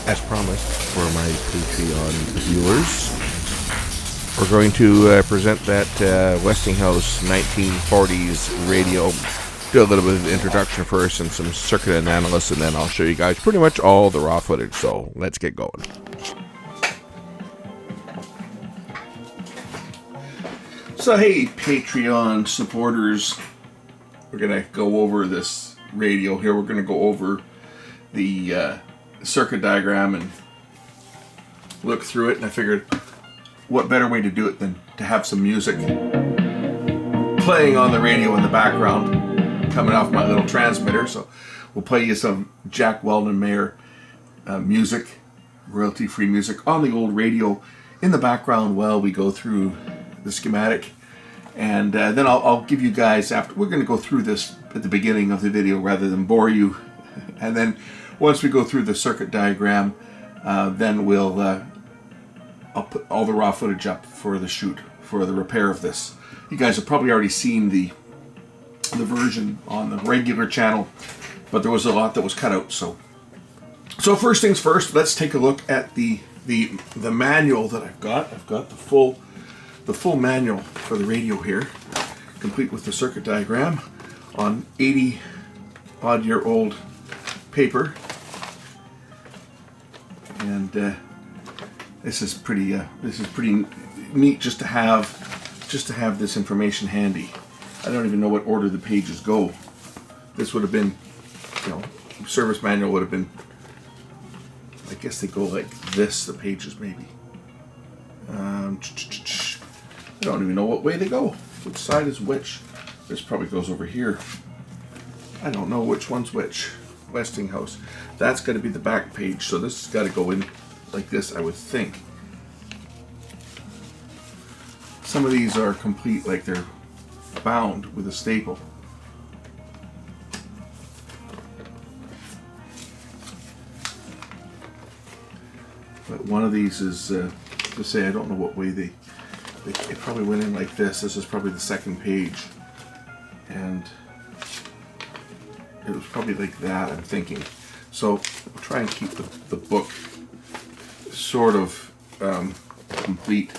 as promised, for my Patreon viewers, we're going to present that Westinghouse 1940s radio. Do a little bit of introduction first and some circuit analysis, and then I'll show you guys pretty much all the raw footage. So let's get going. So hey, Patreon supporters, we're going to go over this radio here. We're going to go over the circuit diagram and look through it, and I figured what better way to do it than to have some music playing on the radio in the background coming off my little transmitter. So we'll play you some Jack Weldon Mayer music, royalty-free music on the old radio in the background while we go through the schematic. And then I'll give you guys, after we're going to go through this at the beginning of the video rather than bore you. And then once we go through the circuit diagram, then I'll put all the raw footage up for the shoot, for the repair of this. You guys have probably already seen the version on the regular channel, but there was a lot that was cut out. So first things first, let's take a look at the manual that I've got. I've got the full manual for the radio here, complete with the circuit diagram on 80-odd-year-old paper. And this is pretty neat just to have this information handy. I don't even know what order the pages go. This would have been, service manual would have been, I guess they go like this, the pages maybe. I don't even know what way they go. Which side is which? This probably goes over here. I don't know which one's which. Westinghouse. That's got to be the back page, so this has got to go in like this, I would think. Some of these are complete, like they're bound with a staple. But one of these is, to say, I don't know what way it probably went in like this. This is probably the second page. And it was probably like that, I'm thinking. So we'll try and keep the book sort of complete.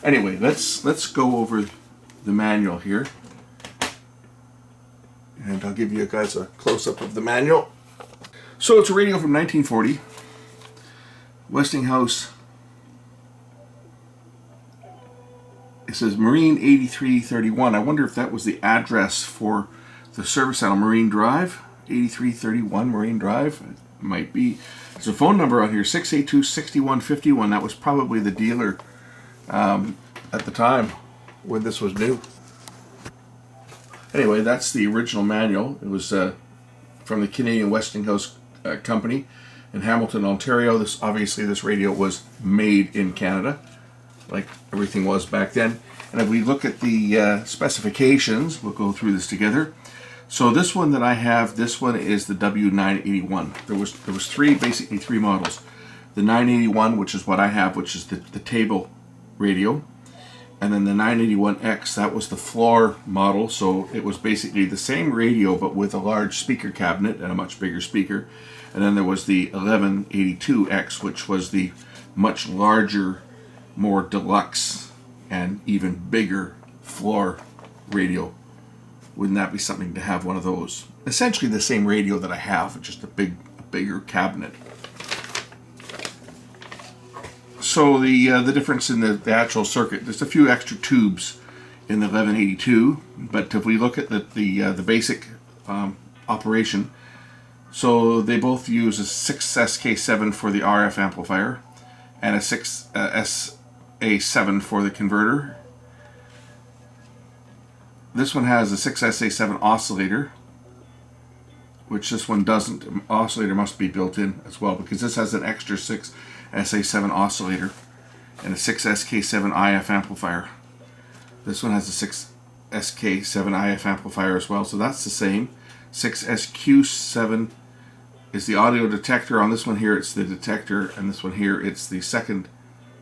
Anyway, let's go over the manual here, and I'll give you guys a close-up of the manual. So it's a radio from 1940, Westinghouse. It says Marine 8331. I wonder if that was the address for the service channel, Marine Drive, 8331 Marine Drive. It might be. There's a phone number on here, 682-6151. That was probably the dealer at the time when this was new. Anyway, that's the original manual. It was from the Canadian Westinghouse Company in Hamilton, Ontario. This radio was made in Canada, like everything was back then. And if we look at the specifications, we'll go through this together. So this one that I have, this one is the W981. There was basically three models. The 981, which is what I have, which is the table radio. And then the 981X, that was the floor model. So it was basically the same radio, but with a large speaker cabinet and a much bigger speaker. And then there was the 1182X, which was the much larger, more deluxe, and even bigger floor radio. Wouldn't that be something to have one of those? Essentially the same radio that I have, just a bigger cabinet. So the difference in the actual circuit, there's a few extra tubes in the 1182, but if we look at the basic operation, so they both use a 6SK7 for the RF amplifier and a 6SA7 for the converter. This one has a 6SA7 oscillator, which this one doesn't. Oscillator must be built in as well, because this has an extra 6SA7 oscillator and a 6SK7 IF amplifier. This one has a 6SK7 IF amplifier as well, so that's the same. 6SQ7 is the audio detector. On this one here it's the detector, and this one here it's the second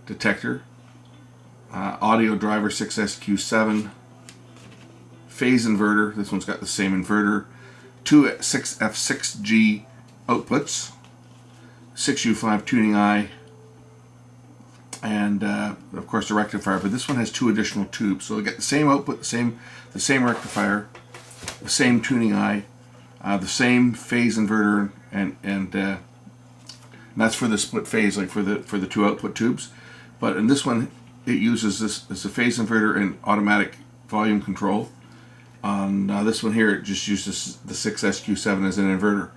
detector. Audio driver 6SQ7. Phase inverter, this one's got the same inverter. Two 6F6G outputs. 6U5 tuning eye, and of course the rectifier. But this one has 2 additional tubes, so they get the same output, the same rectifier, the same tuning eye, the same phase inverter, and that's for the split phase, like for the 2 output tubes. But in this one, it uses this as a phase inverter and automatic volume control. On this one here, it just uses the 6SQ7 as an inverter,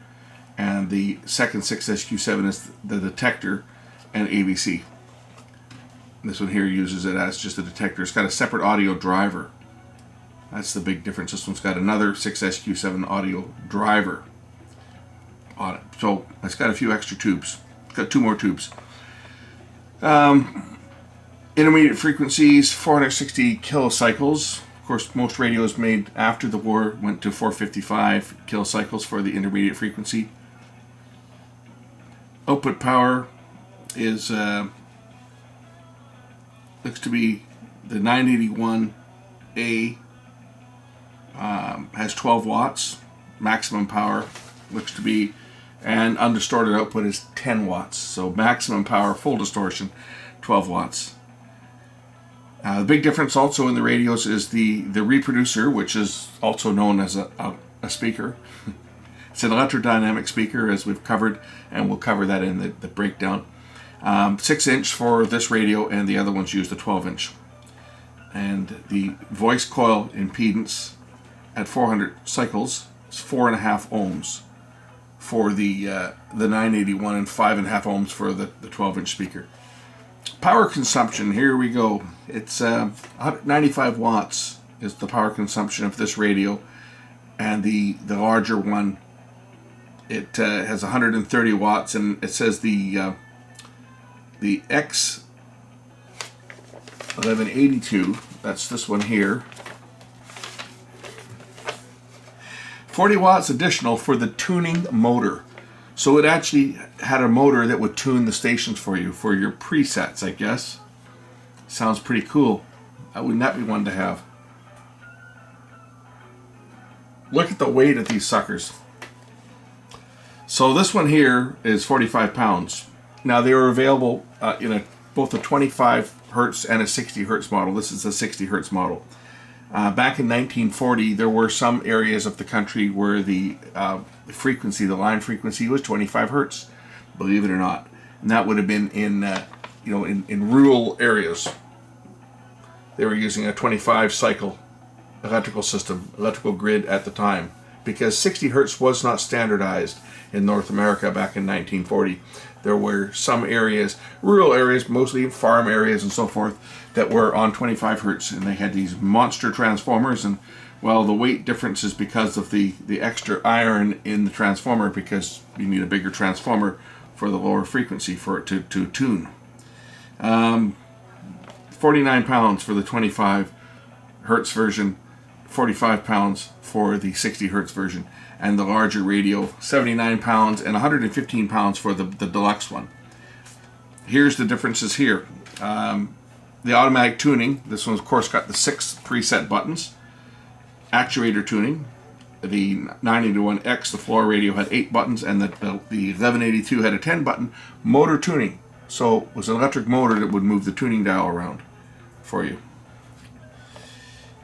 and the second 6SQ7 is the detector and ABC. This one here uses it as just a detector. It's got a separate audio driver. That's the big difference. This one's got another 6SQ7 audio driver on it. So it's got a few extra tubes. It's got 2 more tubes. Intermediate frequencies, 460 kilocycles. Of course, most radios made after the war went to 455 kilocycles for the intermediate frequency. Output power is looks to be the 981A, has 12 watts. Maximum power looks to be, and undistorted output is 10 watts. So maximum power, full distortion, 12 watts. The big difference also in the radios is the reproducer, which is also known as a speaker. It's an electrodynamic speaker, as we've covered, and we'll cover that in the breakdown. 6-inch for this radio, and the other ones use the 12-inch. And the voice coil impedance at 400 cycles is 4.5 ohms for the 981 and 5.5 ohms for the 12-inch speaker. Power consumption, here we go. It's 195 watts is the power consumption of this radio, and the larger one, it has 130 watts, and it says the X1182, that's this one here, 40 watts additional for the tuning motor. So it actually had a motor that would tune the stations for you, for your presets, I guess. Sounds pretty cool. Wouldn't that be one to have? Look at the weight of these suckers. So this one here is 45 pounds. Now they were available in both a 25 hertz and a 60 hertz model. This is a 60 hertz model. Back in 1940, there were some areas of the country where the frequency, the line frequency, was 25 hertz, believe it or not, and that would have been in in rural areas. They were using a 25 cycle electrical grid at the time, because 60 hertz was not standardized in North America back in 1940. There were some areas, rural areas, mostly farm areas and so forth, that were on 25 hertz, and they had these monster transformers, and well, the weight difference is because of the extra iron in the transformer, because you need a bigger transformer for the lower frequency for it to tune. 49 pounds for the 25 hertz version, 45 pounds for the 60 hertz version, and the larger radio, 79 pounds and 115 pounds for the deluxe one. Here's the differences here. The automatic tuning, this one of course got the 6 preset buttons. Actuator tuning, the 981X, the floor radio, had 8 buttons, and the 1182 had a 10 button. Motor tuning, so it was an electric motor that would move the tuning dial around for you.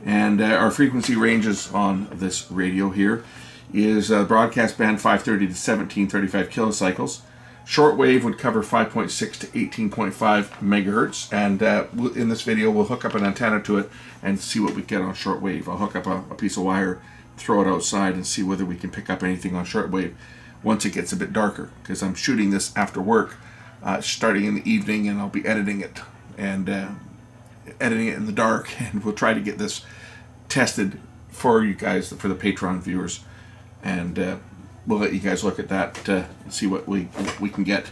And our frequency ranges on this radio here is broadcast band 530 to 1735 kilocycles. Shortwave would cover 5.6 to 18.5 megahertz, and in this video we'll hook up an antenna to it and see what we get on shortwave. I'll hook up a piece of wire, throw it outside, and see whether we can pick up anything on shortwave once it gets a bit darker, because I'm shooting this after work, starting in the evening, and I'll be editing it and editing it in the dark, and we'll try to get this tested for you guys, for the Patreon viewers, and we'll let you guys look at that and see what we can get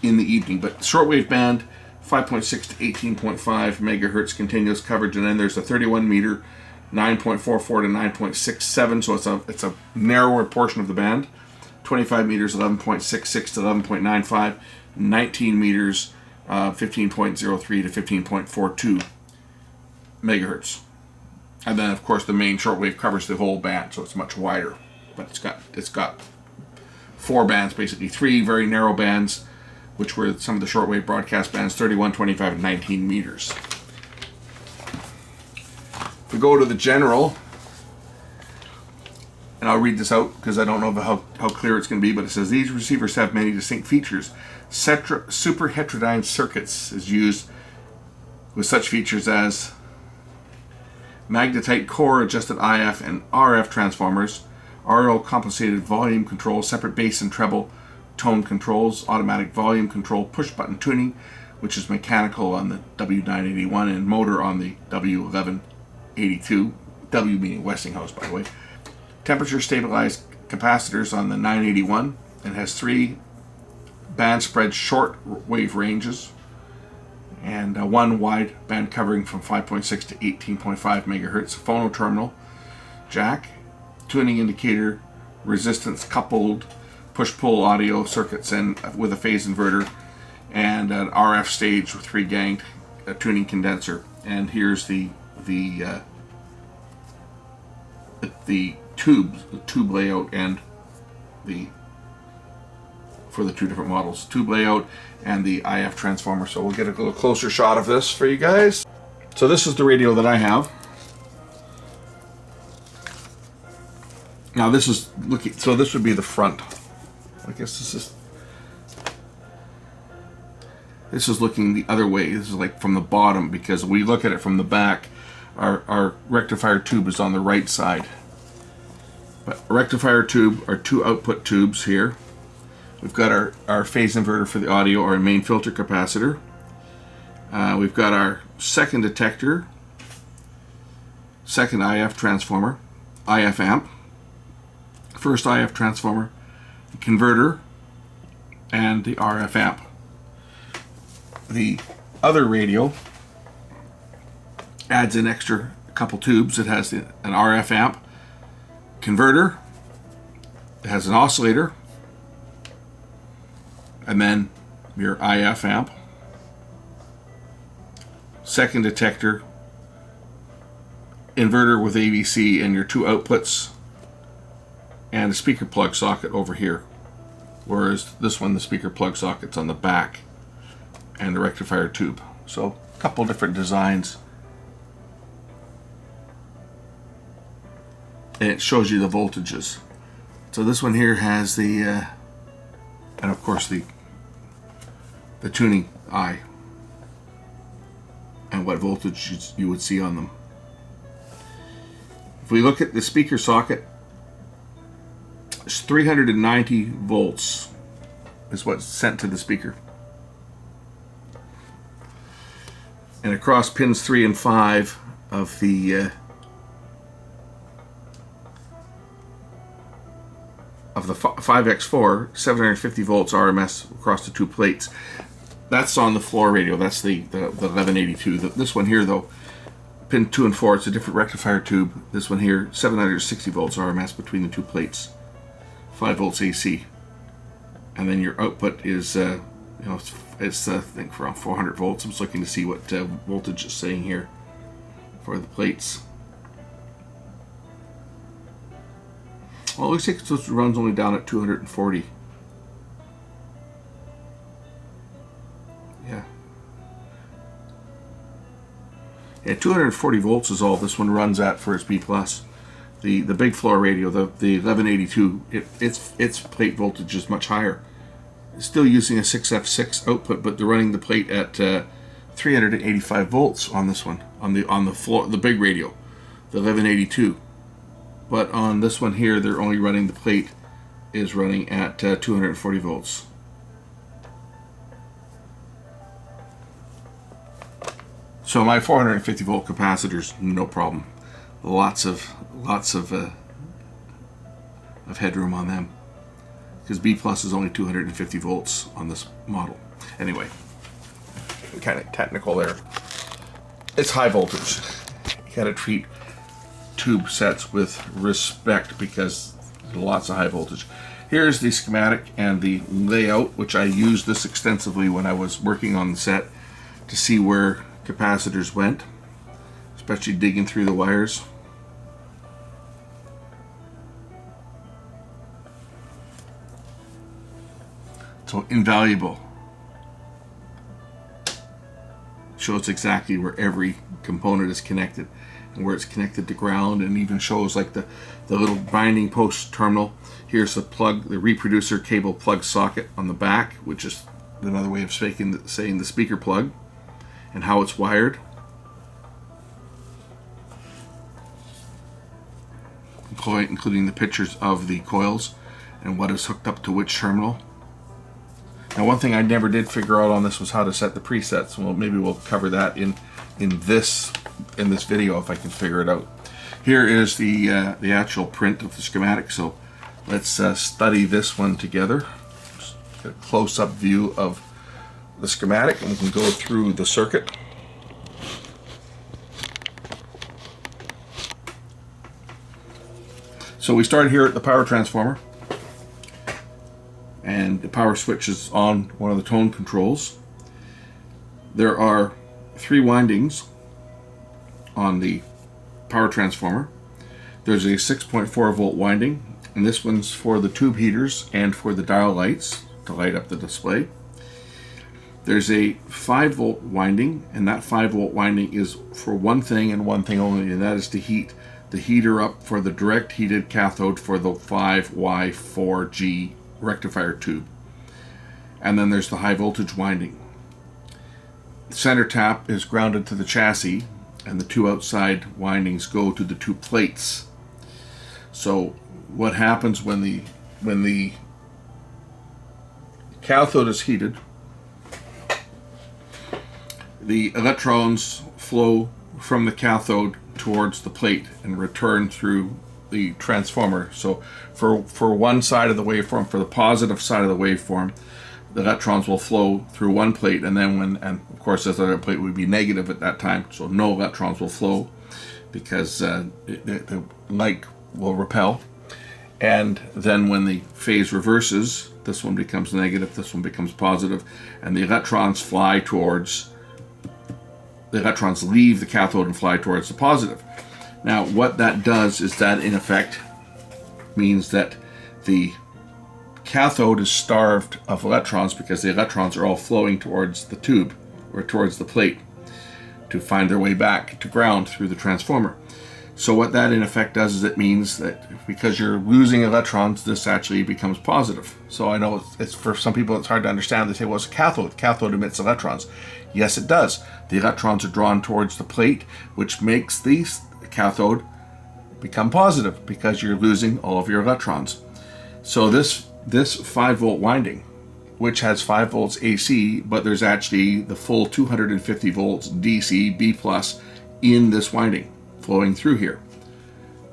in the evening. But shortwave band, 5.6 to 18.5 megahertz continuous coverage, and then there's a 31 meter, 9.44 to 9.67, so it's a narrower portion of the band. 25 meters, 11.66 to 11.95, 19 meters, 15.03 to 15.42 megahertz. And then, of course, the main shortwave covers the whole band, so it's much wider. But it's got 4 bands, basically 3 very narrow bands which were some of the shortwave broadcast bands, 31, 25, and 19 meters. If we go to the general, and I'll read this out because I don't know how clear it's going to be, but it says these receivers have many distinct features. Super heterodyne circuits is used with such features as magnetite core adjusted IF and RF transformers, RL compensated volume control, separate bass and treble tone controls, automatic volume control, push button tuning, which is mechanical on the W981 and motor on the W1182, W meaning Westinghouse, by the way. Temperature stabilized capacitors on the 981 and has 3 band spread short wave ranges and 1 wide band covering from 5.6 to 18.5 megahertz. Phono terminal jack, tuning indicator, resistance coupled push-pull audio circuits and with a phase inverter, and an RF stage with 3 ganged tuning condenser. And here's the tube layout and for the 2 different models, tube layout and the IF transformer. So we'll get a little closer shot of this for you guys. So this is the radio that I have. Now this is looking, so this would be the front. I guess this is looking the other way. This is like from the bottom, because we look at it from the back. Our rectifier tube is on the right side. But a rectifier tube are 2 output tubes here. We've got our phase inverter for the audio, our main filter capacitor. We've got our second detector, second IF transformer, IF amp, first IF transformer, converter, and the RF amp. The other radio adds an extra couple tubes. It has an RF amp, converter, it has an oscillator, and then your IF amp, second detector, inverter with AVC, and your 2 outputs, and a speaker plug socket over here. Whereas this one, the speaker plug socket's on the back, and the rectifier tube. So a couple different designs. And it shows you the voltages. So this one here has the, and of course the tuning eye, and what voltage you would see on them. If we look at the speaker socket, it's 390 volts is what's sent to the speaker. And across pins 3 and 5 of the 5x4, 750 volts RMS across the 2 plates. That's on the floor radio. That's the 1182. This one here, though, pin 2 and 4, it's a different rectifier tube. This one here, 760 volts RMS between the 2 plates, 5 volts AC. And then your output is, it's I think around 400 volts. I'm just looking to see what voltage is saying here for the plates. Well, it looks like it runs only down at 240. Yeah, 240 volts is all this one runs at for its B+. The big floor radio, the 1182, its plate voltage is much higher. It's still using a 6F6 output, but they're running the plate at 385 volts on this one, on the floor, the big radio, the 1182. But on this one here, they're only running, the plate is running at 240 volts. So my 450 volt capacitors, no problem. Lots of headroom on them, because B+ is only 250 volts on this model. Anyway, kind of technical there. It's high voltage. You gotta treat tube sets with respect, because there's lots of high voltage. Here's the schematic and the layout, which I used this extensively when I was working on the set to see where capacitors went, especially digging through the wires. So invaluable shows exactly where every component is connected and where it's connected to ground, and even shows like the little binding post terminal. Here's the plug, the reproducer cable plug socket on the back, which is another way of saying the speaker plug, and how it's wired. Including the pictures of the coils and what is hooked up to which terminal. Now, one thing I never did figure out on this was how to set the presets. Well, maybe we'll cover that in this video if I can figure it out. Here is the actual print of the schematic. So let's study this one together. Just get a close-up view of the schematic, and we can go through the circuit. So we start here at the power transformer, and the power switch is on one of the tone controls. There are 3 windings on the power transformer. There's a 6.4 volt winding, and this one's for the tube heaters and for the dial lights to light up the display. There's a 5 volt winding, and that 5 volt winding is for one thing and one thing only, and that is to heat the heater up for the direct heated cathode for the 5Y4G rectifier tube. And then there's the high voltage winding. The center tap is grounded to the chassis, and the 2 outside windings go to the 2 plates. So what happens when the cathode is heated, the electrons flow from the cathode towards the plate and return through the transformer. So for one side of the waveform, for the positive side of the waveform, the electrons will flow through one plate, and then and of course this other plate would be negative at that time, so no electrons will flow because the light will repel. And then when the phase reverses, this one becomes negative, this one becomes positive, and the electrons leave the cathode and fly towards the positive. Now, what that does is that, in effect, means that the cathode is starved of electrons because the electrons are all flowing towards the tube or towards the plate to find their way back to ground through the transformer. So what that, in effect, does is it means that because you're losing electrons, this actually becomes positive. So I know it's for some people it's hard to understand. They say, well, it's a cathode. Cathode emits electrons. Yes, it does. The electrons are drawn towards the plate, which makes the cathode become positive because you're losing all of your electrons. So this 5 volt winding, which has 5 volts AC, but there's actually the full 250 volts DC B plus in this winding flowing through here,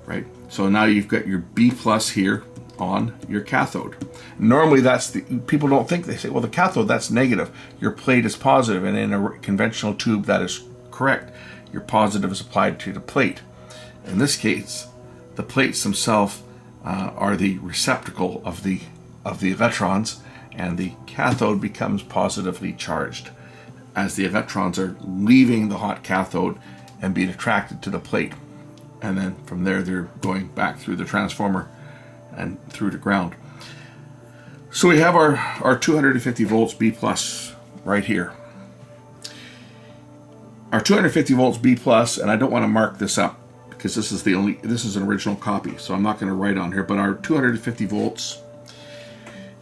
right? So now you've got your B plus here on your cathode. Normally people don't think, they say, well, the cathode, that's negative. Your plate is positive, and in a conventional tube that is correct. Your positive is applied to the plate. In this case, the plates themselves are the receptacle of the electrons, and the cathode becomes positively charged as the electrons are leaving the hot cathode and being attracted to the plate. And then from there, they're going back through the transformer and through to ground. So we have our 250 volts B plus right here. Our 250 volts B plus, and I don't want to mark this up because this is an original copy, so I'm not going to write on here, but our 250 volts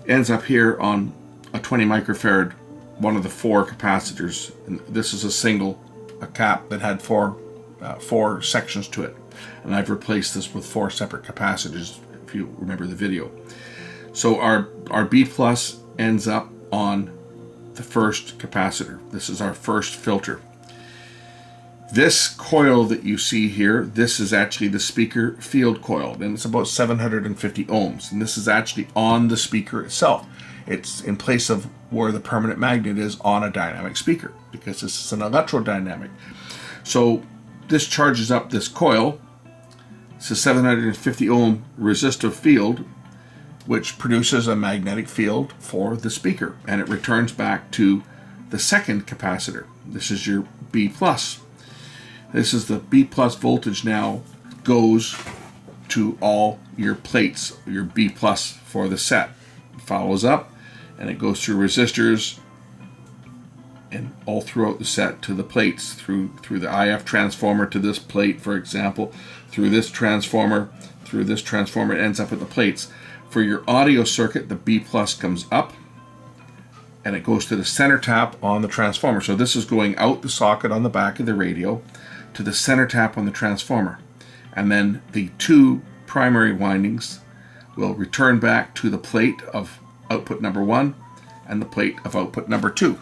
ends up here on a 20 microfarad, one of the 4 capacitors. And this is a cap that had four sections to it, and I've replaced this with 4 separate capacitors, if you remember the video. So our B plus ends up on the first capacitor. This is our first filter. This coil that you see here, this is actually the speaker field coil, and it's about 750 ohms, and this is actually on the speaker itself. It's in place of where the permanent magnet is on a dynamic speaker, because this is an electrodynamic. So this charges up this coil. It's a 750 ohm resistive field, which produces a magnetic field for the speaker, and it returns back to the second capacitor. This is your B plus. This is the B plus voltage now goes to all your plates, your B plus for the set. It follows up, and it goes through resistors and all throughout the set to the plates, through the IF transformer to this plate, for example, through this transformer, it ends up at the plates. For your audio circuit, the B plus comes up and it goes to the center tap on the transformer. So this is going out the socket on the back of the radio to the center tap on the transformer. And then the two primary windings will return back to the plate of output number 1 and the plate of output number 2.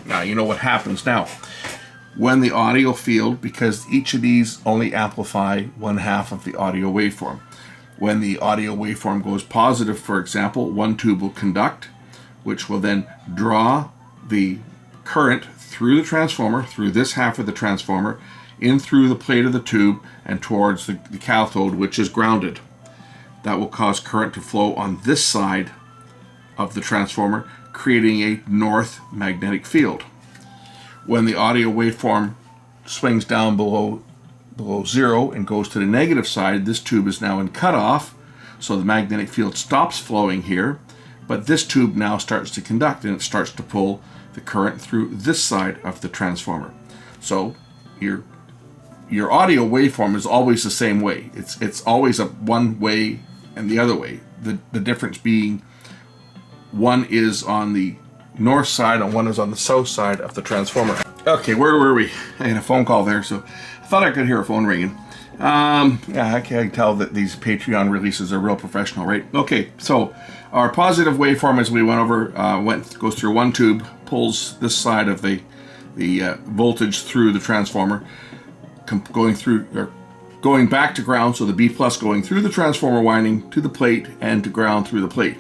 Now you know what happens now. When the audio field, because each of these only amplify one half of the audio waveform. When the audio waveform goes positive, for example, one tube will conduct, which will then draw the current through the transformer, through this half of the transformer, in through the plate of the tube and towards the cathode, which is grounded. That will cause current to flow on this side of the transformer, creating a north magnetic field. When the audio waveform swings down below 0 and goes to the negative side, this tube is now in cutoff, so the magnetic field stops flowing here, but this tube now starts to conduct and it starts to pull the current through this side of the transformer. So your audio waveform is always the same way. It's always a one way and the other way. The difference being one is on the north side and one is on the south side of the transformer. Okay, where were we? I had a phone call there, so I thought I could hear a phone ringing. Yeah, I can tell that these Patreon releases are real professional, right? Okay, so our positive waveform, as we went over, goes through one tube, pulls this side of the voltage through the transformer, going back to ground, so the B plus going through the transformer winding to the plate and to ground through the plate.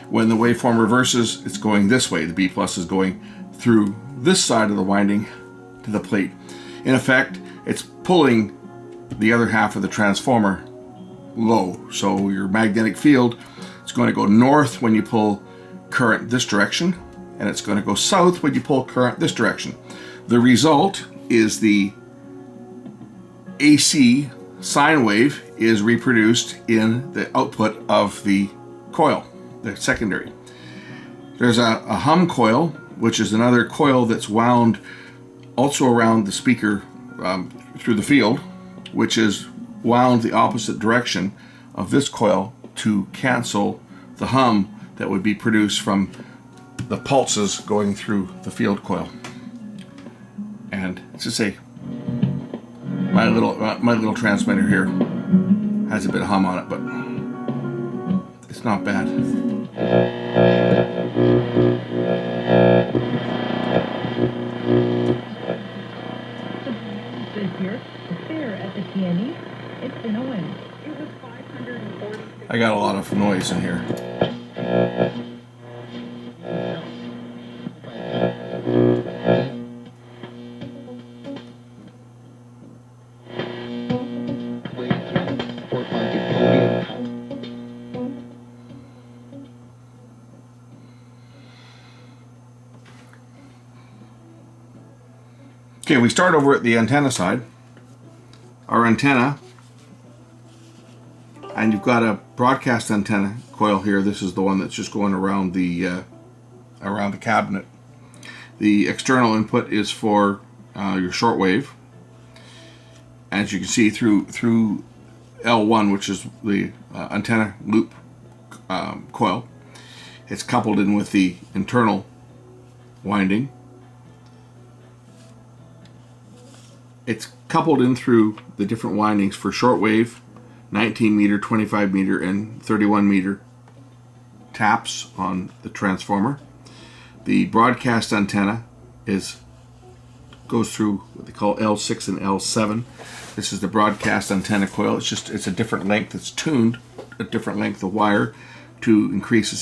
When the waveform reverses, it's going this way. The B plus is going through this side of the winding to the plate. In effect, it's pulling the other half of the transformer low. So your magnetic field is going to go north when you pull current this direction, and it's going to go south when you pull current this direction. The result is the AC sine wave is reproduced in the output of the coil, the secondary. There's a hum coil, which is another coil that's wound also around the speaker through the field, which is wound the opposite direction of this coil to cancel the hum that would be produced from the pulses going through the field coil. And let's just say my little transmitter here has a bit of hum on it, but it's not bad. I got a lot of noise in here. Okay, we start over at the antenna side. Our antenna, and you've got a broadcast antenna coil here. This is the one that's just going around the cabinet. The external input is for your shortwave. As you can see through L1, which is the antenna loop coil, it's coupled in with the internal winding. It's coupled in through the different windings for shortwave, 19 meter, 25 meter, and 31 meter taps on the transformer. The broadcast antenna goes through what they call L6 and L7. This is the broadcast antenna coil. It's a different length. It's tuned a different length of wire to increase the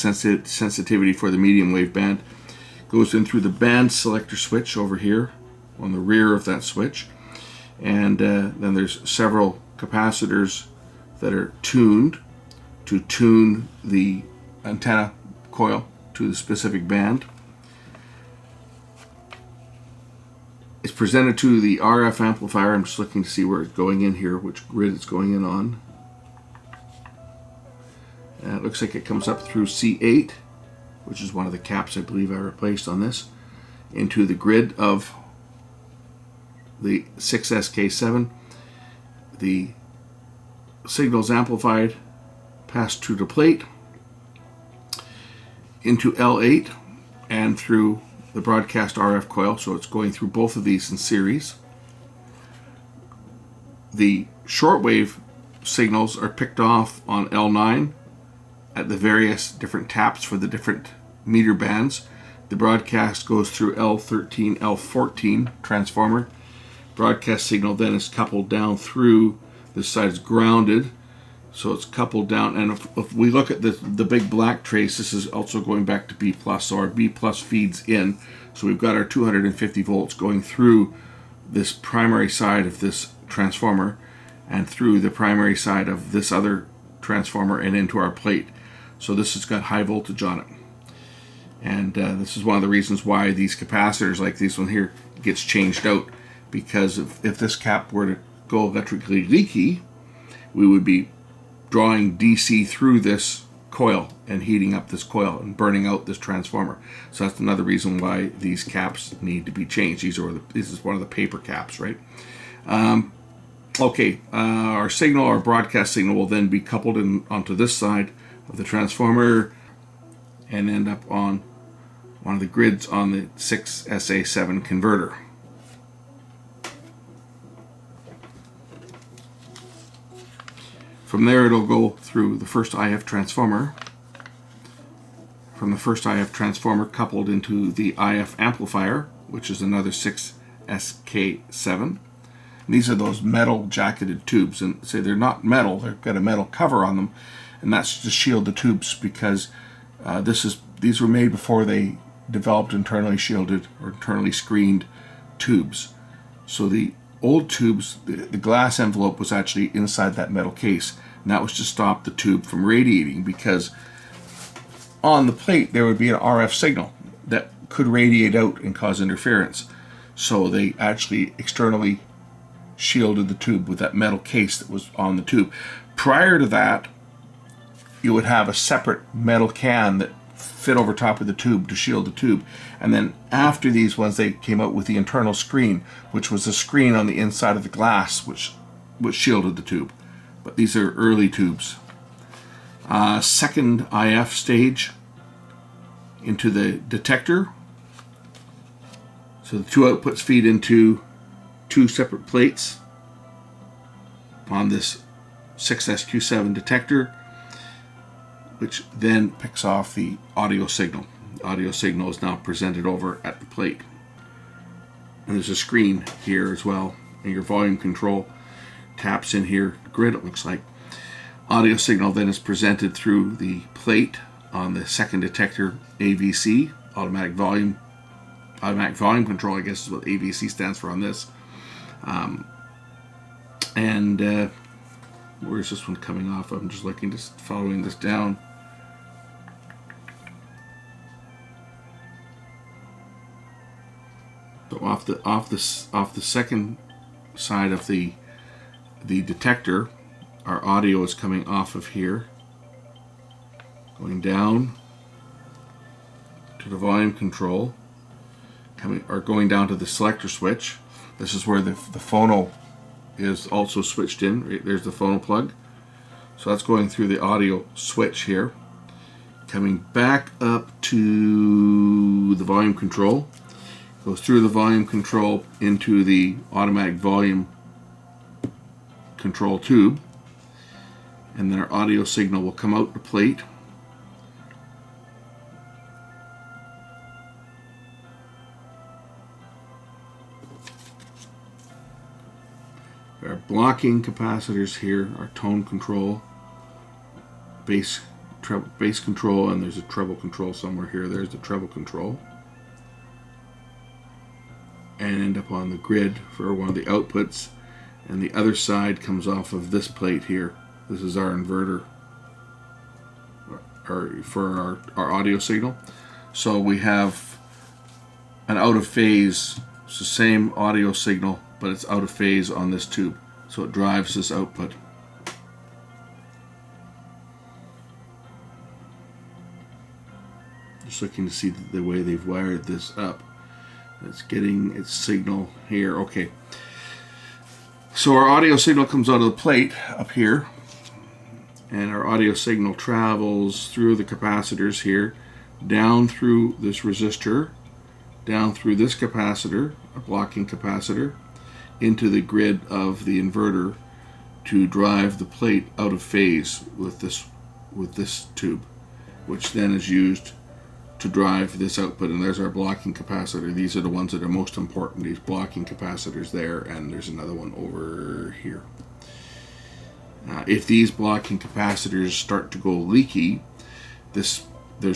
sensitivity for the medium wave band. Goes in through the band selector switch over here on the rear of that switch. And then there's several capacitors that are tuned to tune the antenna coil to the specific band. It's presented to the RF amplifier. I'm just looking to see where it's going in here, which grid it's going in on. And it looks like it comes up through C8, which is one of the caps I believe I replaced on this. into the grid of the 6SK7. The signal is amplified, passed through the plate, into L8, and through the broadcast RF coil, so it's going through both of these in series. The shortwave signals are picked off on L9 at the various different taps for the different meter bands. The broadcast goes through L13, L14 transformer. Broadcast signal then is coupled down through, this side is grounded, so it's coupled down. And if we look at the big black trace, this is also going back to B+, so our B+ feeds in. So we've got our 250 volts going through this primary side of this transformer and through the primary side of this other transformer and into our plate. So this has got high voltage on it. And this is one of the reasons why these capacitors, like this one here, gets changed out. Because if this cap were to go electrically leaky, we would be drawing DC through this coil and heating up this coil and burning out this transformer. So that's another reason why these caps need to be changed. This is one of the paper caps, right? Our signal, our broadcast signal, will then be coupled onto this side of the transformer and end up on one of the grids on the 6SA7 converter. From there, it'll go through the first IF transformer. From the first IF transformer, coupled into the IF amplifier, which is another 6SK7. These are those metal jacketed tubes, and say they're not metal; they've got a metal cover on them, and that's to shield the tubes because these were made before they developed internally shielded or internally screened tubes. So the old tubes, the glass envelope was actually inside that metal case, and that was to stop the tube from radiating, because on the plate there would be an RF signal that could radiate out and cause interference. So they actually externally shielded the tube with that metal case that was on the tube. Prior to that, you would have a separate metal can that fit over top of the tube to shield the tube. And then after these ones, they came out with the internal screen, which was a screen on the inside of the glass which shielded the tube. But these are early tubes. Second IF stage into the detector. So the two outputs feed into two separate plates on this 6SQ7 detector, which then picks off the audio signal. The audio signal is now presented over at the plate. And there's a screen here as well, and your volume control taps in here, grid it looks like. Audio signal then is presented through the plate on the second detector, AVC, automatic volume control, I guess is what AVC stands for on this. Where's this one coming off? I'm just looking, just following this down. So off the second side of the detector, our audio is coming off of here, going down to the volume control, going down to the selector switch. This is where the phono is also switched in. Right, there's the phono plug. So that's going through the audio switch here, coming back up to the volume control. Goes through the volume control into the automatic volume control tube, and then our audio signal will come out the plate. Our blocking capacitors here, our tone control, bass control, and there's a treble control somewhere here. There's the treble control. And end up on the grid for one of the outputs, and the other side comes off of this plate here. This is our inverter for our audio signal. So we have an out of phase. It's the same audio signal, but it's out of phase on this tube, so it drives this output. Just looking to see the way they've wired this up. It's getting its signal here. Okay. So our audio signal comes out of the plate up here, and our audio signal travels through the capacitors here, down through this resistor, down through this capacitor, a blocking capacitor, into the grid of the inverter to drive the plate out of phase with this tube, which then is used to drive this output. And there's our blocking capacitor. These are the ones that are most important, these blocking capacitors there, and there's another one over here. If these blocking capacitors start to go leaky, there's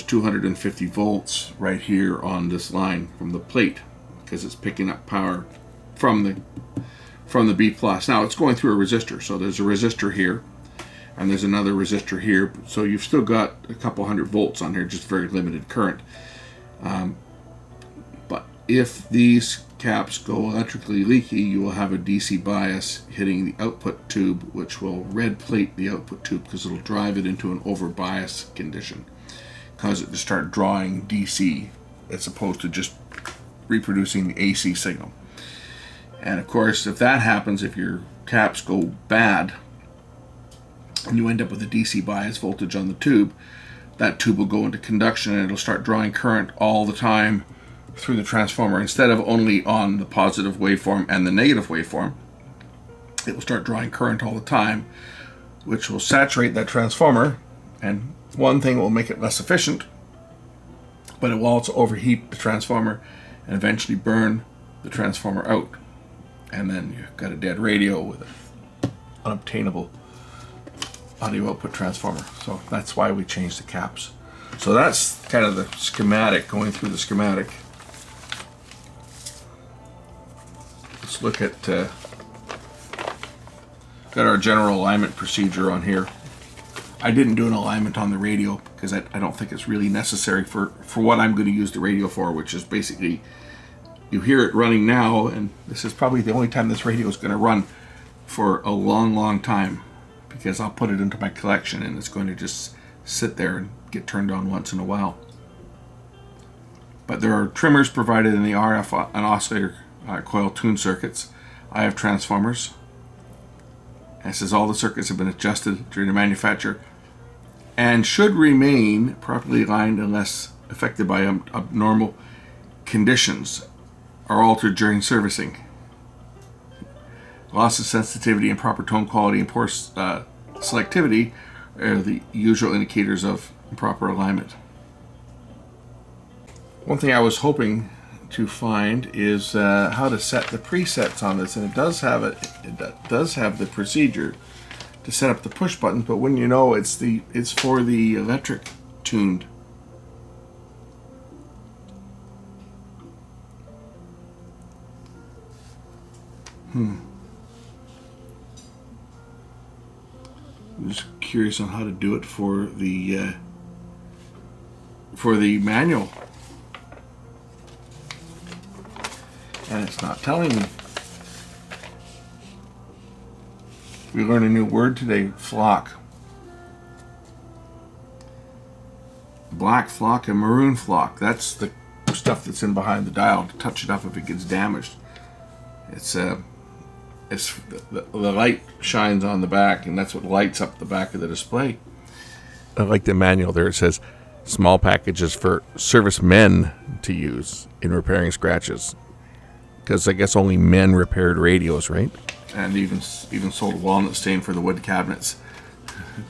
250 volts right here on this line from the plate, because it's picking up power from the B+. Now it's going through a resistor, so there's a resistor here, and there's another resistor here, so you've still got a couple hundred volts on here, just very limited current. But if these caps go electrically leaky, you will have a DC bias hitting the output tube, which will red plate the output tube because it'll drive it into an over bias condition, cause it to start drawing DC as opposed to just reproducing the AC signal. And of course, if that happens, if your caps go bad and you end up with a DC bias voltage on the tube, that tube will go into conduction and it'll start drawing current all the time through the transformer. Instead of only on the positive waveform and the negative waveform, it will start drawing current all the time, which will saturate that transformer. And one thing will make it less efficient, but it will also overheat the transformer and eventually burn the transformer out. And then you've got a dead radio with an unobtainable audio output transformer. So that's why we changed the caps. So that's kind of the schematic, going through the schematic. Let's look at, got our general alignment procedure on here. I didn't do an alignment on the radio because I don't think it's really necessary for what I'm going to use the radio for, which is basically, you hear it running now, and this is probably the only time this radio is going to run for a long time, because I'll put it into my collection and it's going to just sit there and get turned on once in a while. But there are trimmers provided in the RF and oscillator coil tune circuits. I have transformers. And it says all the circuits have been adjusted during the manufacture and should remain properly aligned unless affected by abnormal conditions are altered during servicing. Loss of sensitivity and proper tone quality and poor selectivity are the usual indicators of improper alignment. One thing I was hoping to find is how to set the presets on this, and it does have the procedure to set up the push buttons, but when you know it's for the electric tuned. I'm just curious on how to do it for the manual, and it's not telling me. We learned a new word today: flock. Black flock and maroon flock. That's the stuff that's in behind the dial to touch it up if it gets damaged. It's the light shines on the back, and that's what lights up the back of the display. I like the manual there. It says small packages for servicemen to use in repairing scratches, because I guess only men repaired radios, right? And even sold walnut stain for the wood cabinets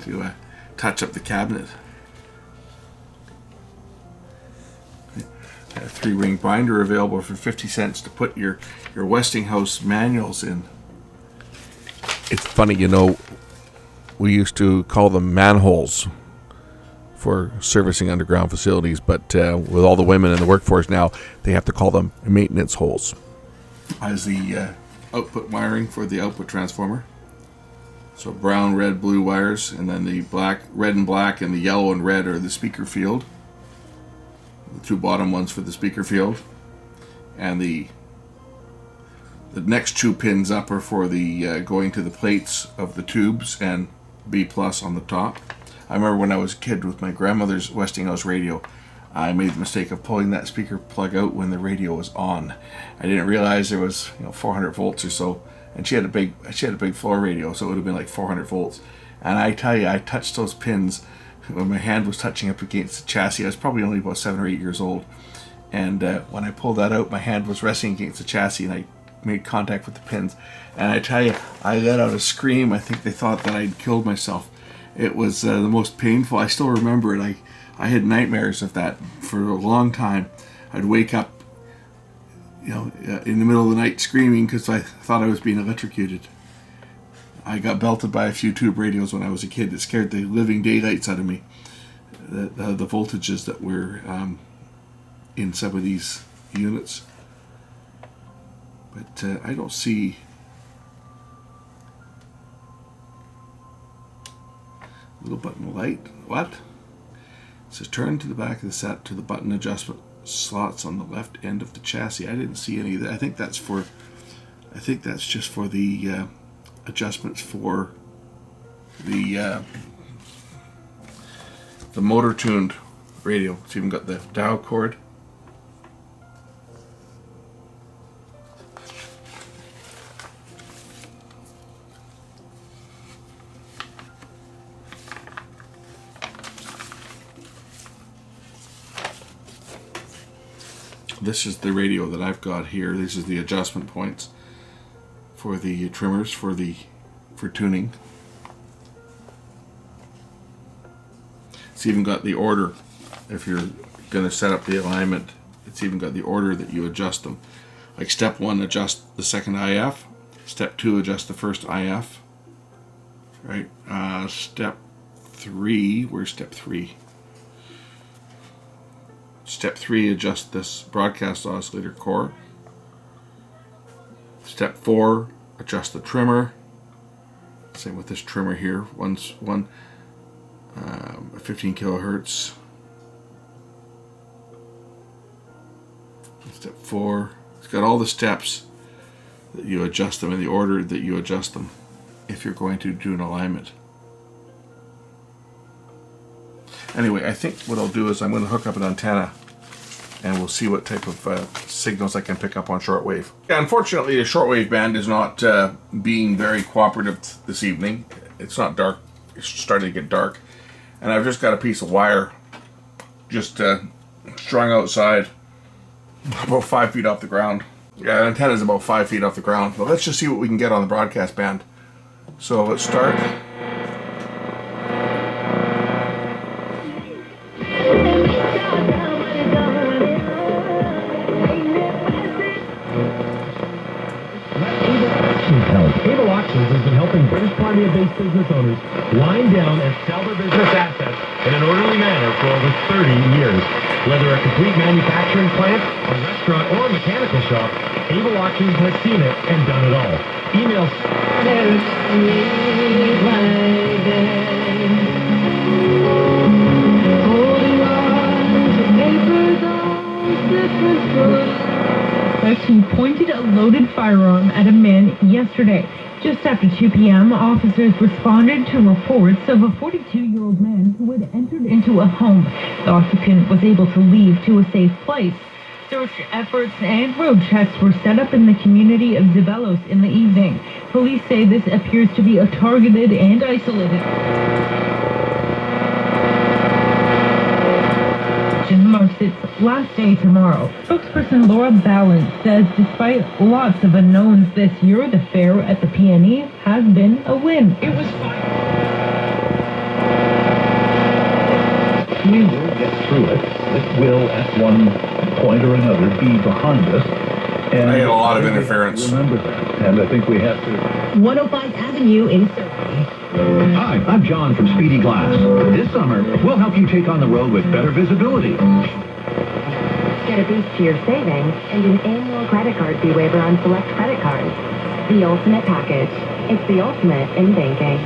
to touch up the cabinet. A 3-ring binder available for 50 cents to put your Westinghouse manuals in. It's funny, we used to call them manholes for servicing underground facilities, but with all the women in the workforce now, they have to call them maintenance holes. As the output wiring for the output transformer. So brown, red, blue wires, and then the black, red and black, and the yellow and red are the speaker field. The 2 bottom ones for the speaker field. And the next 2 pins up are for the going to the plates of the tubes, and B+ on the top. I remember when I was a kid with my grandmother's Westinghouse radio, I made the mistake of pulling that speaker plug out when the radio was on. I didn't realize there was 400 volts or so, and she had a big floor radio, so it would have been like 400 volts. And I tell you, I touched those pins when my hand was touching up against the chassis. I was probably only about 7 or 8 years old, and when I pulled that out, my hand was resting against the chassis, and I made contact with the pins. And I tell you, I let out a scream. I think they thought that I'd killed myself. It was the most painful. I still remember it. I had nightmares of that for a long time. I'd wake up, in the middle of the night screaming because I thought I was being electrocuted. I got belted by a few tube radios when I was a kid. It scared the living daylights out of me. The voltages that were in some of these units. But I don't see. Little button light. What? It says turn to the back of the set to the button adjustment slots on the left end of the chassis. I didn't see any of that. I think that's just for the adjustments for the motor tuned radio. It's even got the dial cord. This is the radio that I've got here. This is the adjustment points for the trimmers for tuning. It's even got the order. If you're going to set up the alignment, it's even got the order that you adjust them. Like step 1, adjust the second IF. Step 2, adjust the first IF. Right. Step 3. Where's step 3? Step 3, adjust this broadcast oscillator core. Step 4, adjust the trimmer. Same with this trimmer here. One 15 kilohertz. Step 4. It's got all the steps that you adjust them in the order that you adjust them if you're going to do an alignment. Anyway, I think what I'll do is I'm going to hook up an antenna and we'll see what type of signals I can pick up on shortwave. Yeah, unfortunately, the shortwave band is not being very cooperative this evening. It's not dark. It's starting to get dark. And I've just got a piece of wire just strung outside about 5 feet off the ground. Yeah, the antenna is about 5 feet off the ground. But let's just see what we can get on the broadcast band. So let's start. Cable Auctions has been helping British Columbia-based business owners wind down and sell their business assets in an orderly manner for over 30 years. Whether a complete manufacturing plant, a restaurant, or a mechanical shop, Cable Auctions has seen it and done it all. Email He pointed a loaded firearm at a man yesterday. Just after 2 p.m., officers responded to reports of a 42-year-old man who had entered into a home. The occupant was able to leave to a safe place. Search efforts and road checks were set up in the community of Zabelos in the evening. Police say this appears to be a targeted and isolated. Marks its last day tomorrow. Spokesperson Laura Ballant says despite lots of unknowns this year, the fair at the PNE has been a win. It was fun. We will get through it. It will, at one point or another, be behind us. And I had a lot of interference. Remember that. And I think we have to. 105 Avenue in Surrey. Hi, I'm John from Speedy Glass. This summer, we'll help you take on the road with better visibility. Get a boost to your savings and an annual credit card fee waiver on select credit cards. The ultimate package. It's the ultimate in banking.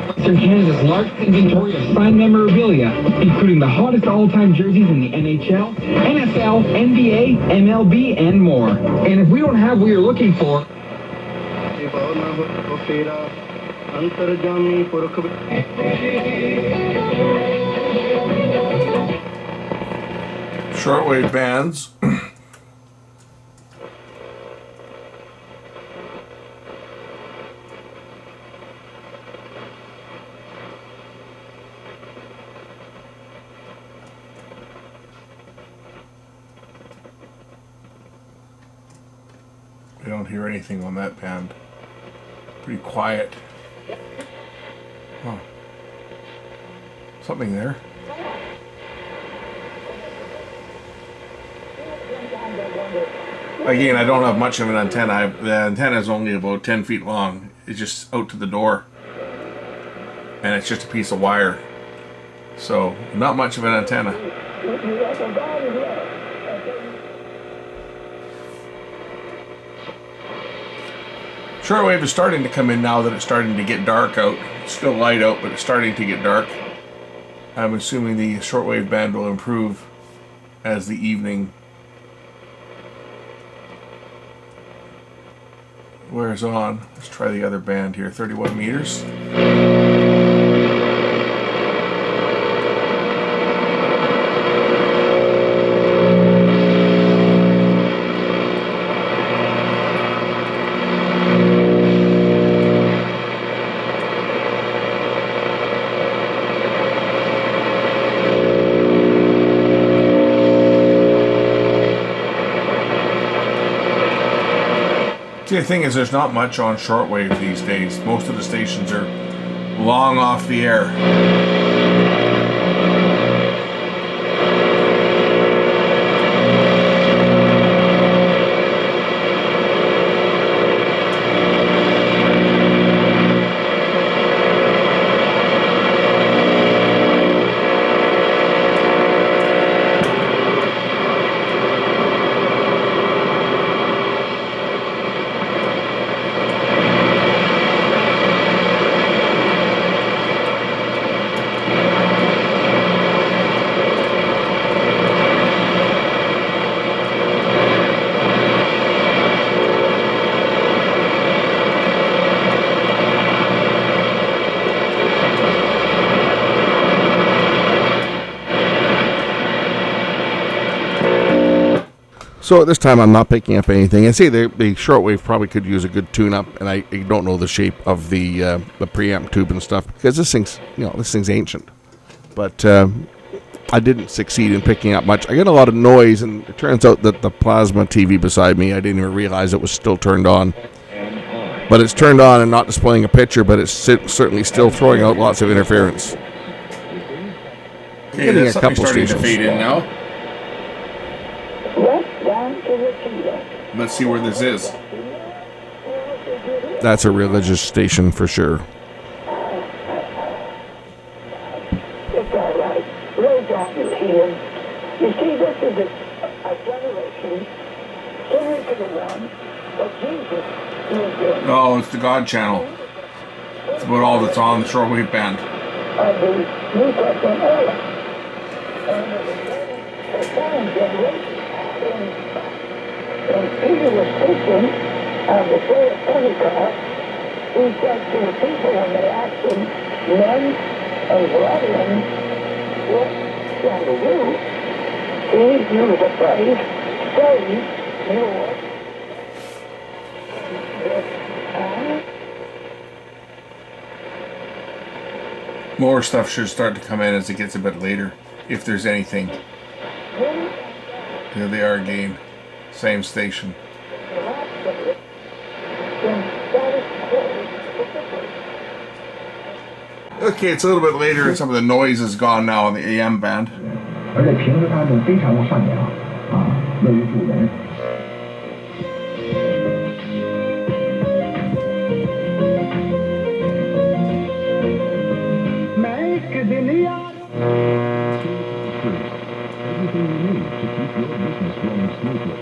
Western Canada's largest inventory of signed memorabilia, including the hottest all-time jerseys in the NHL, NFL, NBA, MLB, and more. And if we don't have what you're looking for, shortwave bands. I don't hear anything on that band. Pretty quiet. Huh. Something there. Again, I don't have much of an antenna. The antenna is only about 10 feet long. It's just out to the door. And it's just a piece of wire. So, not much of an antenna. Shortwave is starting to come in now that it's starting to get dark out. It's still light out, but it's starting to get dark. I'm assuming the shortwave band will improve as the evening wears on. Let's try the other band here, 31 meters. See, the thing is, there's not much on shortwave these days. Most of the stations are long off the air. So at this time, I'm not picking up anything. I say the shortwave probably could use a good tune-up, and I don't know the shape of the preamp tube and stuff because this thing's ancient. But I didn't succeed in picking up much. I get a lot of noise, and it turns out that the plasma TV beside me, I didn't even realize it was still turned on. But it's turned on and not displaying a picture, but it's certainly still throwing out lots of interference. Okay, there's something starting to fade in now. Let's see where this is. That's a religious station for sure. It's all right. Lay down your healing. You see, this is a generation similar to the one that Jesus lived in. Oh, it's the God channel. It's about all that's on the shortwave band. Of the New Testament era. And the second generation. When Peter was preaching on the day of Pentecost, he said to the people when they asked him, men and brethren, what shall we do? He used the phrase, save your More stuff should start to come in as it gets a bit later, if there's anything. Here they are again. Same station. Okay, it's a little bit later and some of the noise is gone now on the AM band. 而且平时他们非常的善良乐于助人。 Everything you need to keep your business running smoothly.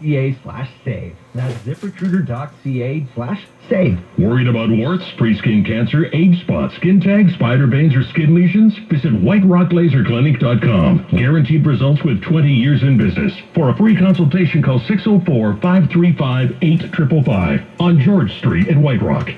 CA/save. That's ZipRecruiter.ca/save. Worried about warts, pre-skin cancer, age spots, skin tags, spider veins, or skin lesions? Visit WhiteRockLaserClinic.com. Guaranteed results with 20 years in business. For a free consultation, call 604-535-8555 on George Street in White Rock.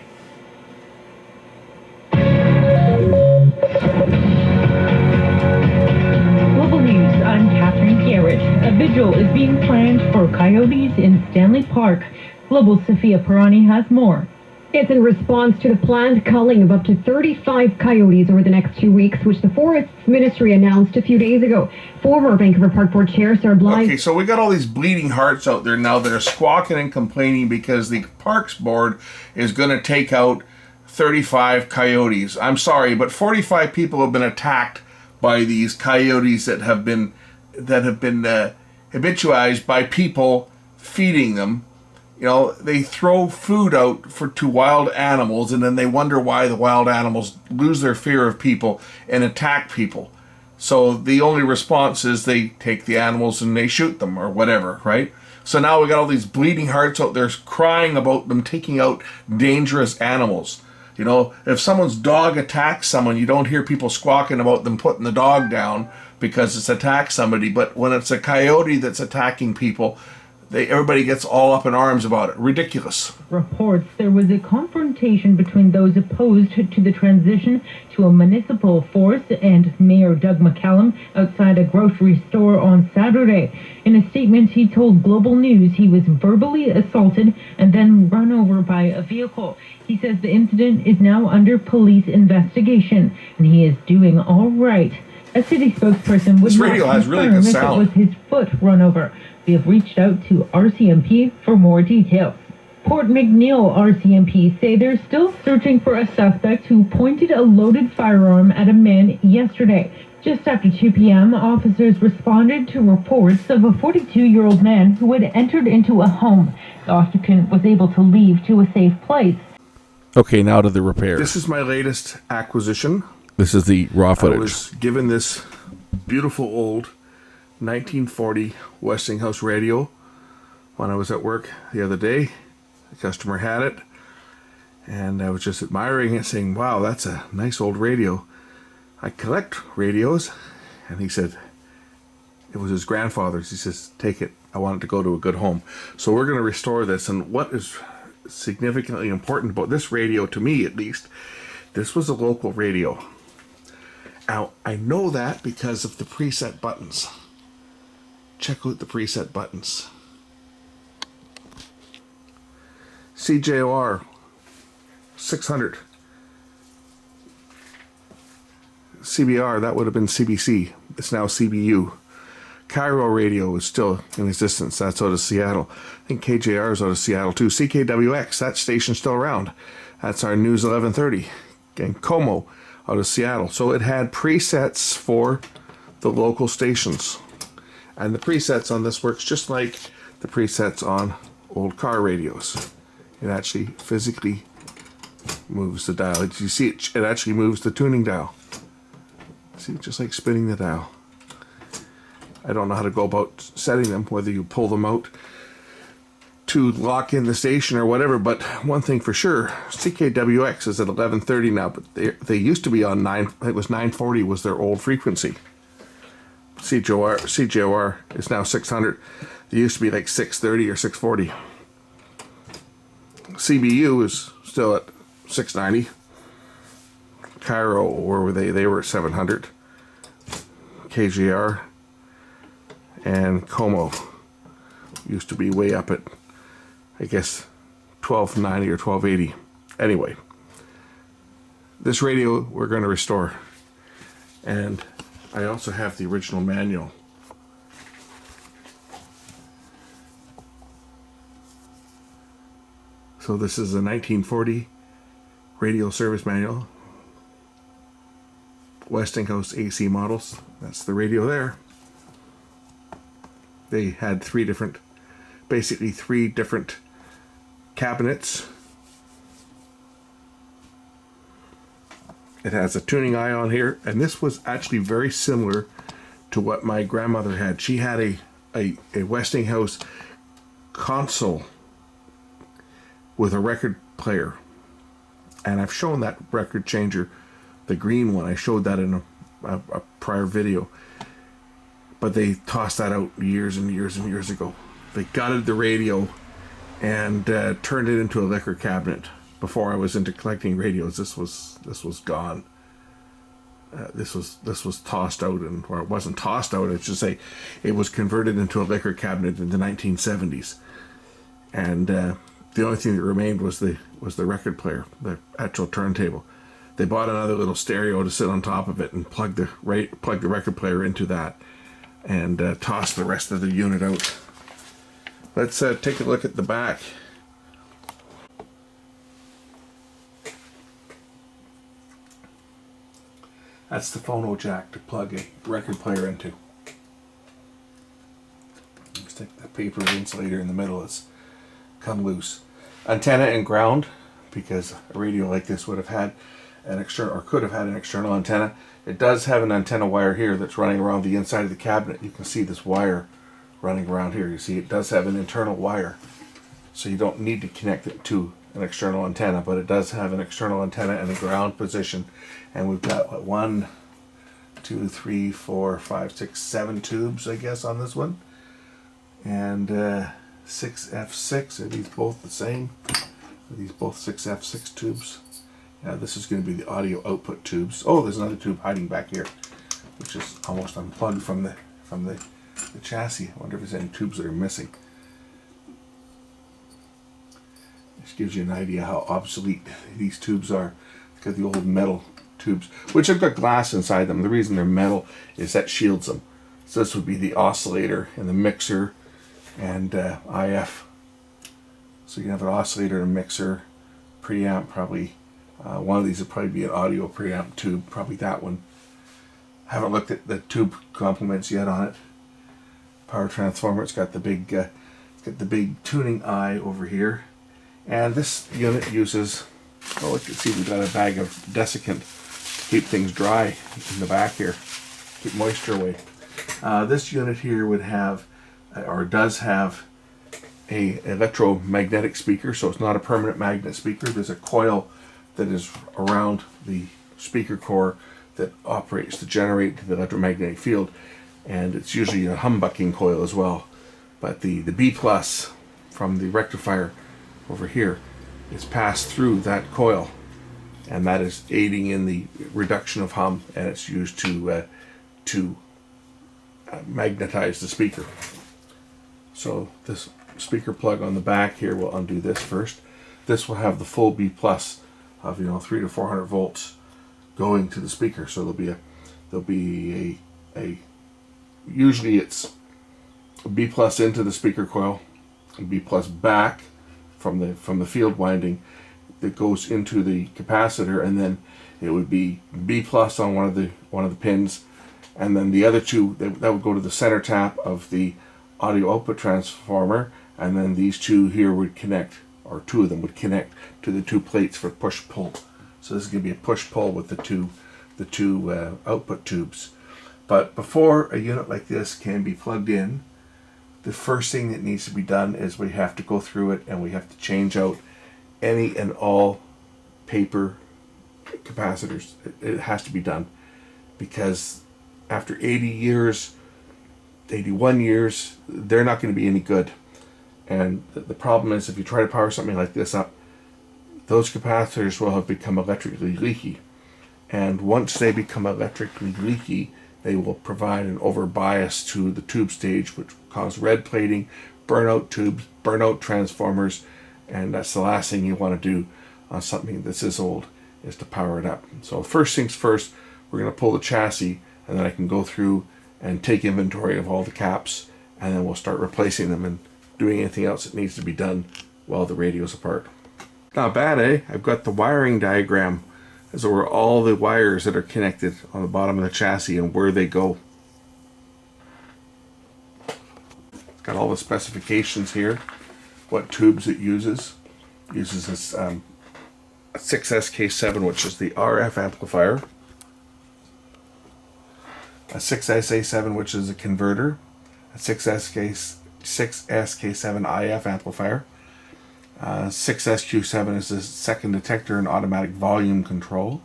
coyotes in Stanley Park. Global Sophia Pirani has more. It's in response to the planned culling of up to 35 coyotes over the next 2 weeks, which the Forests Ministry announced a few days ago. Former Vancouver Park Board Chair Sarah Blythe. Okay, so we got all these bleeding hearts out there now that are squawking and complaining because the Parks Board is going to take out 35 coyotes. I'm sorry, but 45 people have been attacked by these coyotes that have been habitualized by people feeding them. You know, they throw food out to wild animals, and then they wonder why the wild animals lose their fear of people and attack people. So the only response is they take the animals and they shoot them or whatever, right? So now we got all these bleeding hearts out there crying about them taking out dangerous animals. You know, if someone's dog attacks someone, you don't hear people squawking about them putting the dog down because it's attacked somebody. But when it's a coyote that's attacking people, everybody gets all up in arms about it. Ridiculous. Reports there was a confrontation between those opposed to the transition to a municipal force and Mayor Doug McCallum outside a grocery store on Saturday. In a statement, he told Global News he was verbally assaulted and then run over by a vehicle. He says the incident is now under police investigation and he is doing all right. A city spokesperson would not confirm if it was his foot run over. We have reached out to RCMP for more details. Port McNeill RCMP say they're still searching for a suspect who pointed a loaded firearm at a man yesterday. Just after 2 p.m., officers responded to reports of a 42-year-old man who had entered into a home. The occupant was able to leave to a safe place. Okay, now to the repair. This is my latest acquisition. This is the raw footage. I was given this beautiful old 1940 Westinghouse radio when I was at work the other day. The customer had it, and I was just admiring it, saying, wow, that's a nice old radio. I collect radios. And he said, it was his grandfather's. He says, take it. I want it to go to a good home. So we're going to restore this. And what is significantly important about this radio, to me at least, this was a local radio. Now, I know that because of the preset buttons. Check out the preset buttons. CJOR 600. CBR, that would have been CBC. It's now CBU. Cairo radio is still in existence. That's out of Seattle. I think KJR is out of Seattle too. CKWX, that station's still around. That's our News 1130. And Como out of Seattle. So it had presets for the local stations. And the presets on this works just like the presets on old car radios. It actually physically moves the dial. You see it actually moves the tuning dial. See, just like spinning the dial. I don't know how to go about setting them, whether you pull them out to lock in the station or whatever, but one thing for sure, CKWX is at 1130 now, but they used to be on 9, it was 940 was their old frequency. CJOR is now 600. They used to be like 630 or 640. CBU is still at 690. Cairo, where were they? They were at 700. KJR and Como used to be way up at, I guess, 1290 or 1280. Anyway, this radio we're going to restore. And I also have the original manual. So this is a 1940 radio service manual. Westinghouse AC models. That's the radio there. They had basically three different cabinets. It has a tuning eye on here, and this was actually very similar to what my grandmother had. She had a Westinghouse console with a record player, and I've shown that record changer, the green one. I showed that in a prior video, but they tossed that out years and years and years ago. They gutted the radio and turned it into a liquor cabinet. Before I was into collecting radios, this was gone. this was tossed out, or it wasn't tossed out. I should say, it was converted into a liquor cabinet in the 1970s, and the only thing that remained was the record player, the actual turntable. They bought another little stereo to sit on top of it and plug the record player into that, and toss the rest of the unit out. Let's take a look at the back. That's the phono jack to plug a record player into. Stick the paper insulator in the middle. It's come loose. Antenna and ground, because a radio like this would have had an external, or could have had an external antenna. It does have an antenna wire here that's running around the inside of the cabinet. You can see this wire running around here. You see it does have an internal wire, so you don't need to connect it to an external antenna, but it does have an external antenna and a ground position. And we've got what, 1, 2, 3, 4, 5, 6, 7 tubes, I guess, on this one, and 6F6. Are these both the same? Are these both 6F6 tubes? Yeah, this is going to be the audio output tubes. Oh, there's another tube hiding back here, which is almost unplugged from the chassis. I wonder if there's any tubes that are missing. This gives you an idea how obsolete these tubes are. Look at the old metal tubes, which have got glass inside them. The reason they're metal is that shields them. So this would be the oscillator and the mixer and IF. So you can have an oscillator and a mixer, preamp, probably. One of these would probably be an audio preamp tube, probably that one. Haven't looked at the tube complements yet on it. Power transformer. It's got the big tuning eye over here, and this unit uses. Oh, look, you see we've got a bag of desiccant to keep things dry in the back here, keep moisture away. This unit here would have, or does have, a electromagnetic speaker, so it's not a permanent magnet speaker. There's a coil that is around the speaker core that operates to generate the electromagnetic field, and it's usually a humbucking coil as well. But the B plus from the rectifier over here is passed through that coil, and that is aiding in the reduction of hum, and it's used to magnetize the speaker. So this speaker plug on the back here, we'll undo this first. This will have the full B plus of 300 to 400 volts going to the speaker. So there'll be a usually it's B plus into the speaker coil, and B plus back from the field winding that goes into the capacitor, and then it would be B plus on one of the pins, and then the other two that would go to the center tap of the audio output transformer, and then these two here would connect, or two of them would connect to the two plates for push pull. So this is going to be a push pull with the two output tubes. But before a unit like this can be plugged in, the first thing that needs to be done is we have to go through it and we have to change out any and all paper capacitors. It has to be done, because after 80 years, 81 years, they're not going to be any good. And the problem is, if you try to power something like this up, those capacitors will have become electrically leaky. And once they become electrically leaky, they will provide an overbias to the tube stage, which will cause red plating, burnout tubes, burnout transformers, and that's the last thing you want to do on something that's this old, is to power it up. So first things first, we're going to pull the chassis, and then I can go through and take inventory of all the caps, and then we'll start replacing them and doing anything else that needs to be done while the radio's apart. Not bad, eh? I've got the wiring diagram as over all the wires that are connected on the bottom of the chassis and where they go. It's got all the specifications here, what tubes it uses. It uses this a 6SK7, which is the RF amplifier, a 6SA7, which is a converter, a 6SK7 IF amplifier, 6SQ7 is the second detector and automatic volume control.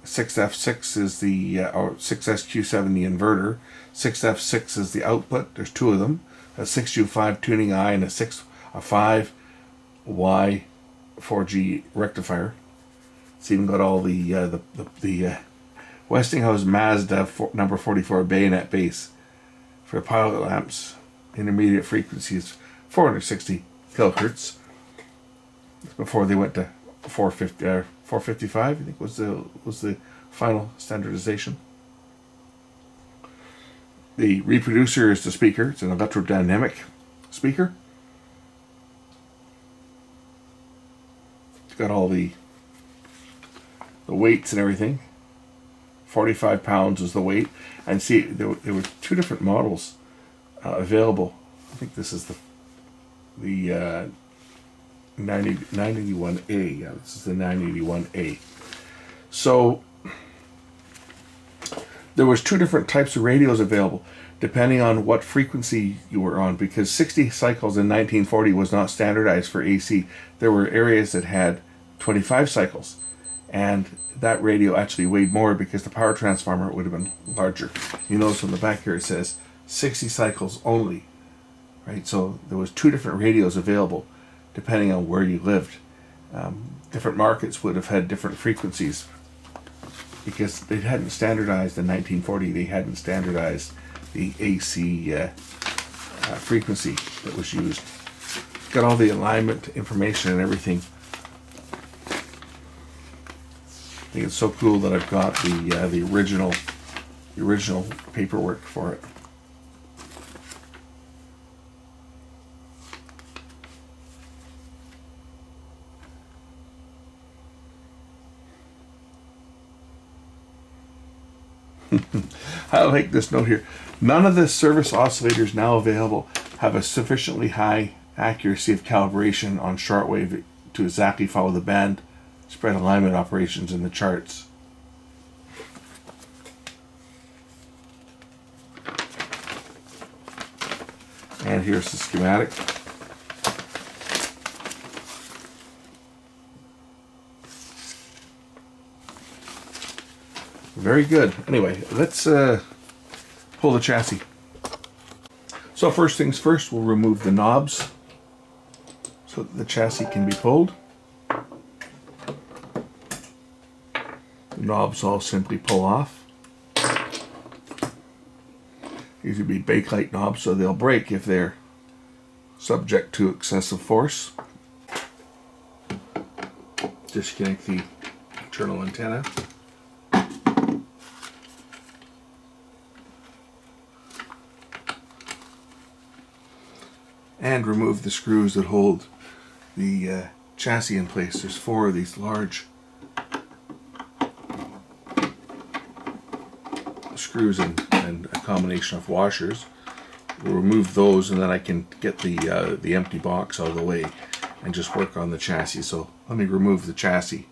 6F6 is the, or 6SQ7 the inverter. 6F6 is the output. There's two of them. A 6U5 tuning eye and a 5Y4G rectifier. It's even got all the Westinghouse Mazda number 44 bayonet base for pilot lamps. Intermediate frequencies 460 kilohertz. Before they went to 455, I think was the final standardization. The reproducer is the speaker. It's an electrodynamic speaker. It's got all the weights and everything. 45 pounds is the weight. And see, there were two different models available. I think this is the 981A. Yeah, this is the 981A. So there was two different types of radios available depending on what frequency you were on, because 60 cycles in 1940 was not standardized for AC. There were areas that had 25 cycles, and that radio actually weighed more because the power transformer would have been larger. You notice on the back here it says 60 cycles only, right? So there was two different radios available depending on where you lived. Different markets would have had different frequencies because they hadn't standardized in 1940. They hadn't standardized the AC frequency that was used. Got all the alignment information and everything. I think it's so cool that I've got the original paperwork for it. I like this note here. None of the service oscillators now available have a sufficiently high accuracy of calibration on shortwave to exactly follow the band spread alignment operations in the charts. And here's the schematic. Very good. Anyway, let's pull the chassis. So first things first, we'll remove the knobs so that the chassis can be pulled. The knobs all simply pull off. These would be bakelite knobs, so they'll break if they're subject to excessive force. Disconnect the internal antenna. And remove the screws that hold the chassis in place. There's 4 of these large screws and a combination of washers. We'll remove those, and then I can get the empty box out of the way and just work on the chassis. So let me remove the chassis.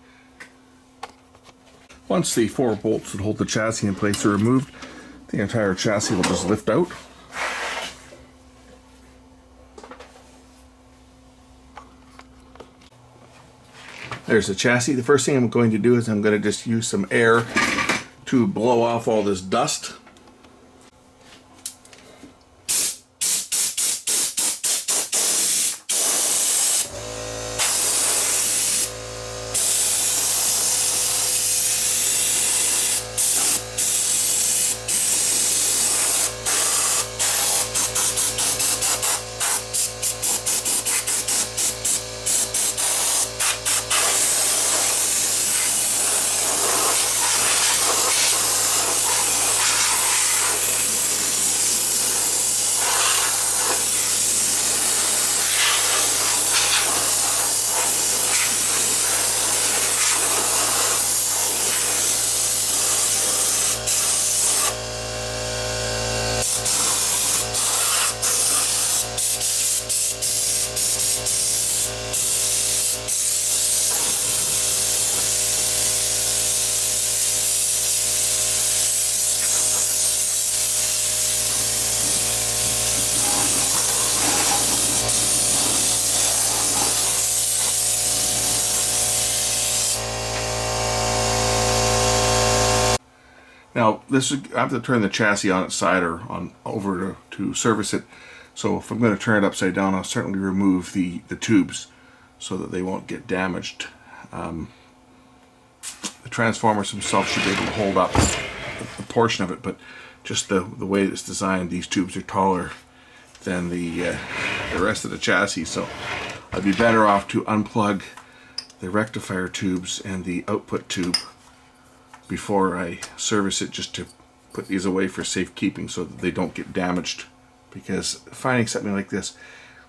Once the 4 bolts that hold the chassis in place are removed, the entire chassis will just lift out. There's the chassis. The first thing I'm going to do is I'm going to just use some air to blow off all this dust. Now, I have to turn the chassis on its side or on over to service it. So if I'm going to turn it upside down, I'll certainly remove the tubes so that they won't get damaged. The transformers themselves should be able to hold up a portion of it, but just the way it's designed, these tubes are taller than the rest of the chassis, so I'd be better off to unplug the rectifier tubes and the output tube before I service it, just to put these away for safekeeping so that they don't get damaged, because finding something like this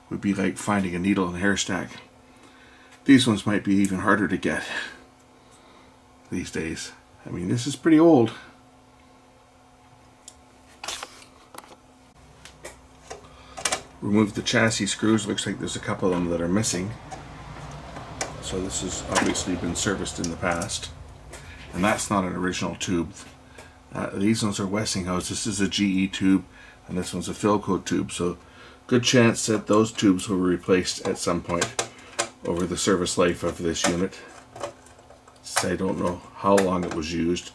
would be like finding a needle in a haystack. These ones might be even harder to get these days. I mean, this is pretty old. Remove the chassis screws. Looks like there's a couple of them that are missing. So this has obviously been serviced in the past. And that's not an original tube. These ones are Westinghouse. This is a GE tube, and this one's a Philco tube. So good chance that those tubes were replaced at some point over the service life of this unit. So I don't know how long it was used.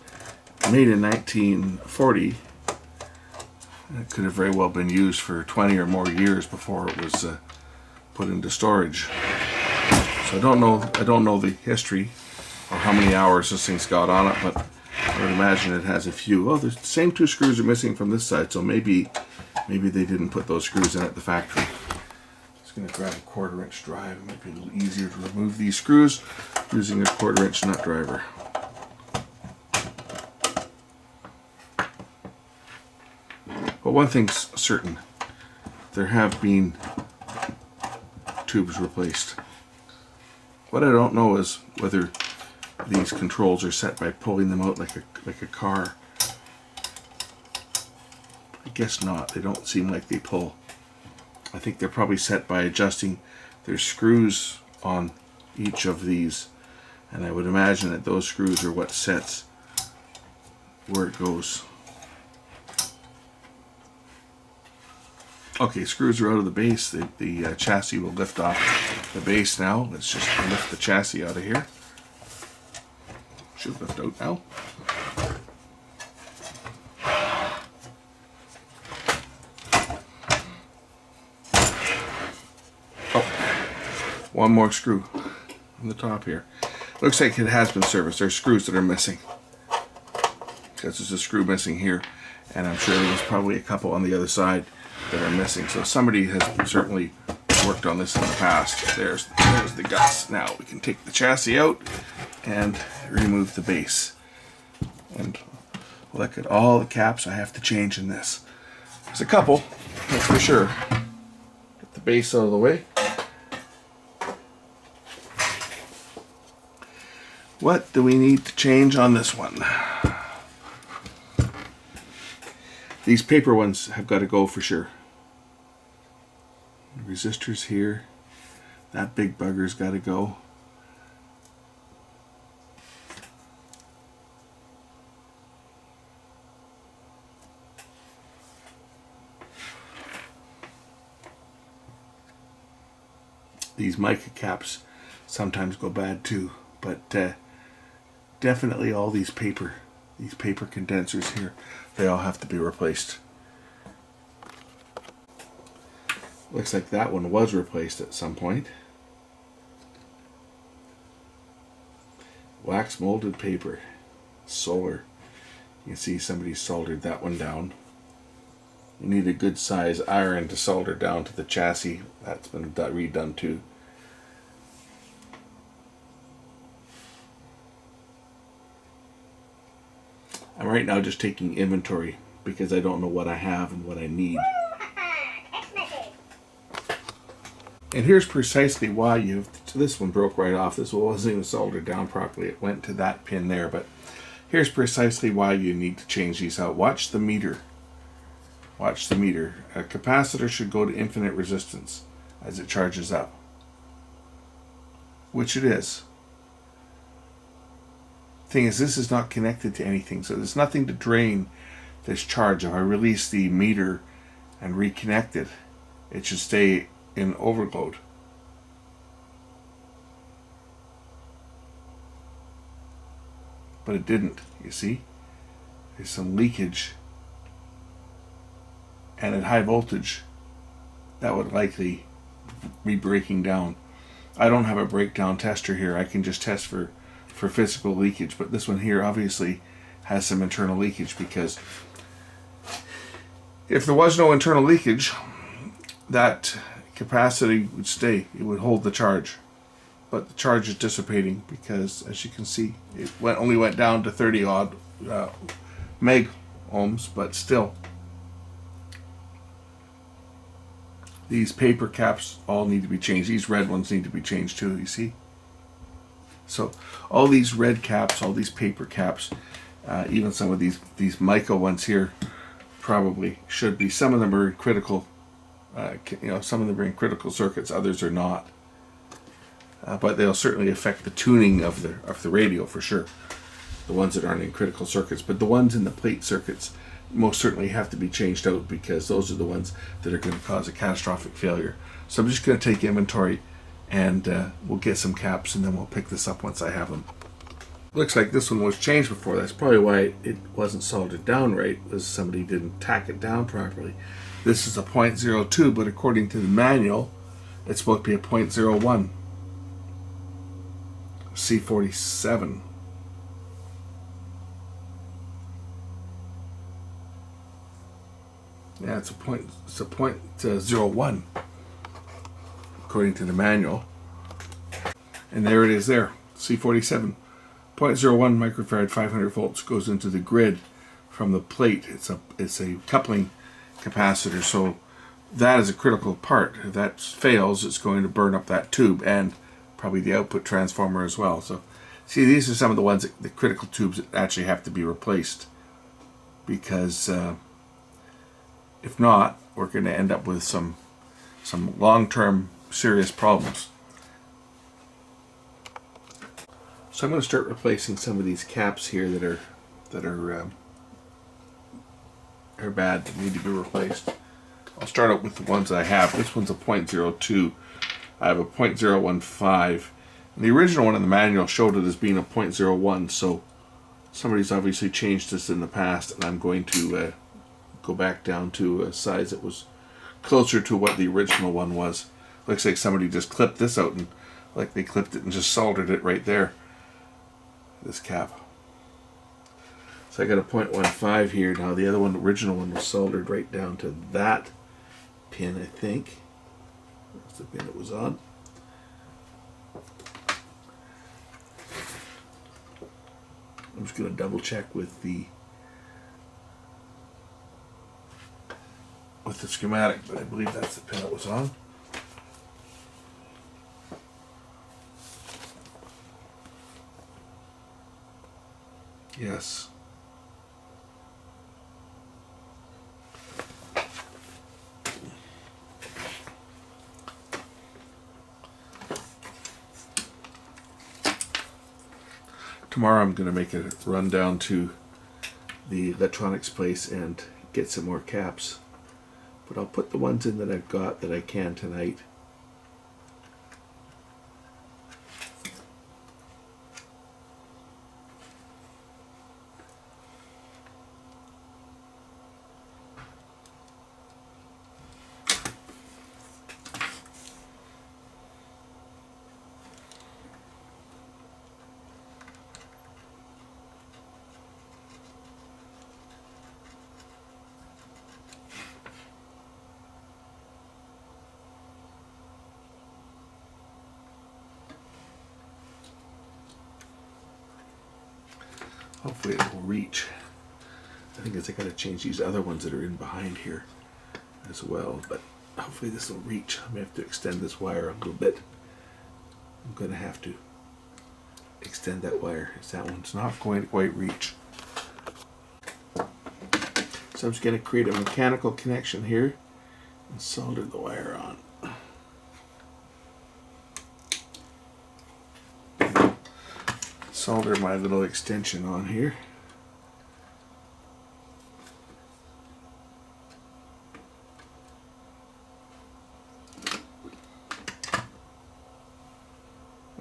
Made in 1940. It could have very well been used for 20 or more years before it was put into storage. So I don't know the history or how many hours this thing's got on it, but I would imagine it has a few. Oh, the same two screws are missing from this side, so maybe they didn't put those screws in at the factory. Just going to grab a 1/4 inch drive. It might be a little easier to remove these screws using a 1/4 inch nut driver. But one thing's certain, there have been tubes replaced. What I don't know is whether these controls are set by pulling them out like a car. I guess not. They don't seem like they pull. I think they're probably set by adjusting. There's screws on each of these, and I would imagine that those screws are what sets where it goes. Okay, screws are out of the base. The chassis will lift off the base now. Let's just lift the chassis out of here. Should lift out now. Oh, one more screw on the top here. Looks like it has been serviced. There's screws that are missing, because there's a screw missing here, and I'm sure there's probably a couple on the other side that are missing. So somebody has certainly worked on this in the past. There's the guts. Now we can take the chassis out and remove the base. And look at all the caps I have to change in this. There's a couple, that's for sure. Get the base out of the way. What do we need to change on this one? These paper ones have got to go for sure. Resistors here. That big bugger's got to go. These mica caps sometimes go bad too, but definitely all these paper condensers here, they all have to be replaced. Looks like that one was replaced at some point. Wax molded paper, solar. You can see somebody soldered that one down. You need a good size iron to solder down to the chassis. That's been redone too. I'm right now just taking inventory because I don't know what I have and what I need. And here's precisely why so this one broke right off. This one wasn't even soldered down properly. It went to that pin there, but here's precisely why you need to change these out. Watch the meter. Watch the meter. A capacitor should go to infinite resistance as it charges up, which it is. Thing is, this is not connected to anything, so there's nothing to drain this charge. If I release the meter and reconnect it, it should stay in overload. But it didn't, you see? There's some leakage. And at high voltage, that would likely be breaking down. I don't have a breakdown tester here. I can just test for for physical leakage, but this one here obviously has some internal leakage, because if there was no internal leakage, that capacity would stay. It would hold the charge. But the charge is dissipating because, as you can see, it only went down to 30 odd meg ohms, but still. These paper caps all need to be changed. These red ones need to be changed too, you see? So all these red caps, all these paper caps, even some of these mica ones here probably should be. Some of them are in critical, some of them are in critical circuits, others are not. But they'll certainly affect the tuning of the radio for sure. The ones that aren't in critical circuits, but the ones in the plate circuits most certainly have to be changed out, because those are the ones that are going to cause a catastrophic failure. So I'm just going to take inventory, and we'll get some caps, and then we'll pick this up once I have them. Looks like this one was changed before. That's probably why it wasn't soldered down right, was somebody didn't tack it down properly. This is a 0.02, but according to the manual, it's supposed to be a 0.01. C47. Yeah, it's a 0.01 according to the manual. And there it is there, C47. 0.01 microfarad, 500 volts goes into the grid from the plate. It's a coupling capacitor, so that is a critical part. If that fails, it's going to burn up that tube and probably the output transformer as well. So see, these are some of the ones the critical tubes that actually have to be replaced, because if not, we're going to end up with some long-term serious problems. So I'm going to start replacing some of these caps here that are bad, that need to be replaced. I'll start out with the ones that I have. This one's a 0.02. I have a 0.015. And the original one in the manual showed it as being a 0.01, so somebody's obviously changed this in the past, and I'm going to go back down to a size that was closer to what the original one was. Looks like somebody just clipped this out, and like they clipped it and just soldered it right there, this cap. So I got a 0.15 here. Now the other one, the original one, was soldered right down to that pin, I think. That's the pin it was on. I'm just going to double check with the schematic, but I believe that's the pin it was on. Yes. Tomorrow I'm going to make a run down to the electronics place and get some more caps. But I'll put the ones in that I've got that I can tonight. Hopefully it will reach. I think I got to change these other ones that are in behind here as well, but hopefully this will reach. I may have to extend this wire a little bit. I'm going to have to extend that wire, as that one's not going to quite reach. So I'm just going to create a mechanical connection here and solder the wire on. Solder my little extension on here.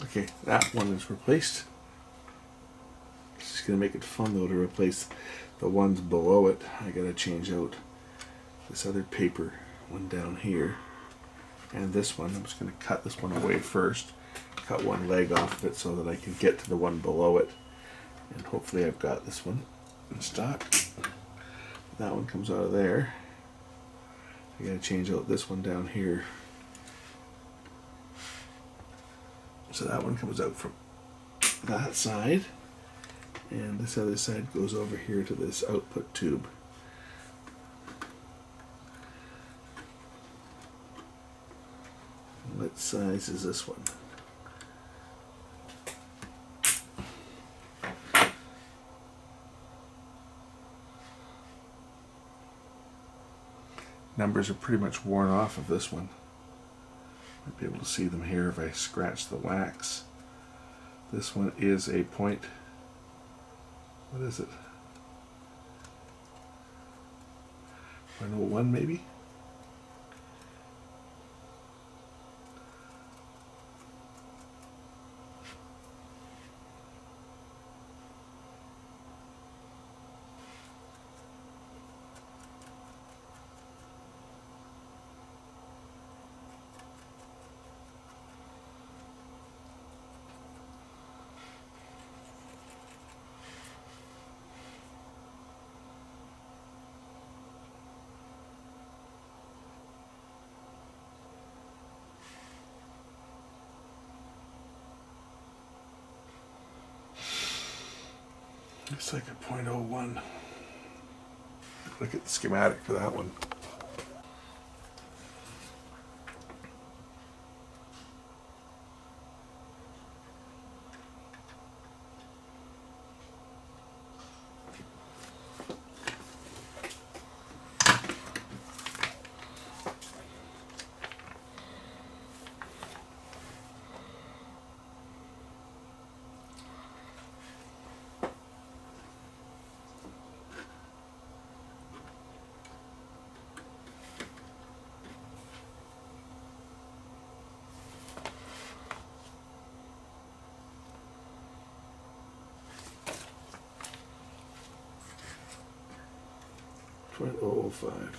Okay, that one is replaced. It's just going to make it fun though to replace the ones below it. I got to change out this other paper one down here and this one. I'm just going to cut this one away first cut one leg off of it so that I can get to the one below it. And hopefully I've got this one in stock. That one comes out of there. I gotta change out this one down here. So that one comes out from that side. And this other side goes over here to this output tube. What size is this one? Numbers are pretty much worn off of this one. Might be able to see them here if I scratch the wax. This one is a point. What is it? 0.01 maybe? Looks like a 0.01. Look at the schematic for that one. .005.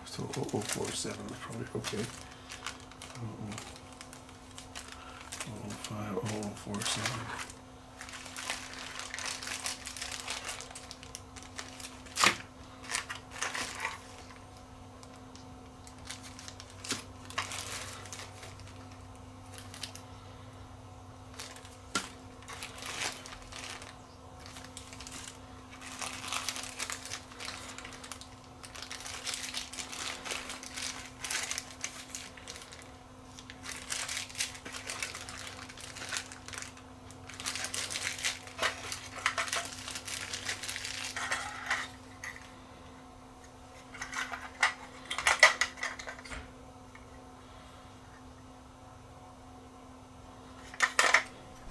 So 0047 is probably okay. 005, 0047.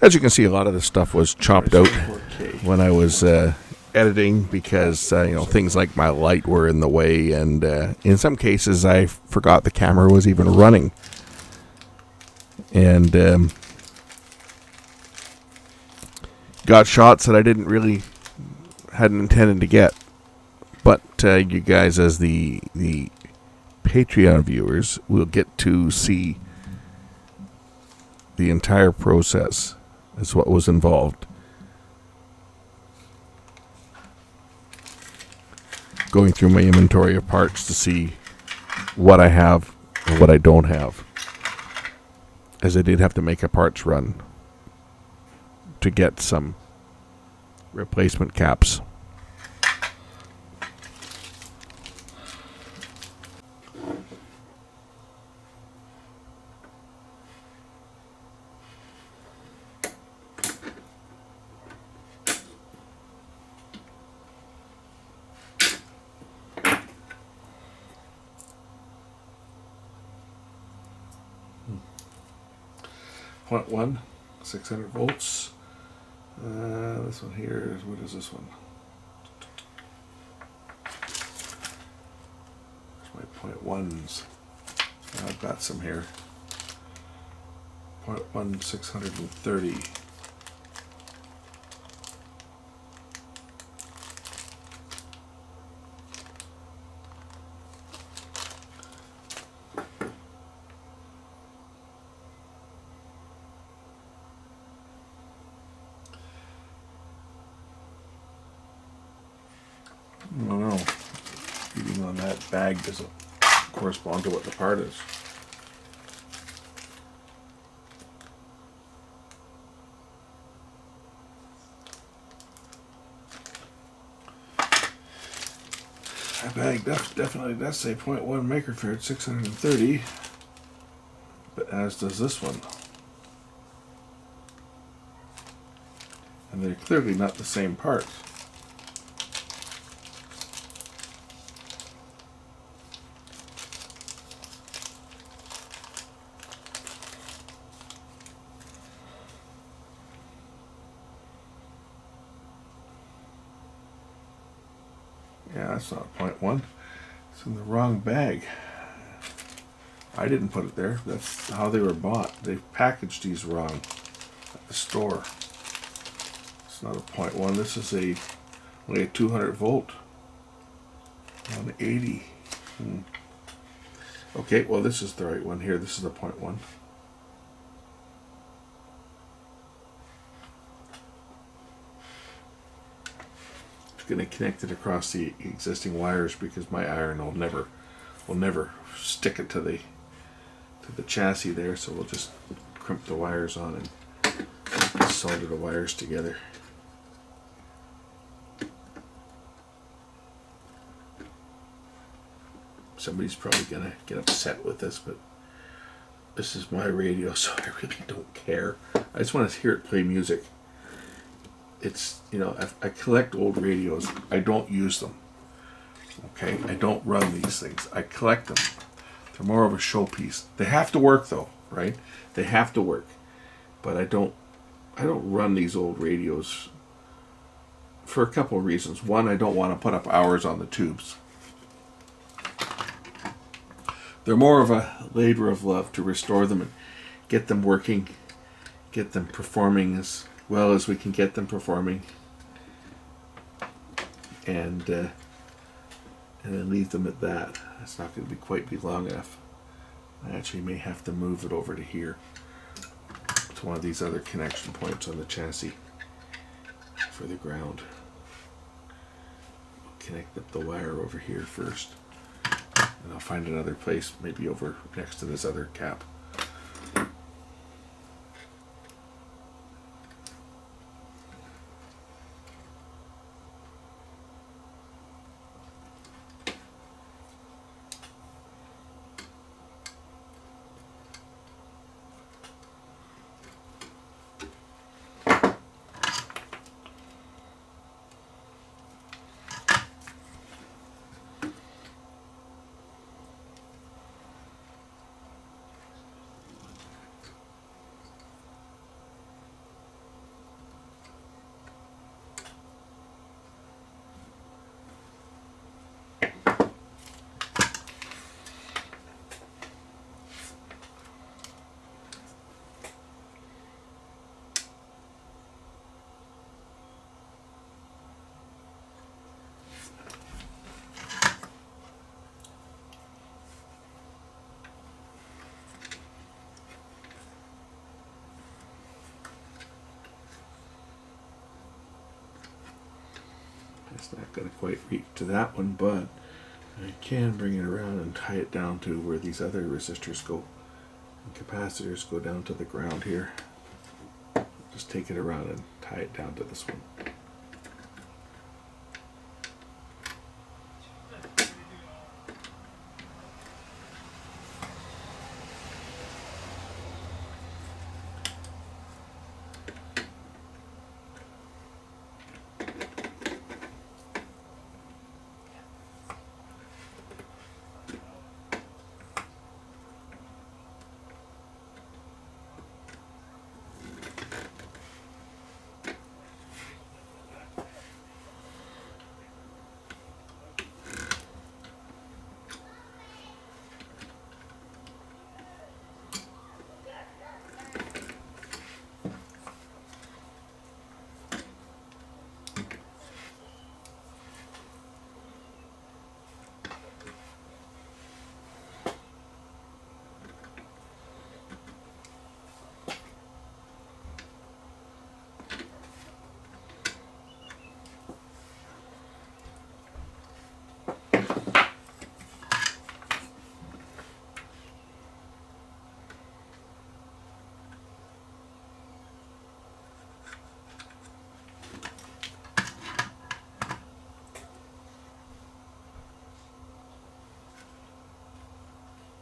As you can see, a lot of this stuff was chopped out when I was editing because things like my light were in the way, and in some cases I forgot the camera was even running, and got shots that I hadn't intended to get. But you guys, as the Patreon viewers, will get to see the entire process as what was involved. Going through my inventory of parts to see what I have and what I don't have, as I did have to make a parts run to get some replacement caps. Point 1, 600 volts. This one here, what is this one? There's my point 1s. I've got some here. Point 1, 630. on that bag doesn't correspond to what the part is. That bag definitely does say 0.1 microfarad, 630, but as does this one. And they're clearly not the same parts. Yeah, that's not 0.1. It's in the wrong bag. I didn't put it there. That's how they were bought. They packaged these wrong at the store. It's not a 0.1. This is only a 200 volt. 180. Okay, well this is the right one here. This is a 0.1. Going to connect it across the existing wires because my iron will never stick it to the chassis there, so we'll just crimp the wires on and solder the wires together. Somebody's probably gonna get upset with this, but this is my radio, so I really don't care. I just want to hear it play music. It's, you know, I collect old radios. I don't use them. Okay, I don't run these things. I collect them. They're more of a showpiece. They have to work though, right? They have to work. But I don't run these old radios for a couple of reasons. One, I don't want to put up hours on the tubes. They're more of a labor of love to restore them and get them working, get them performing as well as we can get them performing, and then leave them at that. It's not going to be long enough. I actually may have to move it over to here, to one of these other connection points on the chassis for the ground. Connect up the wire over here first, and I'll find another place, maybe over next to this other cap. It's not going to quite reach to that one, but I can bring it around and tie it down to where these other resistors go. And capacitors go down to the ground here. Just take it around and tie it down to this one.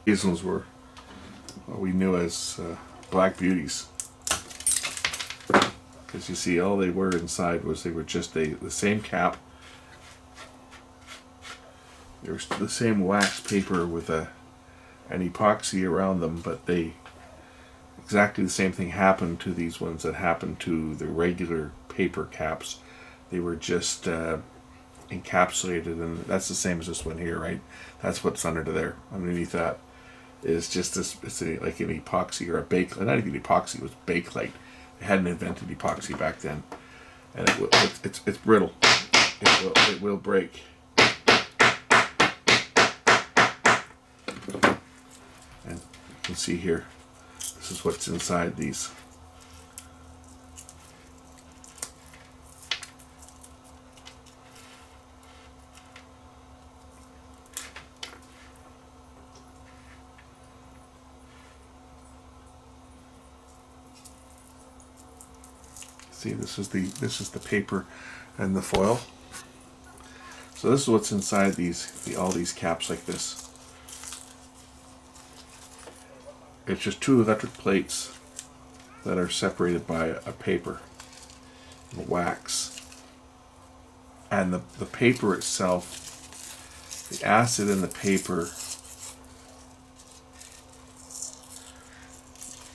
These ones were what we knew as black beauties. Because you see, all they were inside was they were just the same cap. They were the same wax paper with an epoxy around them, but exactly the same thing happened to these ones that happened to the regular paper caps. They were just encapsulated, and that's the same as this one here, right? That's what's under there. Underneath that is just this. It's like an epoxy or a bake. Not even epoxy. It was Bakelite. They hadn't invented epoxy back then, and it's brittle. It will break. And you can see here. This is what's inside these. See, this is the paper and the foil. So this is what's inside all these caps like this. It's just two electric plates that are separated by a paper, a wax. And the paper itself, the acid in the paper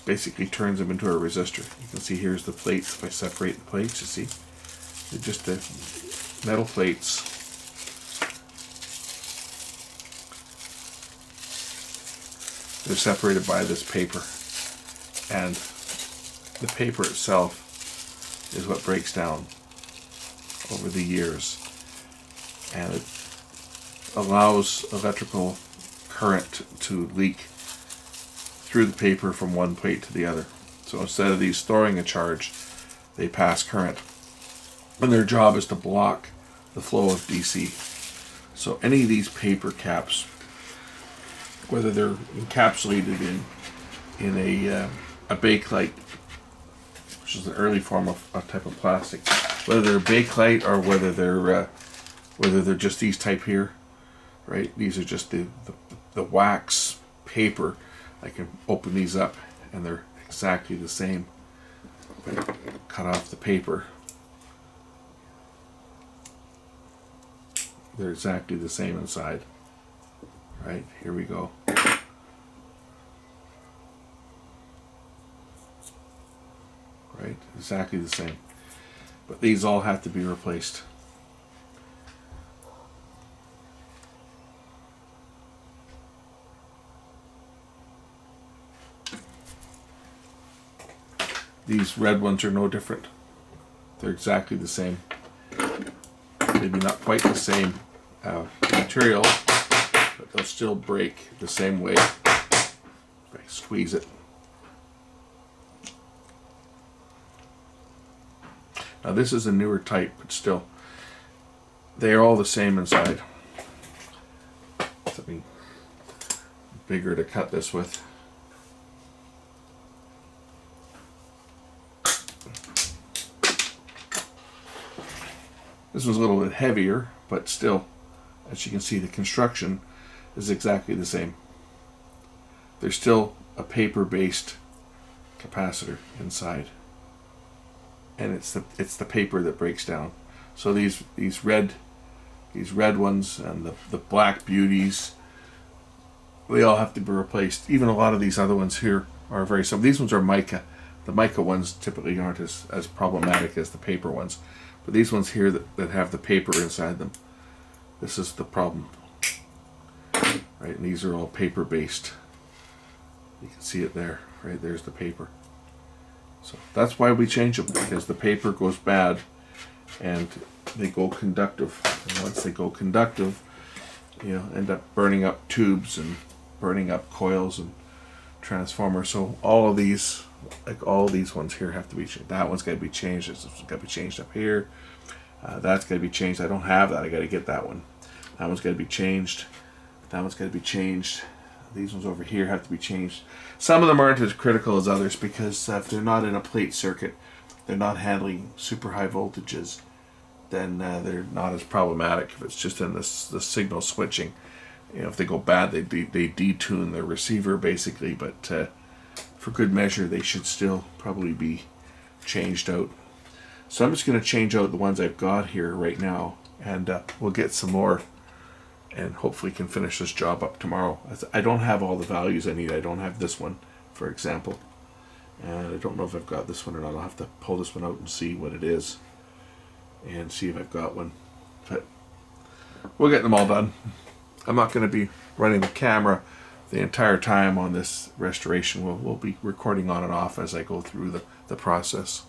basically turns them into a resistor. You can see here's the plates. If I separate the plates, you see, they're just the metal plates. They're separated by this paper, and the paper itself is what breaks down over the years, and it allows electrical current to leak through the paper from one plate to the other. So instead of these storing a charge, they pass current, and their job is to block the flow of DC. So any of these paper caps, whether they're encapsulated in a Bakelite, which is an early form of a type of plastic, whether they're Bakelite or whether they're just these type here, right? These are just the wax paper. I can open these up and they're exactly the same. If I cut off the paper, they're exactly the same inside. Right, here we go. Right, exactly the same. But these all have to be replaced. These red ones are no different. They're exactly the same. Maybe not quite the same material, but they'll still break the same way if I squeeze it. Now this is a newer type, but still, they are all the same inside. Something bigger to cut this with. This one's a little bit heavier, but still, as you can see, the construction is exactly the same. There's still a paper-based capacitor inside, and it's the paper that breaks down. So these red ones and the black beauties, they all have to be replaced. Even a lot of these other ones here are very simple. These ones are mica. The mica ones typically aren't as problematic as the paper ones, but these ones here that have the paper inside them, this is the problem. Right, and these are all paper based. You can see it there, right? There's the paper. So that's why we change them, because the paper goes bad and they go conductive. And once they go conductive, end up burning up tubes and burning up coils and transformers. So all of these, like all these ones here, have to be changed. That one's got to be changed. This one's got to be changed up here. That's got to be changed. I don't have that. I got to get that one. That one's got to be changed. That one's got to be changed. These ones over here have to be changed. Some of them aren't as critical as others because if they're not in a plate circuit, they're not handling super high voltages, then they're not as problematic. If it's just in the signal switching, You know, if they go bad, they detune the receiver basically. But for good measure, they should still probably be changed out. So I'm just going to change out the ones I've got here right now, and we'll get some more, and hopefully can finish this job up tomorrow. I don't have all the values I need. I don't have this one, for example, and I don't know if I've got this one or not. I'll have to pull this one out and see what it is, and see if I've got one. But we'll get them all done. I'm not going to be running the camera the entire time on this restoration. We'll be recording on and off as I go through the process.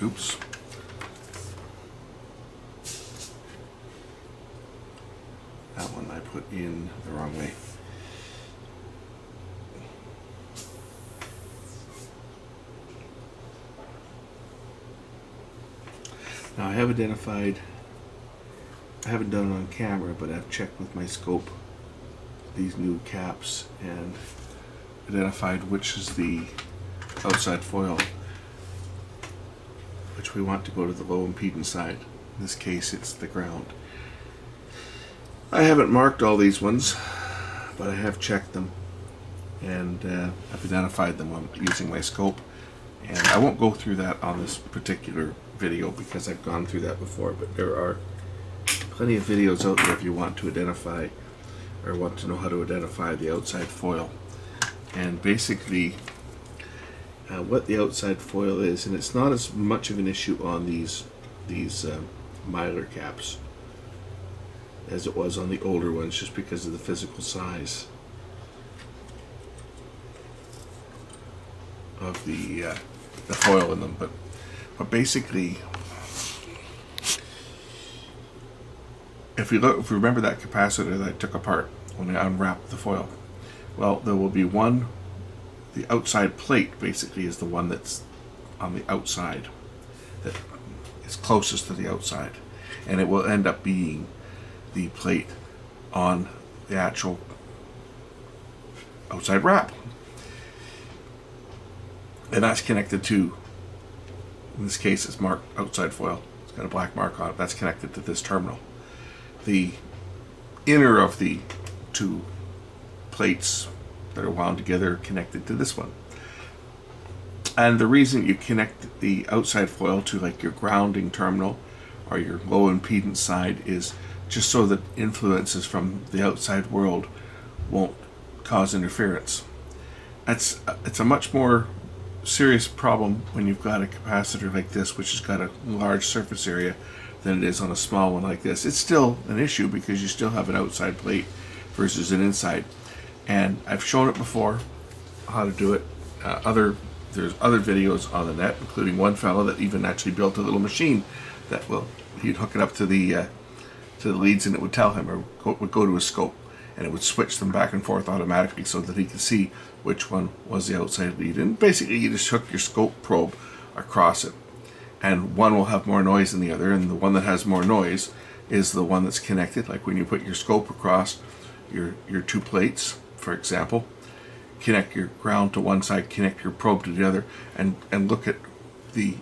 Oops. That one I put in the wrong way. Now I have identified, I haven't done it on camera, but I've checked with my scope these new caps and identified which is the outside foil, which we want to go to the low impedance side. In this case it's the ground. I haven't marked all these ones, but I have checked them and I've identified them using my scope, and I won't go through that on this particular video because I've gone through that before, but there are plenty of videos out there if you want to identify or want to know how to identify the outside foil. And basically what the outside foil is, and it's not as much of an issue on these Mylar caps as it was on the older ones, just because of the physical size of the foil in them. But basically, if you remember that capacitor that I took apart when I unwrapped the foil, well, there will be one, the outside plate basically is the one that's on the outside, that is closest to the outside, and it will end up being the plate on the actual outside wrap, and that's connected to, in this case it's marked outside foil, it's got a black mark on it, that's connected to this terminal. The inner of the two plates that are wound together are connected to this one. And the reason you connect the outside foil to like your grounding terminal or your low impedance side is just so that influences from the outside world won't cause interference. It's a much more serious problem when you've got a capacitor like this, which has got a large surface area, than it is on a small one like this. It's still an issue because you still have an outside plate versus an inside. And I've shown it before how to do it. There's other videos on the net, including one fellow that even actually built a little machine that he'd hook it up to the leads, and it would tell him, or would go to his scope, and it would switch them back and forth automatically so that he could see which one was the outside lead. And basically you just hook your scope probe across it, and one will have more noise than the other, and the one that has more noise is the one that's connected. Like when you put your scope across your two plates, for example, connect your ground to one side, connect your probe to the other, and look at the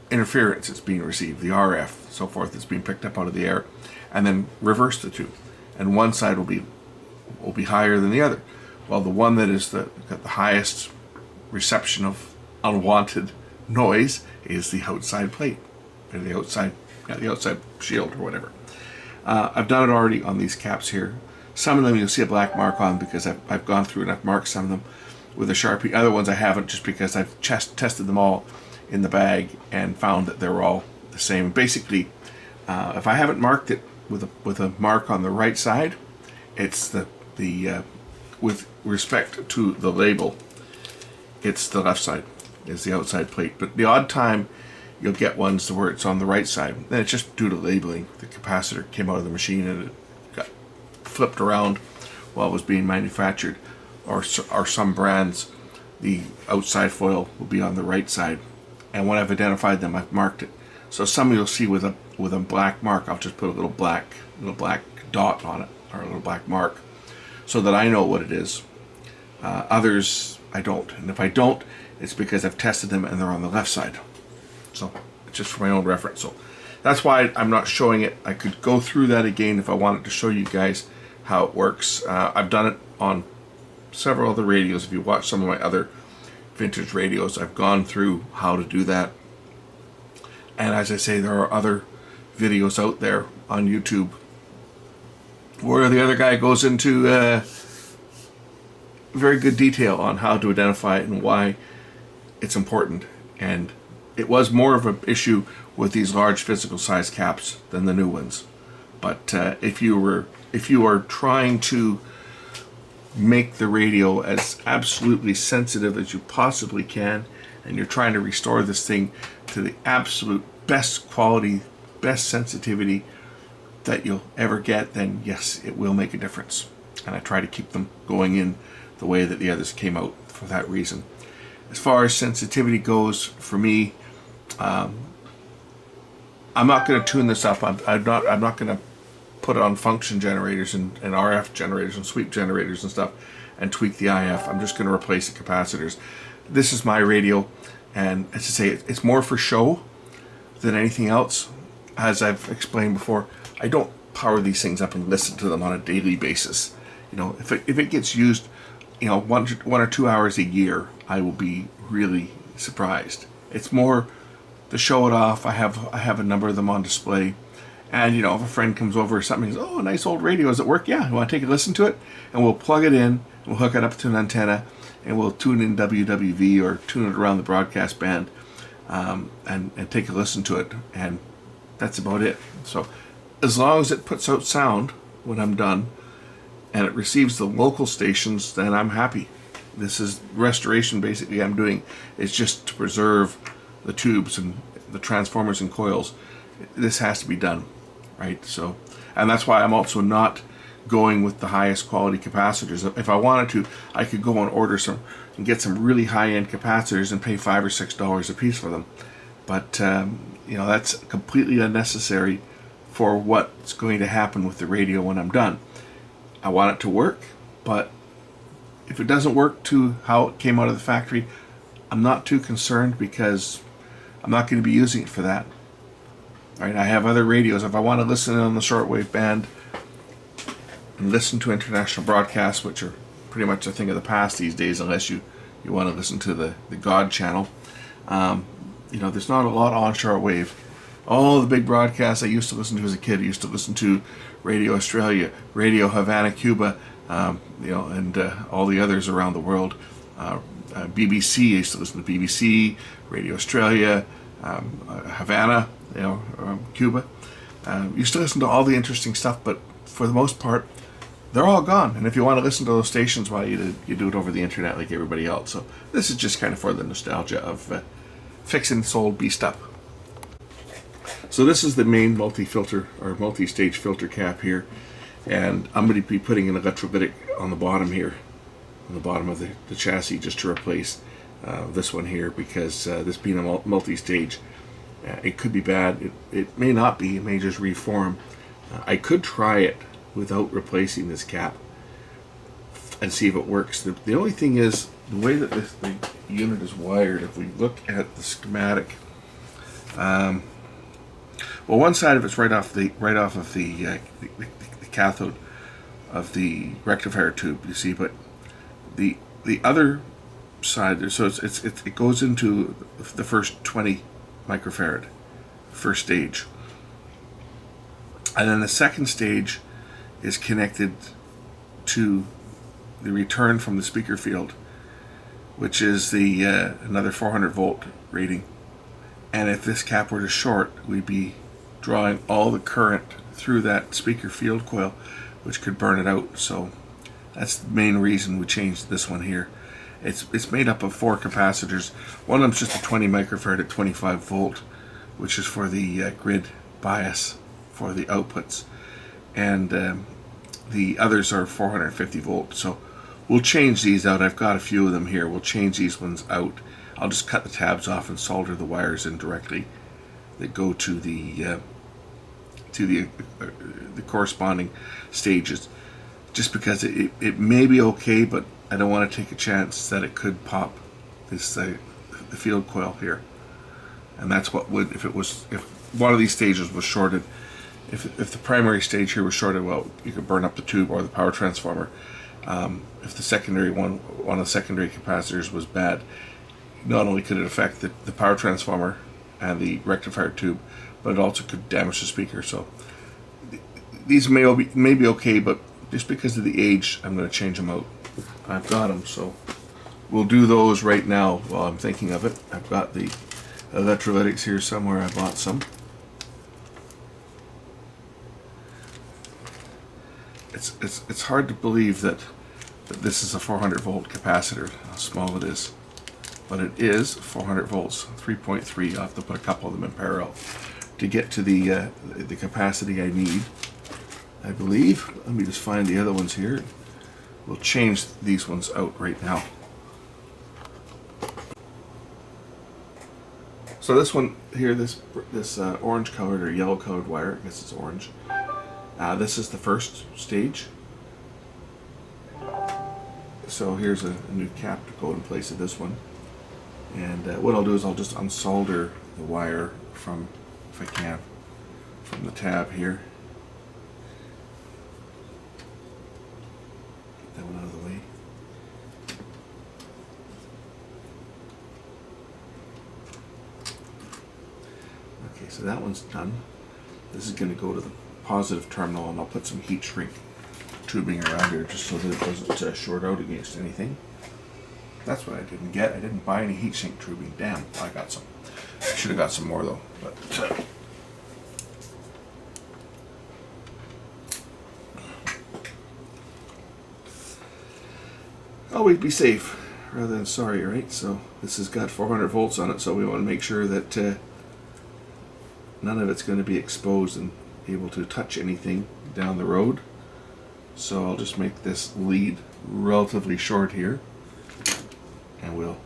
interference that's being received, the RF, so forth, that's being picked up out of the air, and then reverse the two, and one side will be higher than the other. Well, the one that is got the highest reception of unwanted noise is the outside plate, or the outside shield, or whatever. I've done it already on these caps here. Some of them you'll see a black mark on because I've gone through and I've marked some of them with a Sharpie. Other ones I haven't, just because I've tested them all in the bag and found that they're all the same. Basically, if I haven't marked it with a mark on the right side, it's the with respect to the label, it's the left side is the outside plate. But the odd time you'll get ones where it's on the right side, then it's just due to labeling. The capacitor came out of the machine and it got flipped around while it was being manufactured, or some brands the outside foil will be on the right side, and when I've identified them, I've marked it. So some you'll see with a black mark, I'll just put a little black dot on it, or a little black mark, so that I know what it is. Others I don't, and if I don't, it's because I've tested them and they're on the left side. So it's just for my own reference. So that's why I'm not showing it. I could go through that again if I wanted to show you guys how it works. I've done it on several other radios. If you watch some of my other vintage radios, I've gone through how to do that. And as I say, there are other videos out there on YouTube where the other guy goes into very good detail on how to identify it and why it's important. And it was more of an issue with these large physical size caps than the new ones. But if you are trying to make the radio as absolutely sensitive as you possibly can, and you're trying to restore this thing to the absolute best quality, best sensitivity that you'll ever get, then yes, it will make a difference. And I try to keep them going in the way that the others came out for that reason. As far as sensitivity goes, for me, I'm not going to tune this up. I'm not going to put it on function generators and RF generators and sweep generators and stuff and tweak the IF. I'm just going to replace the capacitors. This is my radio, and as I say, it's more for show than anything else. As I've explained before, I don't power these things up and listen to them on a daily basis. You know, if it gets used, you know, one or 2 hours a year, I will be really surprised. It's more to show it off. I have a number of them on display, and you know, if a friend comes over or something, says, "Oh, a nice old radio, does it work?" Yeah, you want to take a listen to it, and we'll plug it in, we'll hook it up to an antenna, and we'll tune in WWV or tune it around the broadcast band, and take a listen to it, and that's about it. So as long as it puts out sound when I'm done and it receives the local stations, then I'm happy. This is restoration basically I'm doing. It's just to preserve the tubes and the transformers and coils. This has to be done, right? So, and that's why I'm also not going with the highest quality capacitors. If I wanted to, I could go and order some and get some really high-end capacitors and pay $5 or $6 a piece for them. But you know, that's completely unnecessary for what's going to happen with the radio when I'm done. I want it to work, but if it doesn't work to how it came out of the factory, I'm not too concerned, because I'm not going to be using it for that. Right? I have other radios. If I want to listen on the shortwave band and listen to international broadcasts, which are pretty much a thing of the past these days, unless you want to listen to the God channel, you know, there's not a lot on shortwave. All the big broadcasts I used to listen to as a kid, I used to listen to Radio Australia, Radio Havana, Cuba, you know, and all the others around the world. BBC, I used to listen to BBC, Radio Australia, Havana, you know, Cuba. Used to listen to all the interesting stuff, but for the most part, they're all gone. And if you want to listen to those stations, well, you do it over the internet like everybody else. So this is just kind of for the nostalgia of fixing this old beast up. So this is the main multi-filter or multi-stage filter cap here, and I'm going to be putting an electrolytic on the bottom here, on the bottom of the chassis, just to replace this one here, because this being a multi-stage, it could be bad. It may not be. It may just reform. I could try it without replacing this cap and see if it works. The only thing is the way that the unit is wired. If we look at the schematic, well, one side of it's right off of the cathode of the rectifier tube, you see, but the other side, so it goes into the first 20 microfarad, first stage, and then the second stage is connected to the return from the speaker field, which is the another 400 volt rating. And if this cap were to short, we'd be drawing all the current through that speaker field coil, which could burn it out. So that's the main reason we changed this one here. It's made up of 4 capacitors. One of them's just a 20 microfarad at 25 volt, which is for the grid bias for the outputs, and the others are 450 volt. So we'll change these out. I've got a few of them here. We'll change these ones out. I'll just cut the tabs off and solder the wires in directly that go to the corresponding stages, just because it may be okay, but I don't want to take a chance that it could pop this the field coil here. And that's what would, if one of these stages was shorted, if the primary stage here was shorted, well, you could burn up the tube or the power transformer. If the secondary one of the secondary capacitors was bad, not only could it affect the power transformer and the rectifier tube, but it also could damage the speaker. So these may be okay, but just because of the age, I'm going to change them out. I've got them, so we'll do those right now while I'm thinking of it. I've got the electrolytics here somewhere. I bought some. It's hard to believe that this is a 400 volt capacitor, how small it is. but it is 400 volts, 3.3. I'll have to put a couple of them in parallel to get to the capacity I need, I believe. Let me just find the other ones here. We'll change these ones out right now. So this one here, this orange colored or yellow colored wire, I guess it's orange. This is the first stage. So here's a new cap to go in place of this one. And what I'll do is I'll just unsolder the wire from, if I can, from the tab here. Get that one out of the way. Okay, so that one's done. This is going to go to the positive terminal, and I'll put some heat shrink tubing around here just so that it doesn't short out against anything. That's what I didn't get. I didn't buy any heat shrink tubing. Damn, I got some. I should have got some more though. But always be safe rather than sorry, right? So this has got 400 volts on it, so we want to make sure that none of it's going to be exposed and able to touch anything down the road. So I'll just make this lead relatively short here, and we'll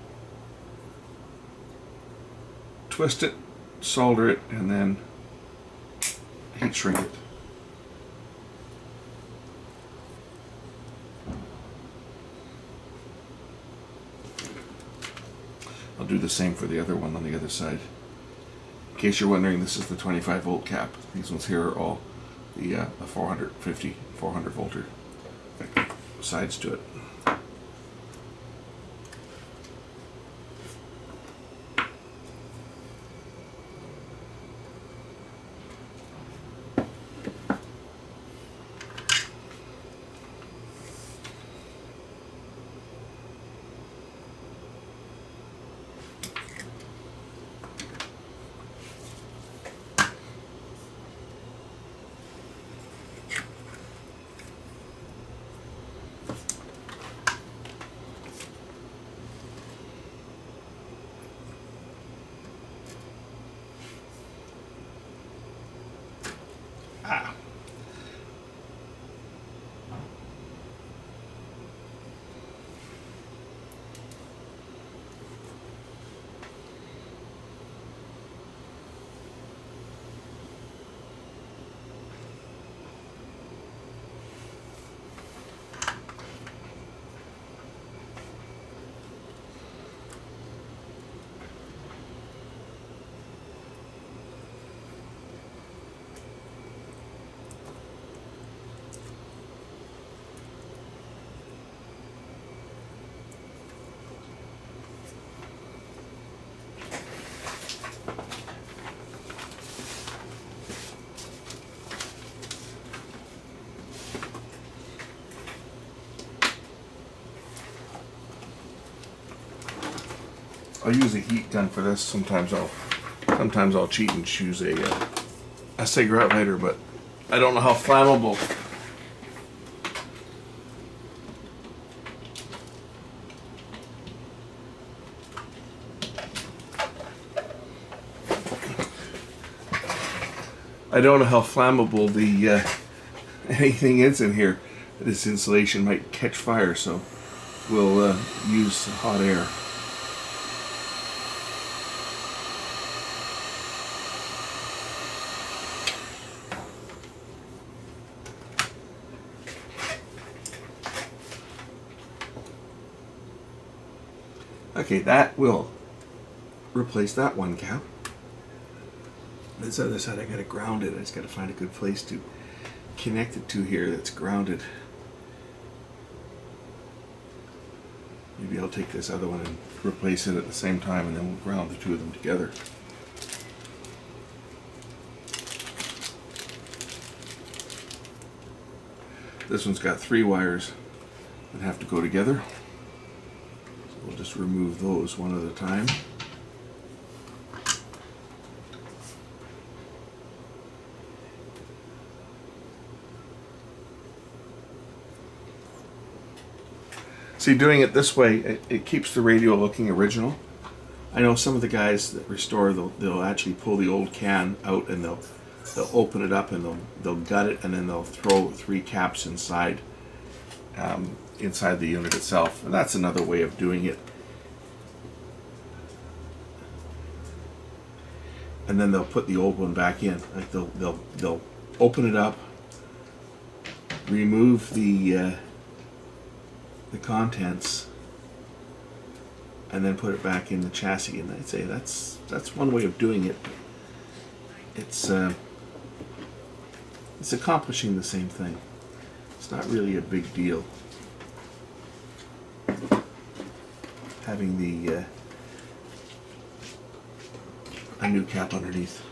twist it, solder it, and then heat shrink it. I'll do the same for the other one on the other side. In case you're wondering, this is the 25 volt cap. These ones here are all the 400 volter sides to it. I'll use a heat gun for this. Sometimes I'll cheat and choose a cigarette lighter, but I don't know how flammable. I don't know how flammable the anything is in here. This insulation might catch fire, so we'll use hot air. Okay, that will replace that one cap. This other side I gotta ground it. I just gotta find a good place to connect it to here that's grounded. Maybe I'll take this other one and replace it at the same time, and then we'll ground the two of them together. This one's got 3 wires that have to go together. So we'll just remove those one at a time. See, doing it this way, it keeps the radio looking original. I know some of the guys that restore, they'll actually pull the old can out and they'll open it up and they'll gut it, and then they'll throw 3 caps inside inside the unit itself, and that's another way of doing it. And then they'll put the old one back in. Like they'll open it up, remove the contents, and then put it back in the chassis. And I'd say that's one way of doing it. It's accomplishing the same thing. It's not really a big deal. Having the a new cap underneath.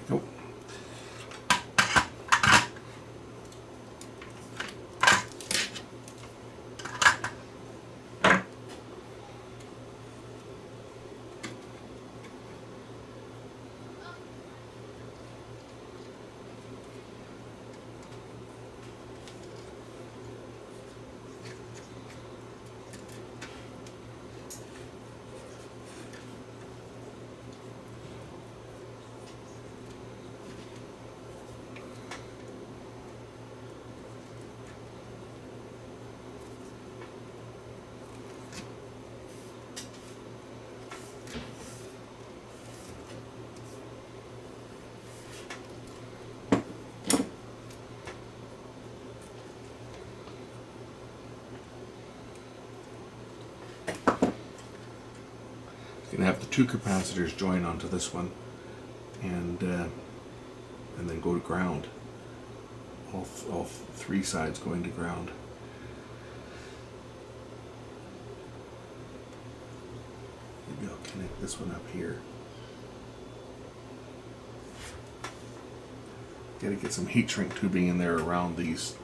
Nope. Going to have the 2 capacitors join onto this one, and then go to ground. All 3 sides going to ground. Maybe I'll connect this one up here. Got to get some heat shrink tubing in there around these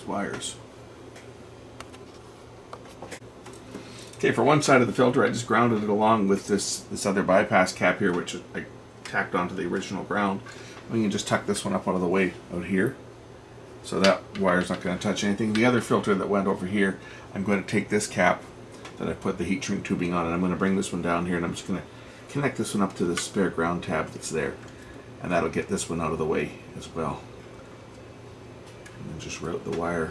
wires. Okay, for one side of the filter, I just grounded it along with this other bypass cap here, which I tacked onto the original ground. We can just tuck this one up out of the way out here, so that wire's not going to touch anything. The other filter that went over here, I'm going to take this cap that I put the heat shrink tubing on, and I'm going to bring this one down here, and I'm just going to connect this one up to the spare ground tab that's there, and that'll get this one out of the way as well. And then just route the wire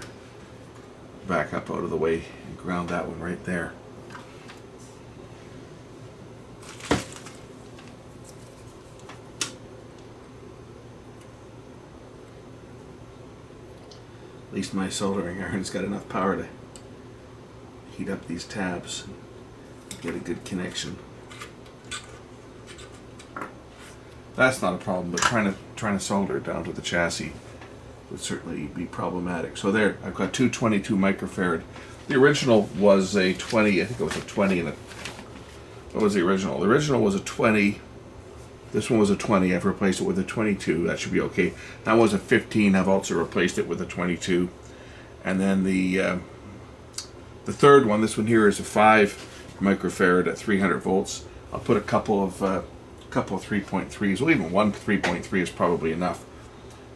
back up out of the way and ground that one right there. At least my soldering iron's got enough power to heat up these tabs and get a good connection. That's not a problem, but trying to solder it down to the chassis would certainly be problematic. So there, I've got 2 22 microfarad. The original was a 20, I think it was a 20 and a... What was the original? The original was a 20. This one was a 20. I've replaced it with a 22. That should be okay. That was a 15. I've also replaced it with a 22. And then the third one, this one here, is a 5 microfarad at 300 volts. I'll put a couple of 3.3s. Well, even one 3.3 is probably enough.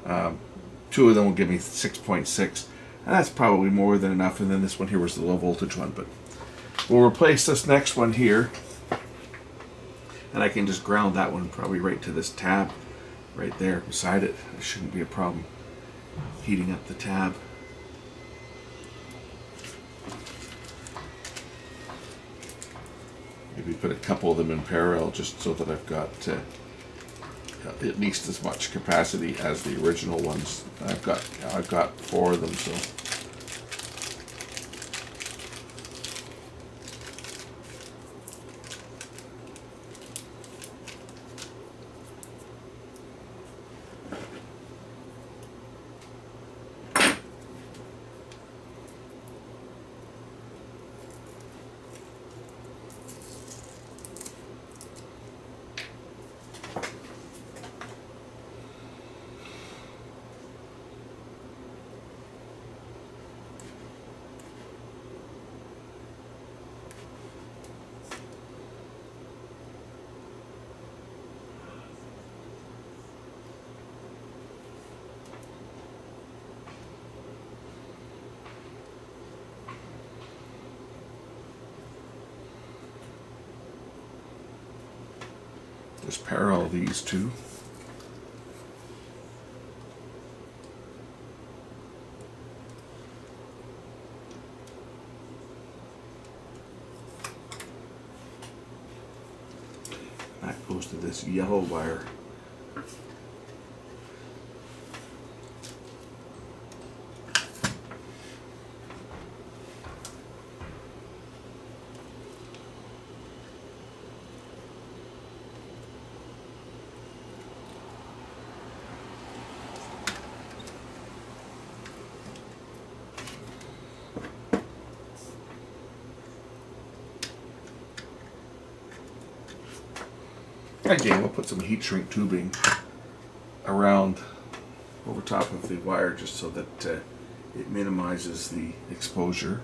2 of them will give me 6.6, and that's probably more than enough. And then this one here was the low voltage one, but we'll replace this next one here, and I can just ground that one probably right to this tab right there beside it. It shouldn't be a problem heating up the tab. Maybe put a couple of them in parallel just so that I've got at least as much capacity as the original ones. I've got 4 of them, so Just parallel these two. That goes to this yellow wire. Again, we'll put some heat shrink tubing around over top of the wire just so that it minimizes the exposure.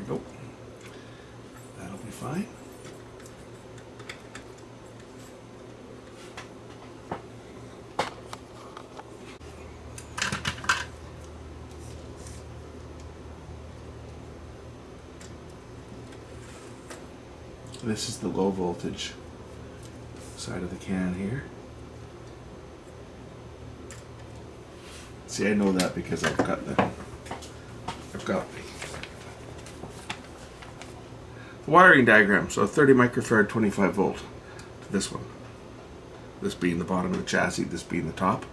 Nope. That'll be fine. This is the low voltage side of the can here. See, I know that because I've got the wiring diagram. So 30 microfarad, 25 volt to this one. This being the bottom of the chassis, this being the top.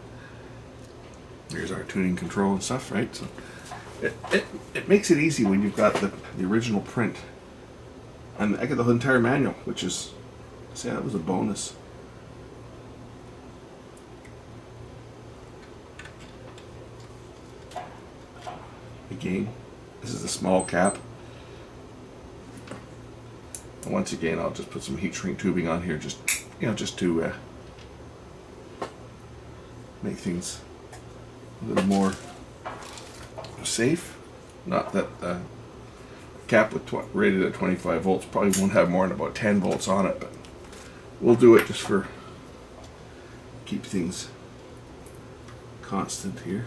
Here's our tuning control and stuff, right? So it makes it easy when you've got the original print. And I got the entire manual, which is, see, that was a bonus. Again, this is a small cap. And once again, I'll just put some heat shrink tubing on here, just to make things a little more safe. Not that the cap with rated at 25 volts probably won't have more than about 10 volts on it, but we'll do it just for keep things constant here.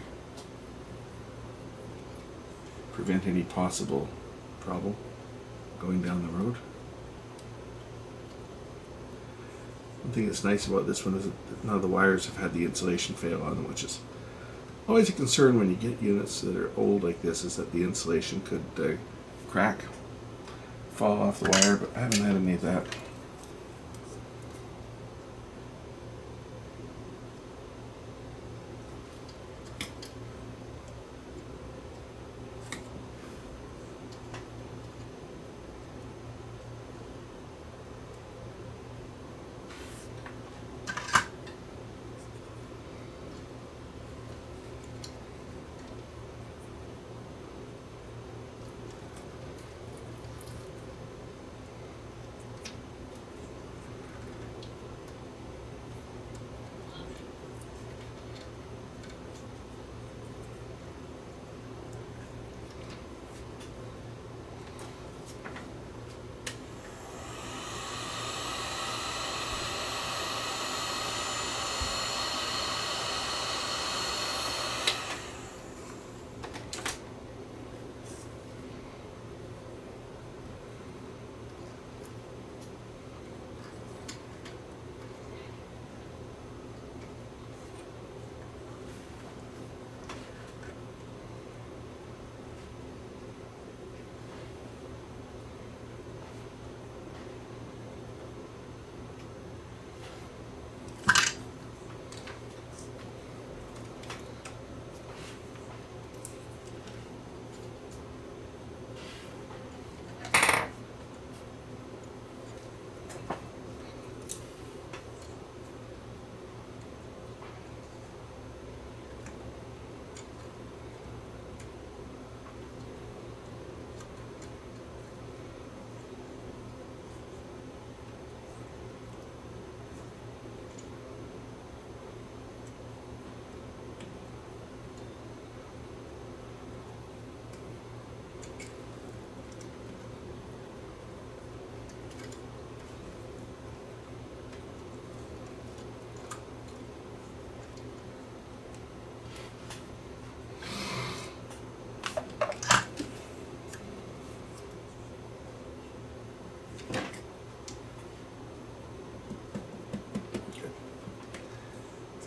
Prevent any possible trouble going down the road. One thing that's nice about this one is that none of the wires have had the insulation fail on them, which is always a concern when you get units that are old like this, is that the insulation could crack, fall off the wire, but I haven't had any of that.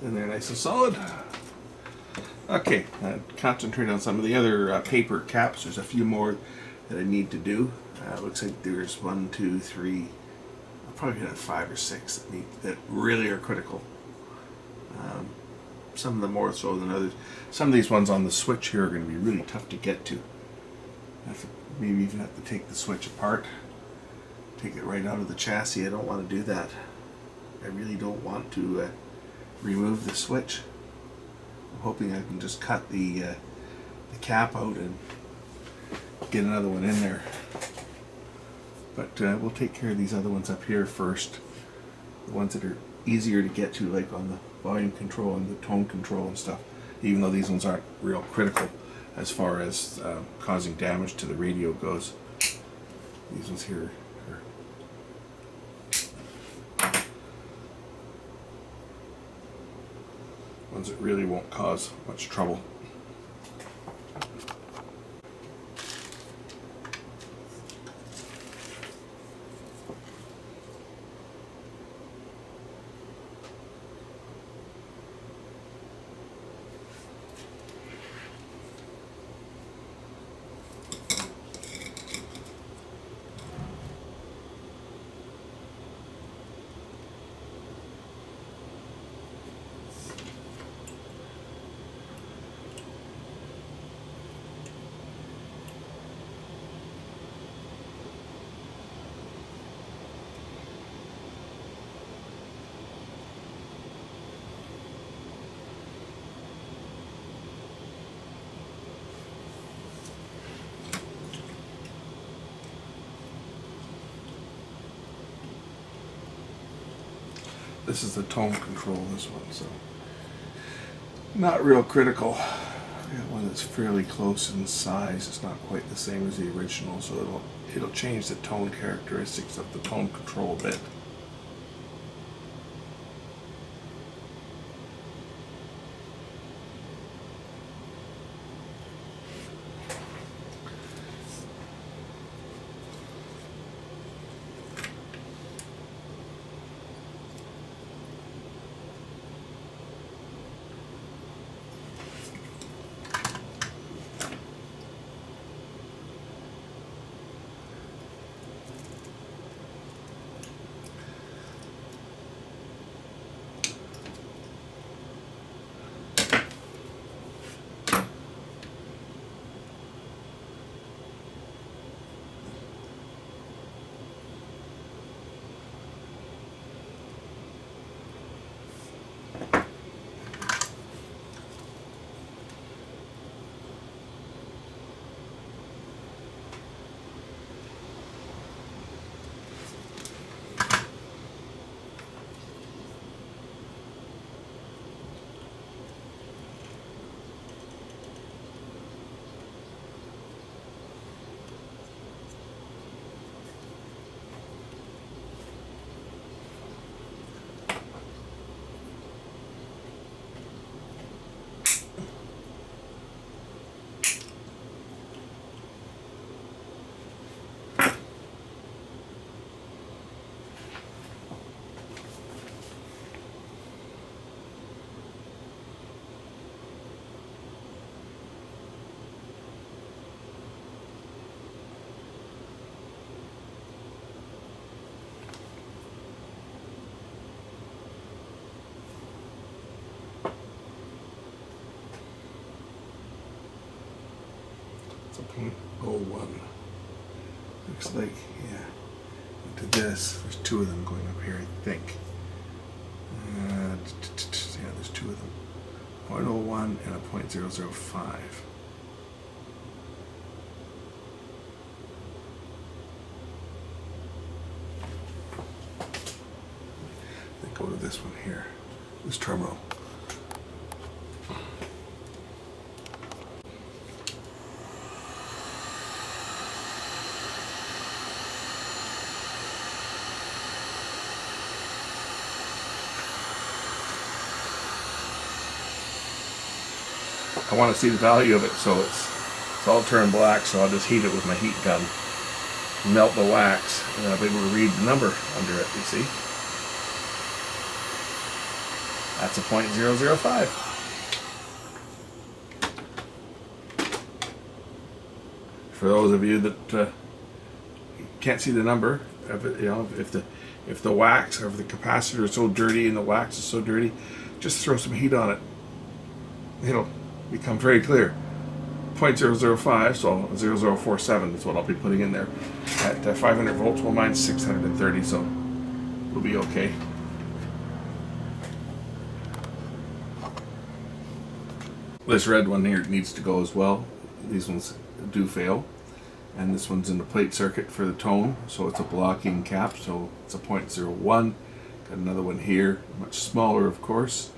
And they're nice and solid. Okay, concentrate on some of the other paper caps. There's a few more that I need to do. Looks like there's 1, 2, 3. I'll probably have 5 or 6 that really are critical. Some of them more so than others. Some of these ones on the switch here are going to be really tough to get to. Maybe even have to take the switch apart, take it right out of the chassis. I don't want to do that. I really don't want to remove the switch. I'm hoping I can just cut the cap out and get another one in there. But we'll take care of these other ones up here first. The ones that are easier to get to, like on the volume control and the tone control and stuff, even though these ones aren't real critical as far as causing damage to the radio goes. These ones here are ones that really won't cause much trouble. This is the tone control, this one, so not real critical. I got one that's fairly close in size. It's not quite the same as the original, so it'll change the tone characteristics of the tone control a bit. 0.01. Looks like, yeah. To this, there's two of them going up here, I think. Yeah, there's two of them. 0.01 and a 0.005. Then go to this one here, this terminal. I want to see the value of it, so it's all turned black, so I'll just heat it with my heat gun. Melt the wax, and I'll be able to read the number under it, you see. That's a 0.005. For those of you that can't see the number, if the wax or if the capacitor is so dirty and the wax is so dirty, just throw some heat on it. It'll become very clear. 0.005, so 0047 is what I'll be putting in there. At 500 volts, well, mine's 630, so we'll be okay. This red one here needs to go as well. These ones do fail. And this one's in the plate circuit for the tone, so it's a blocking cap, so it's a 0.01. Got another one here, much smaller, of course.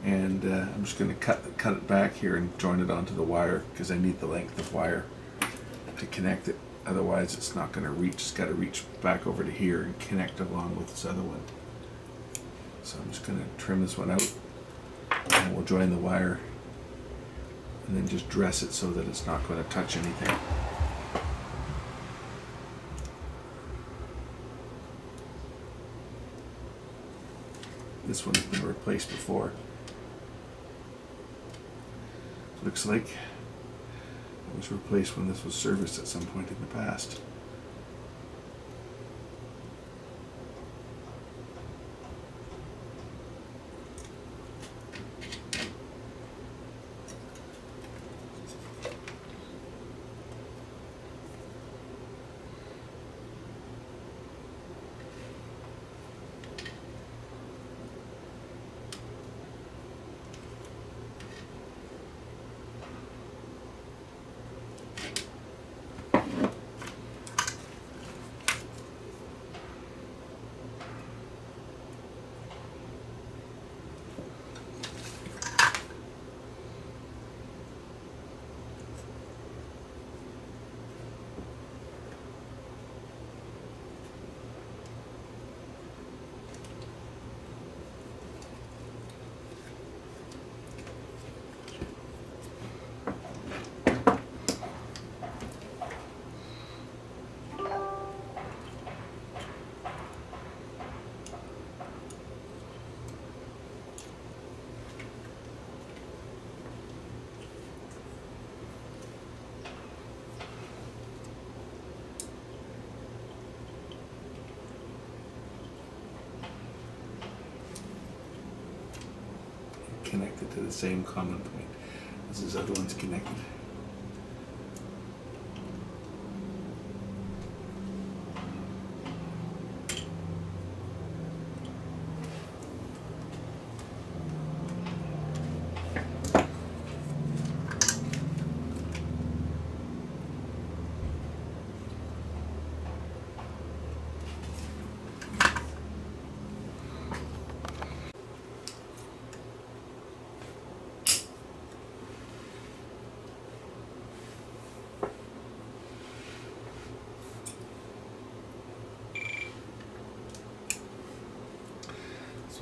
And I'm just going to cut it back here and join it onto the wire because I need the length of wire to connect it. Otherwise, it's not going to reach. It's got to reach back over to here and connect along with this other one. So I'm just going to trim this one out, and we'll join the wire, and then just dress it so that it's not going to touch anything. This one has been replaced before. Looks like it was replaced when this was serviced at some point in the past. Connected to the same common point as this other one's connected.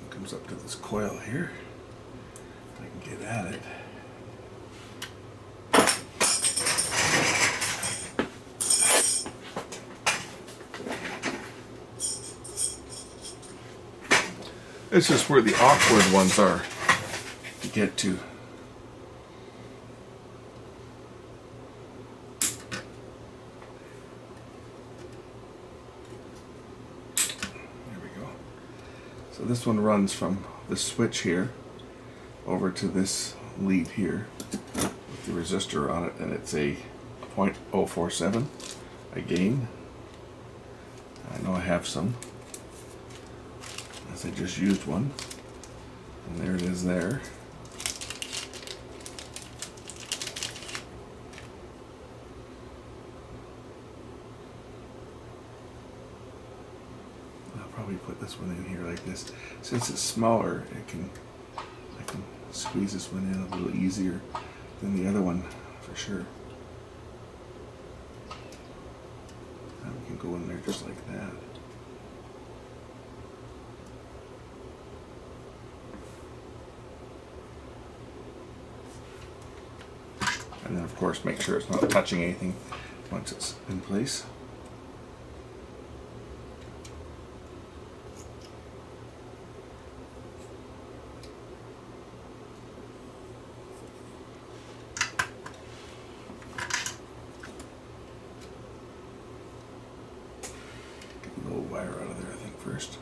Comes up to this coil here. If I can get at it. This is where the awkward ones are to get to. So this one runs from the switch here over to this lead here with the resistor on it, and it's a .047 again. I know I have some, as I just used one, and there it is there. I'll probably put this one in here like this. Since it's smaller, I can squeeze this one in a little easier than the other one, for sure. And we can go in there just like that. And then of course make sure it's not touching anything once it's in place. Get the old wire out of there, I think, first.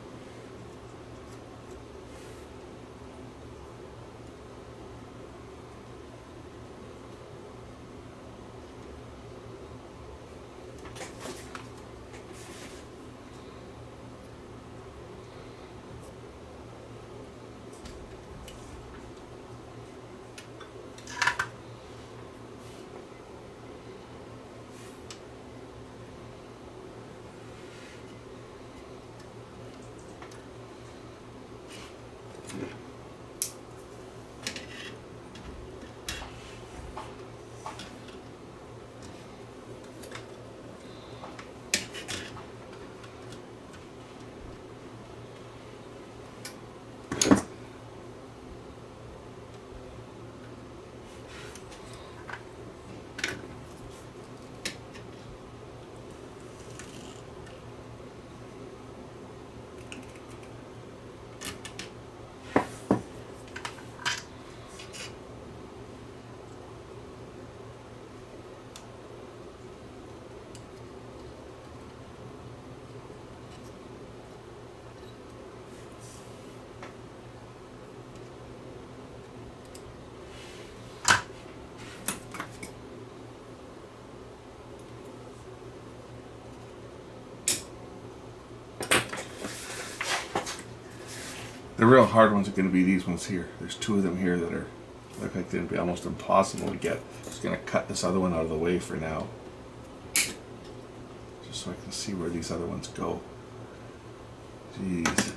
The real hard ones are going to be these ones here. There's two of them here that are look like they'd be almost impossible to get. Just going to cut this other one out of the way for now, just so I can see where these other ones go. Jeez.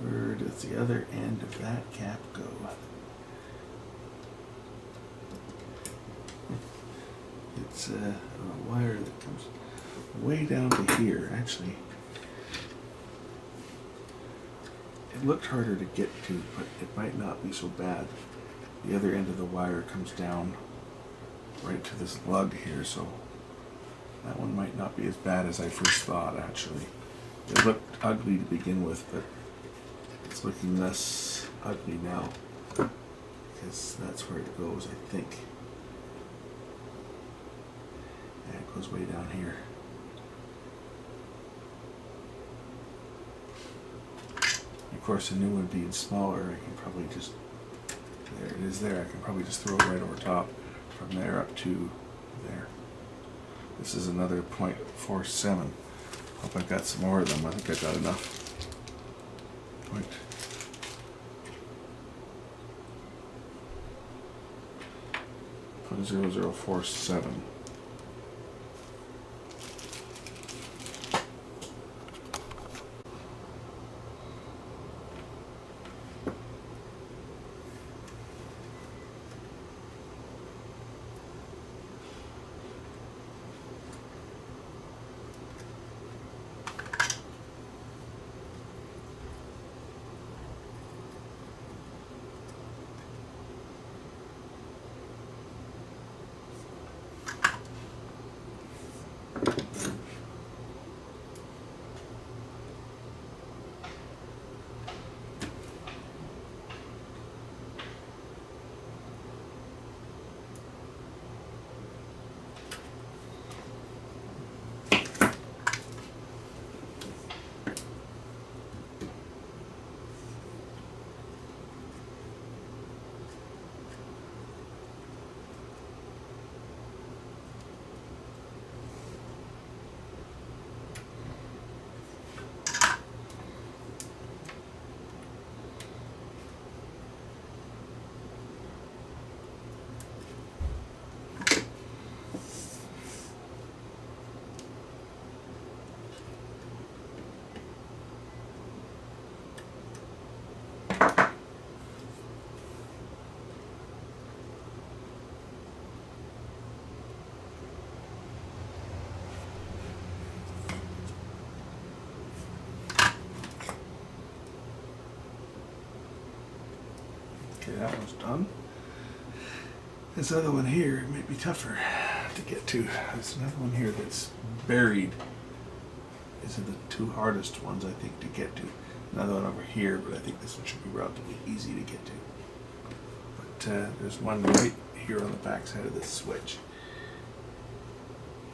Where does the other end of that cap go? It's a wire that comes way down to here. Actually, it looked harder to get to, but it might not be so bad. The other end of the wire comes down right to this lug here, so that one might not be as bad as I first thought, actually. It looked ugly to begin with, but it's looking less ugly now, because that's where it goes, I think. Yeah, it goes way down here. Of course, a new one being smaller, I can probably just, there it is there, I can probably just throw it right over top from there up to there. This is another .47. Hope I've got some more of them. I think I've got enough. .0047. Okay, that one's done. This other one here might be tougher to get to. There's another one here that's buried. These are the two hardest ones, I think, to get to. Another one over here, but I think this one should be relatively easy to get to. But there's one right here on the back side of this switch.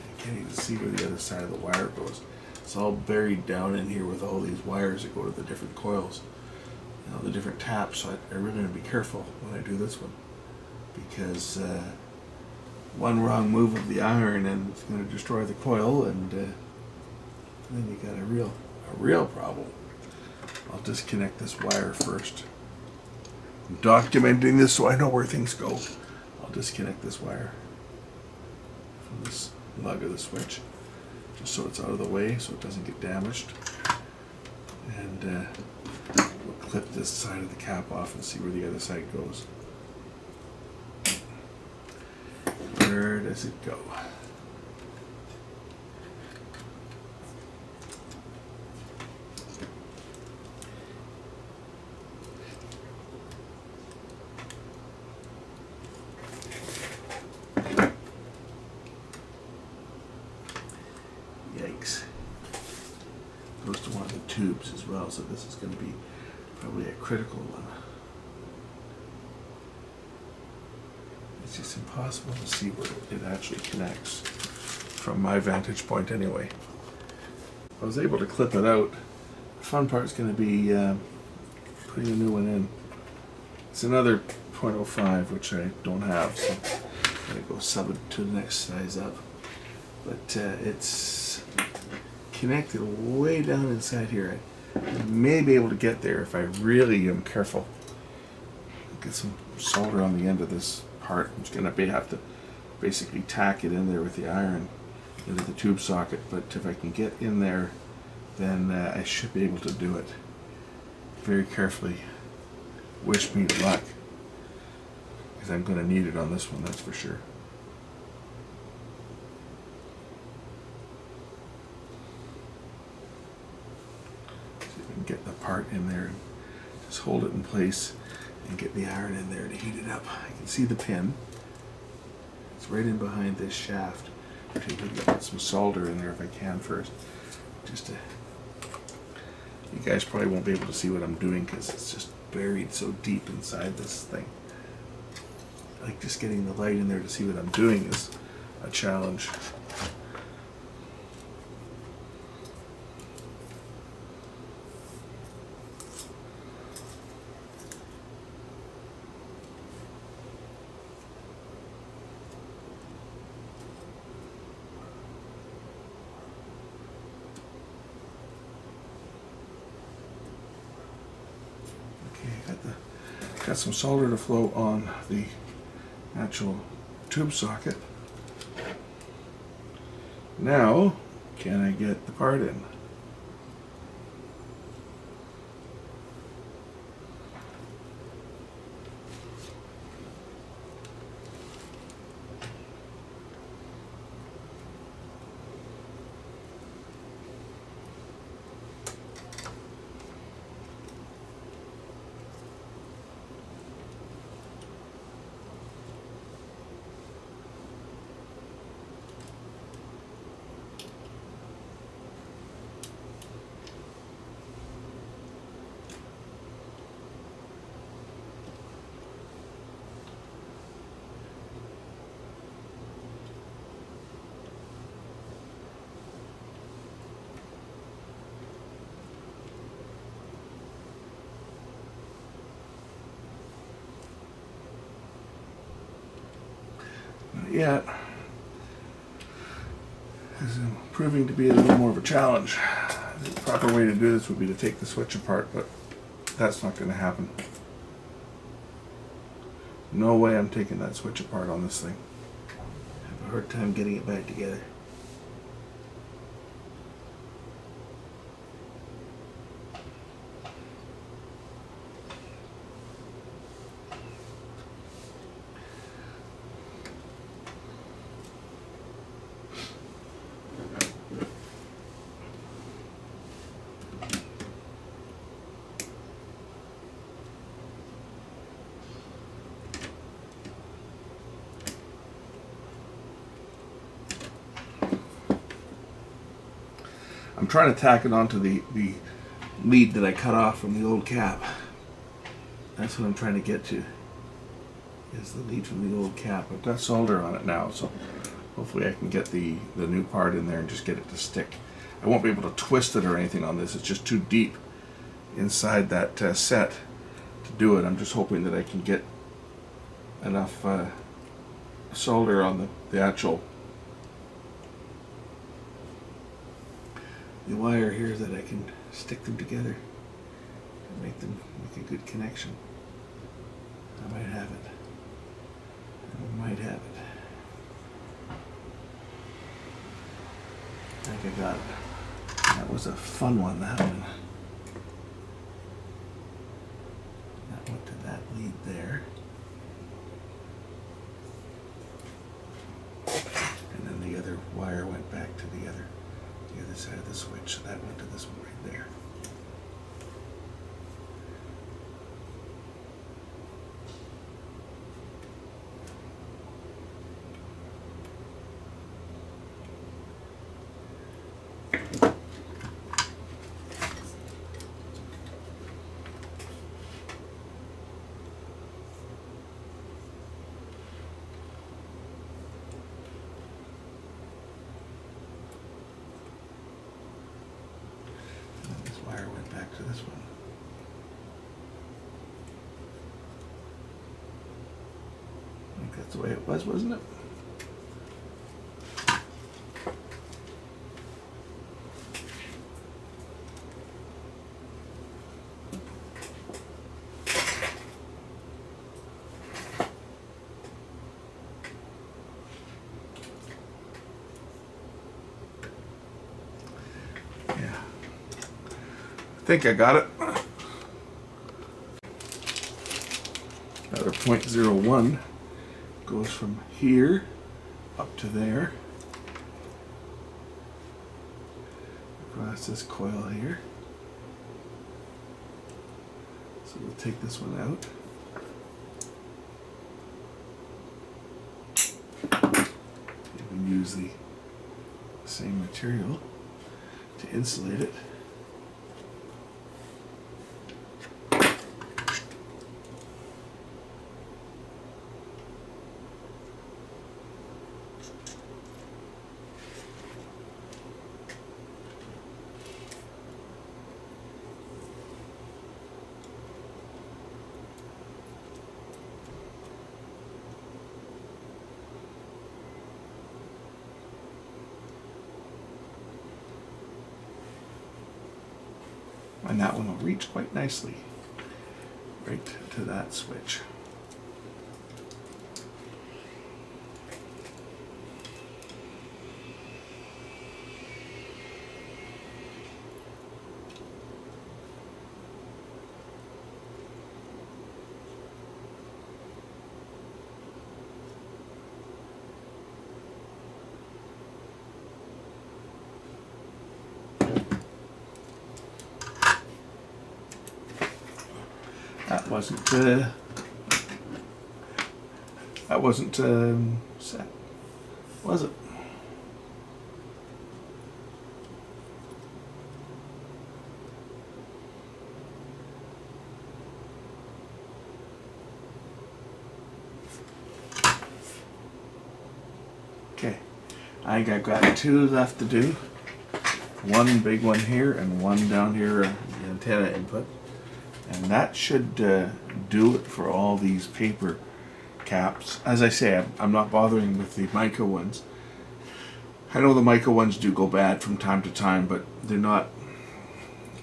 I can't even see where the other side of the wire goes. It's all buried down in here with all these wires that go to the different coils, you know, the different taps. So I really want to be careful when I do this one, because one wrong move of the iron and it's going to destroy the coil, and then you got a real problem. I'll disconnect this wire first. I'm documenting this so I know where things go. I'll disconnect this wire from this lug of the switch, just so it's out of the way, so it doesn't get damaged. And we'll clip this side of the cap off and see where the other side goes. Where does it go? Yikes. Goes to one of the tubes as well, so this is going to be probably a critical one. It's just impossible to see where it actually connects from my vantage point anyway. I was able to clip it out. The fun part is going to be putting a new one in. It's another 0.05, which I don't have, so I'm going to go sub it to the next size up. But it's connected way down inside here. I may be able to get there if I really am careful. Get some solder on the end of this part. I'm just going to have to basically tack it in there with the iron into the tube socket, but if I can get in there, then I should be able to do it very carefully. Wish me luck, because I'm going to need it on this one, that's for sure. See if I can get the part in there and just hold it in place and get the iron in there to heat it up. I can see the pin. It's right in behind this shaft. Actually, I'm going to put some solder in there if I can first. Just to, you guys probably won't be able to see what I'm doing because it's just buried so deep inside this thing. Like, just getting the light in there to see what I'm doing is a challenge. Got some solder to flow on the actual tube socket. Now, can I get the part in? Yet. This is proving to be a little more of a challenge. The proper way to do this would be to take the switch apart, but that's not going to happen. No way I'm taking that switch apart on this thing. I have a hard time getting it back together. I'm trying to tack it onto the lead that I cut off from the old cap. That's what I'm trying to get to, is the lead from the old cap. I've got solder on it now, so hopefully I can get the new part in there and just get it to stick. I won't be able to twist it or anything on this. It's just too deep inside that set to do it. I'm just hoping that I can get enough solder on the actual wire here that I can stick them together and make a good connection. I might have it. I might have it. I think I got it. That was a fun one, that one. That went to that lead there. And then the other wire went back to the other side of the switch. So that went to this one right there. Wire went back to this one. I think that's the way it was, wasn't it? I think I got it. Another 0.01 goes from here up to there, across this coil here. So we'll take this one out. You can use the same material to insulate it. And that one will reach quite nicely right to that switch. That wasn't set, was it? Okay, I think I've got two left to do. One big one here and one down here, the antenna input. And that should do it for all these paper caps. As I say, I'm not bothering with the mica ones. I know the mica ones do go bad from time to time, but they're not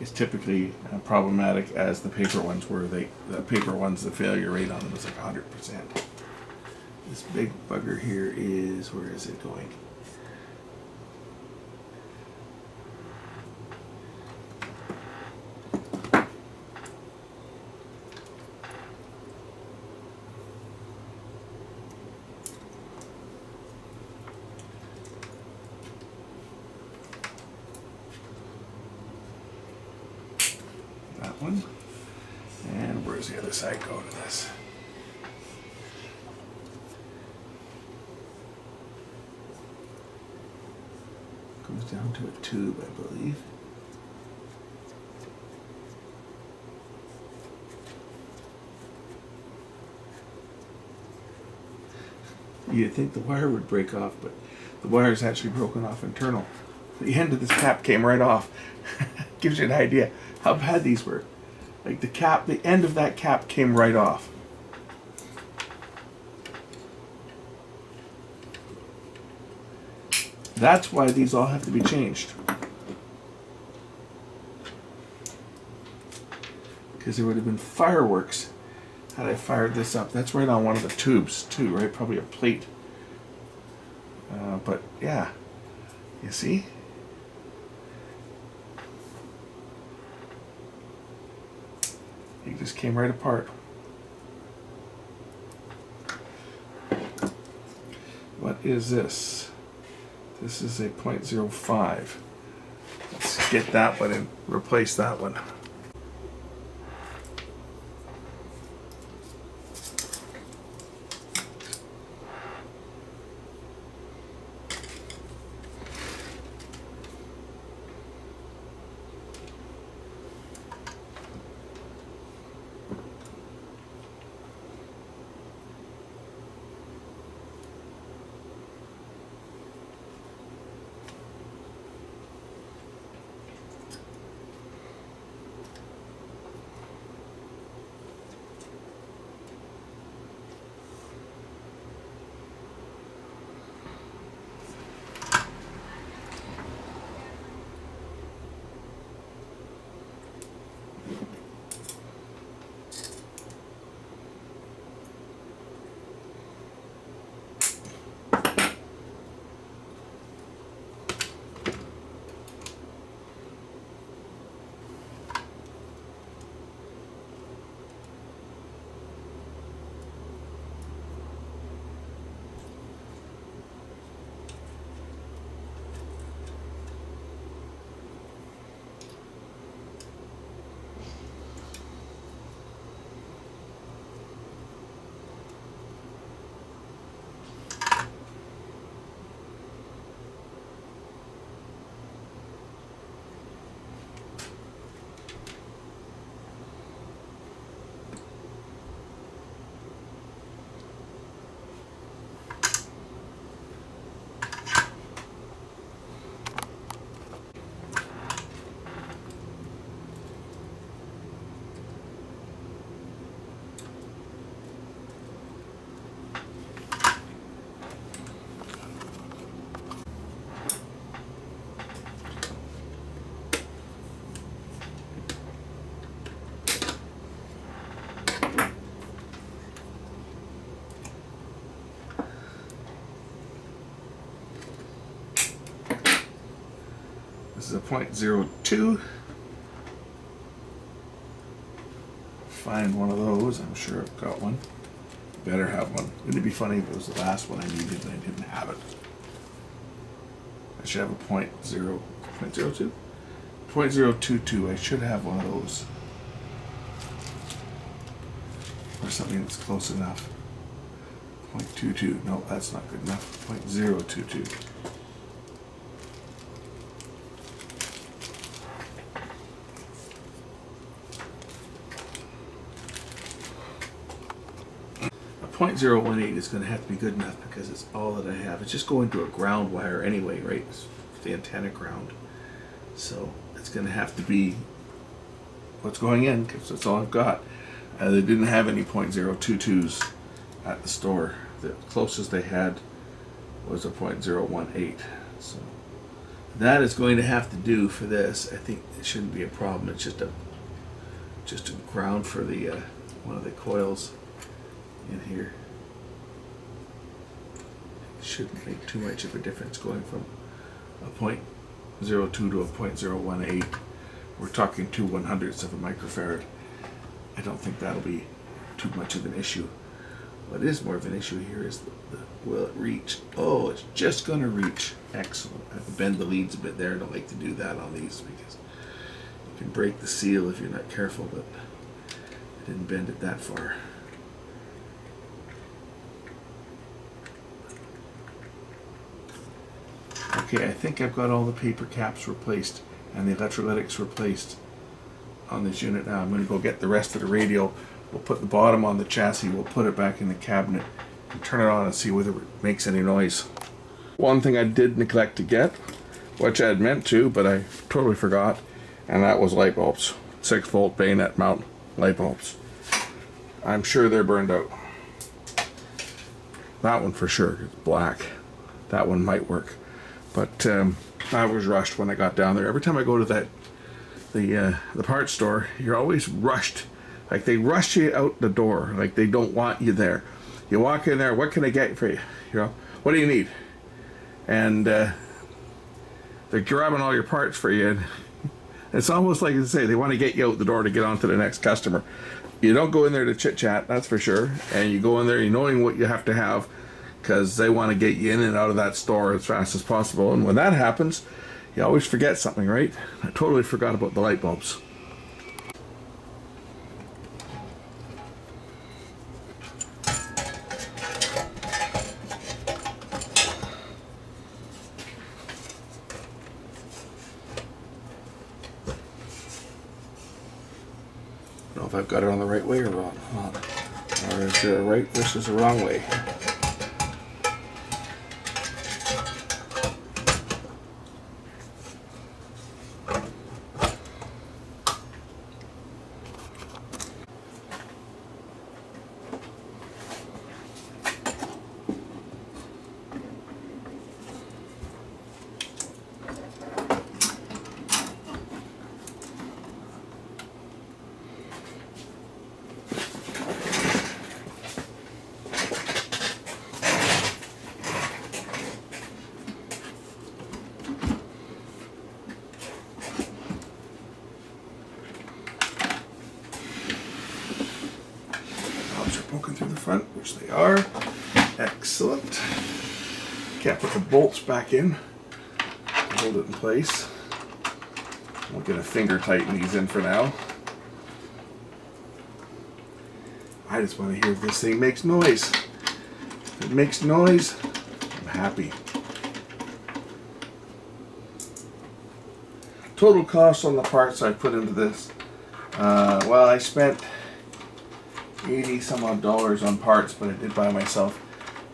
as typically problematic as the paper ones were. The paper ones, the failure rate on them is like 100%. This big bugger here is, where is it going? One. And where's the other side go to this? Goes goes down to a tube, I believe. You'd think the wire would break off, but the wire is actually broken off internal. The end of this cap came right off. Gives you an idea how bad these were. Like the end of that cap came right off. That's why these all have to be changed. Because there would have been fireworks had I fired this up. That's right on one of the tubes too, right? Probably a plate. But yeah, you see? It just came right apart. What is this? This is a 0.05. Let's get that one and replace that one. This is a 0.02. Find one of those. I'm sure I've got one. Better have one. Wouldn't it be funny if it was the last one I needed and I didn't have it? I should have a 0.02? 0.022. I should have one of those. Or something that's close enough. 0.22. No, that's not good enough. 0.022. A 0.018 is going to have to be good enough because it's all that I have. It's just going to a ground wire anyway, right? It's the antenna ground. So it's going to have to be what's going in because that's all I've got. They didn't have any 0.022s at the store. The closest they had was a 0.018. So that is going to have to do for this. I think it shouldn't be a problem. It's just a ground for the one of the coils in here. It shouldn't make too much of a difference going from a 0.02 to a 0.018. We're talking 2/100ths of a microfarad. I don't think that'll be too much of an issue. What is more of an issue here is will it reach? Oh, it's just going to reach. Excellent. I have to bend the leads a bit there. I don't like to do that on these because you can break the seal if you're not careful, but I didn't bend it that far. Okay, I think I've got all the paper caps replaced and the electrolytics replaced on this unit now. I'm going to go get the rest of the radio. We'll put the bottom on the chassis, we'll put it back in the cabinet and turn it on and see whether it makes any noise. One thing I did neglect to get, which I had meant to, but I totally forgot, and that was light bulbs. 6-volt bayonet mount light bulbs. I'm sure they're burned out. That one for sure is black. That one might work. But I was rushed when I got down there. Every time I go to the parts store, you're always rushed. Like they rush you out the door. Like they don't want you there. You walk in there, what can I get for you? You know, what do you need? And they're grabbing all your parts for you. And it's almost like they say they want to get you out the door to get on to the next customer. You don't go in there to chit chat, that's for sure. And you go in there knowing what you have to have, because they want to get you in and out of that store as fast as possible. And when that happens, you always forget something, right? I totally forgot about the light bulbs. I don't know if I've got it on the right way or wrong. Or is there a right versus a wrong way? Poking through the front, which they are. Excellent. Can't put the bolts back in to hold it in place. I'll get a finger tighten these in for now. I just want to hear if this thing makes noise. If it makes noise, I'm happy. Total cost on the parts I put into this. Well, I spent 80 some odd dollars on parts, but I did buy myself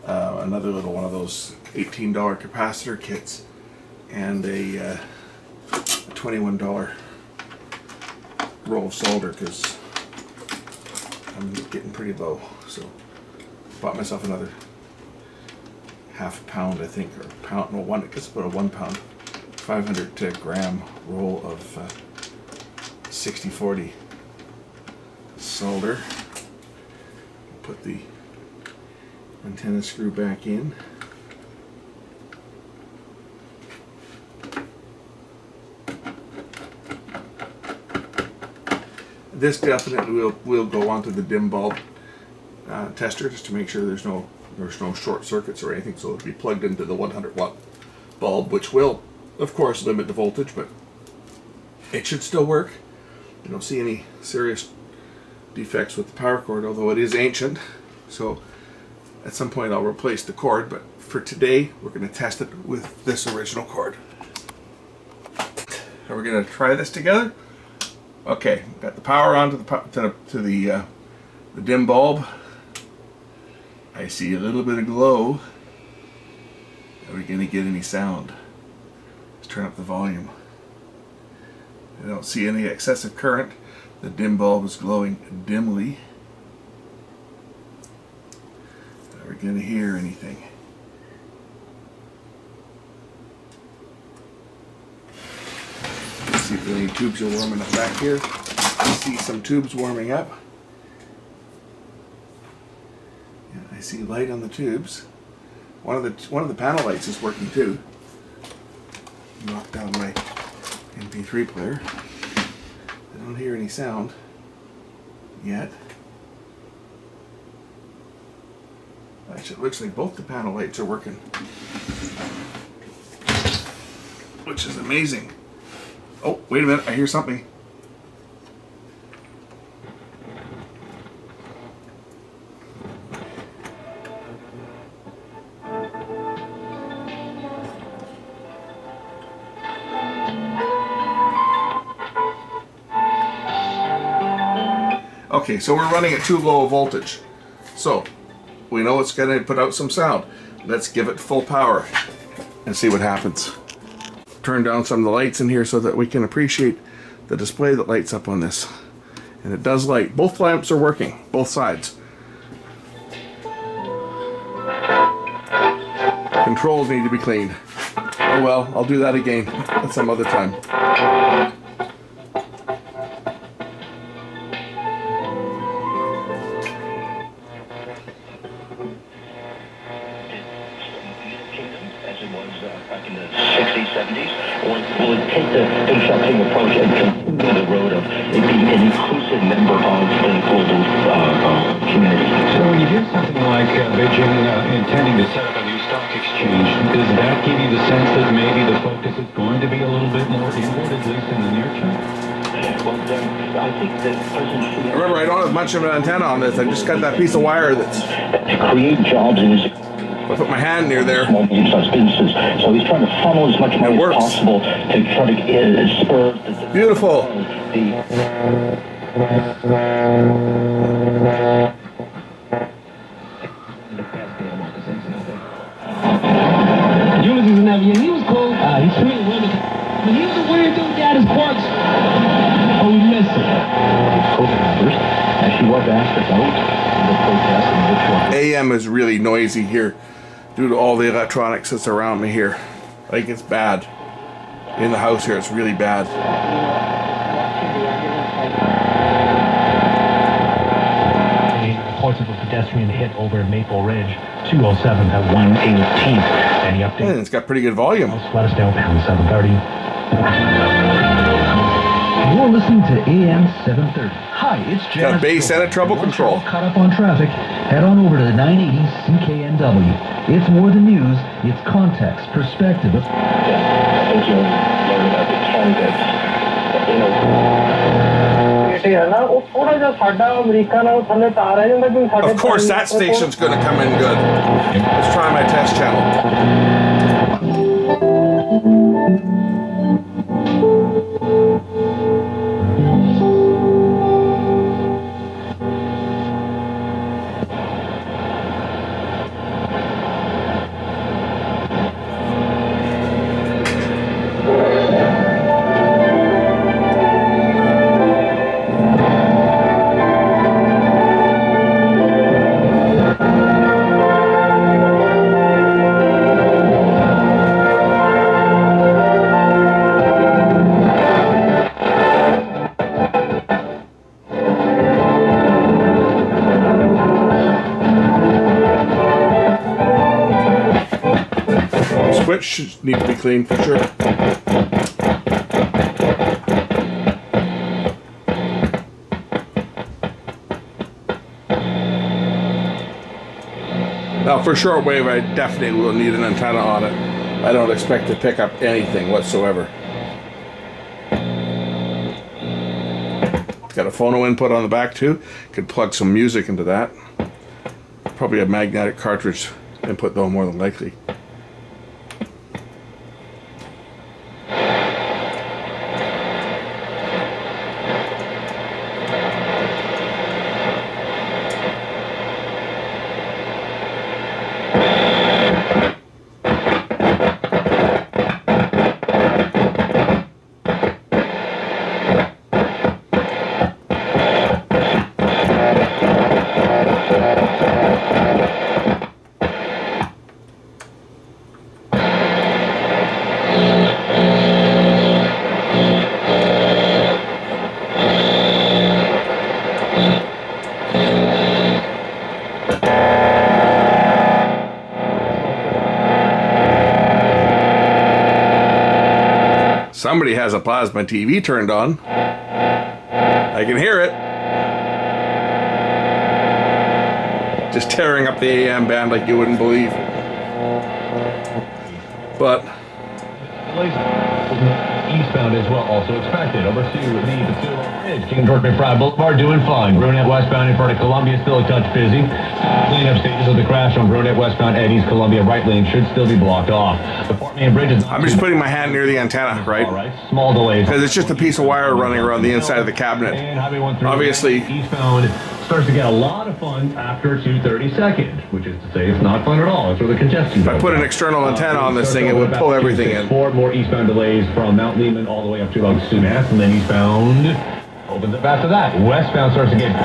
another little one of those $18 capacitor kits and a $21 roll of solder, because I'm getting pretty low. So bought myself another half pound, I think, or pound, no, one, I guess about a 1 pound, 500 gram roll of 60/40 solder. Put the antenna screw back in. This definitely will go onto the dim bulb tester, just to make sure there's no short circuits or anything. So it'll be plugged into the 100-watt bulb, which will, of course, limit the voltage, but it should still work. I don't see any serious defects with the power cord, although it is ancient, so at some point I'll replace the cord, but for today we're going to test it with this original cord. Are we going to try this together? Okay, got the power on to the dim bulb. I see a little bit of glow. Are we going to get any sound? Let's turn up the volume. I don't see any excessive current. The dim bulb is glowing dimly. Are we going to hear anything? Let's see if any tubes are warming up back here. I see some tubes warming up. Yeah, I see light on the tubes. One of the panel lights is working too. Knock down my MP3 player. I don't hear any sound yet. Actually, it looks like both the panel lights are working, which is amazing. Oh, wait a minute, I hear something. Okay, so we're running at too low a voltage. So, we know it's going to put out some sound. Let's give it full power and see what happens. Turn down some of the lights in here so that we can appreciate the display that lights up on this. And it does light. Both lamps are working, both sides. Controls need to be cleaned. Oh well, I'll do that again at some other time. Will it take the constructing approach and continue the road of it being an inclusive member of the global community? So when you hear something like Beijing intending to set up a new stock exchange, does that give you the sense that maybe the focus is going to be a little bit more inward, at least in the near term? Well, I think that President Xi... Remember, I don't have much of an antenna on this. I just got that piece of wire that's... To create jobs in his... I put my hand near there. Small, medium-sized businesses. So he's trying to funnel as much money as possible to try to spur... Beautiful. Ulysses in that, he was cool. He's sweet and women. But he was a weird dude that his quirks. Oh, we miss him. Protesters, as she was asked about the protests and which one. AM is really noisy here due to all the electronics that's around me here. Like, it's bad. In the house here, it's really bad. Reports of a pedestrian hit over Maple Ridge, 207 at 118. Any update? And it's got pretty good volume. Let us know, pound 730. You're listening to AM 730. Hi, it's Jeff. Got a bass and a treble control. Caught up on traffic, head on over to the 980 CKNW. It's more than news, it's context, perspective. I think you'll learn about the candidates. Of course, that station's going to come in good. Let's try my test channel. Switch needs to be cleaned for sure. Now for shortwave, I definitely will need an antenna on it. I don't expect to pick up anything whatsoever. It's got a phono input on the back too. Could plug some music into that. Probably a magnetic cartridge input though, more than likely. Somebody has a plasma TV turned on. I can hear it. Just tearing up the AM band like you wouldn't believe. But Eastbound as well, also expected. Over to the Pacific Bridge, King George McBride Boulevard doing fine. Brunette westbound in front of Columbia, still a touch busy. Cleanup stages of the crash on Brunette westbound at East Columbia. Right lane should still be blocked off. The Fort Main Bridge is... I'm just putting my hand near the antenna, right? All right, small delays. Because it's just a piece of wire running around the inside of the cabinet. And Highway 131 Obviously, eastbound starts to get a lot of fun after 2:32, which is to say it's not fun at all. It's where the congestion. if I put an external antenna on this thing, it would pull everything in. 4 more eastbound delays from Mount Lehman all the way up to about Sumas, and then eastbound opens up after that. Westbound starts to get...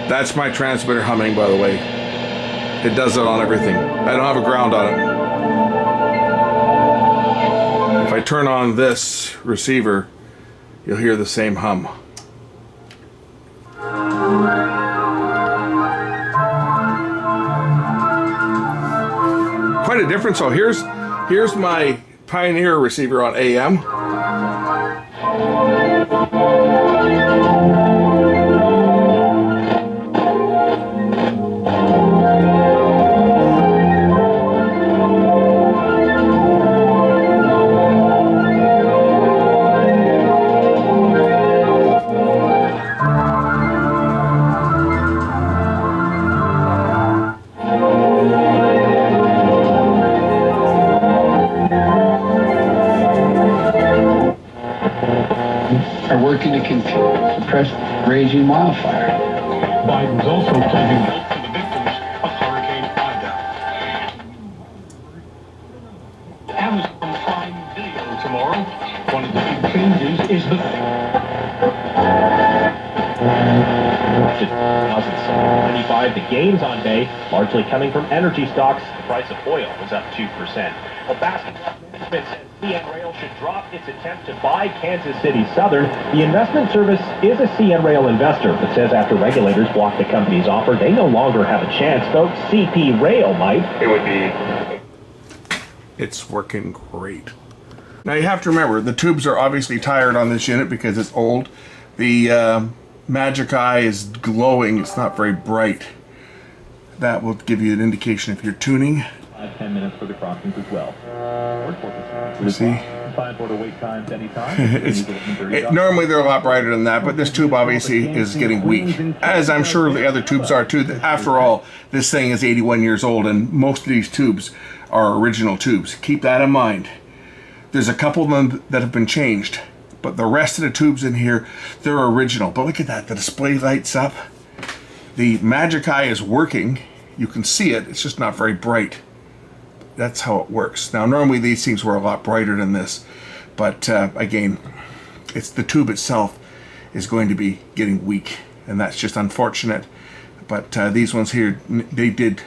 That's my transmitter humming, by the way. It does it on everything. I don't have a ground on it. If I turn on this receiver, you'll hear the same hum. Quite a difference. So here's my Pioneer receiver on AM. Are working to suppress raging wildfire. Biden's also pledging help to the victims of Hurricane Ida. Amazon Prime Video tomorrow. One of the big changes is the... 2025, the gains on May largely coming from energy stocks. The price of oil was up 2%. Well, basketball management says CN Rail should drop its attempt to buy Kansas City Southern. The investment service is a CN Rail investor, but says after regulators blocked the company's offer, they no longer have a chance, though CP Rail might. It would be... It's working great. Now you have to remember, the tubes are obviously tired on this unit because it's old. The Magic Eye is glowing. It's not very bright. That will give you an indication if you're tuning. 10 minutes for the crossings as well. See? Fine for the wait times anytime. Normally they're a lot brighter than that, but this tube obviously is getting weak, as I'm sure the other tubes are too. After all, this thing is 81 years old, and most of these tubes are original tubes. Keep that in mind. There's a couple of them that have been changed, but the rest of the tubes in here, they're original. But look at that, the display lights up. The Magic Eye is working. You can see it, it's just not very bright. That's how it works. Now, normally these things were a lot brighter than this, but again, it's the tube itself is going to be getting weak, and that's just unfortunate. But these ones here, they did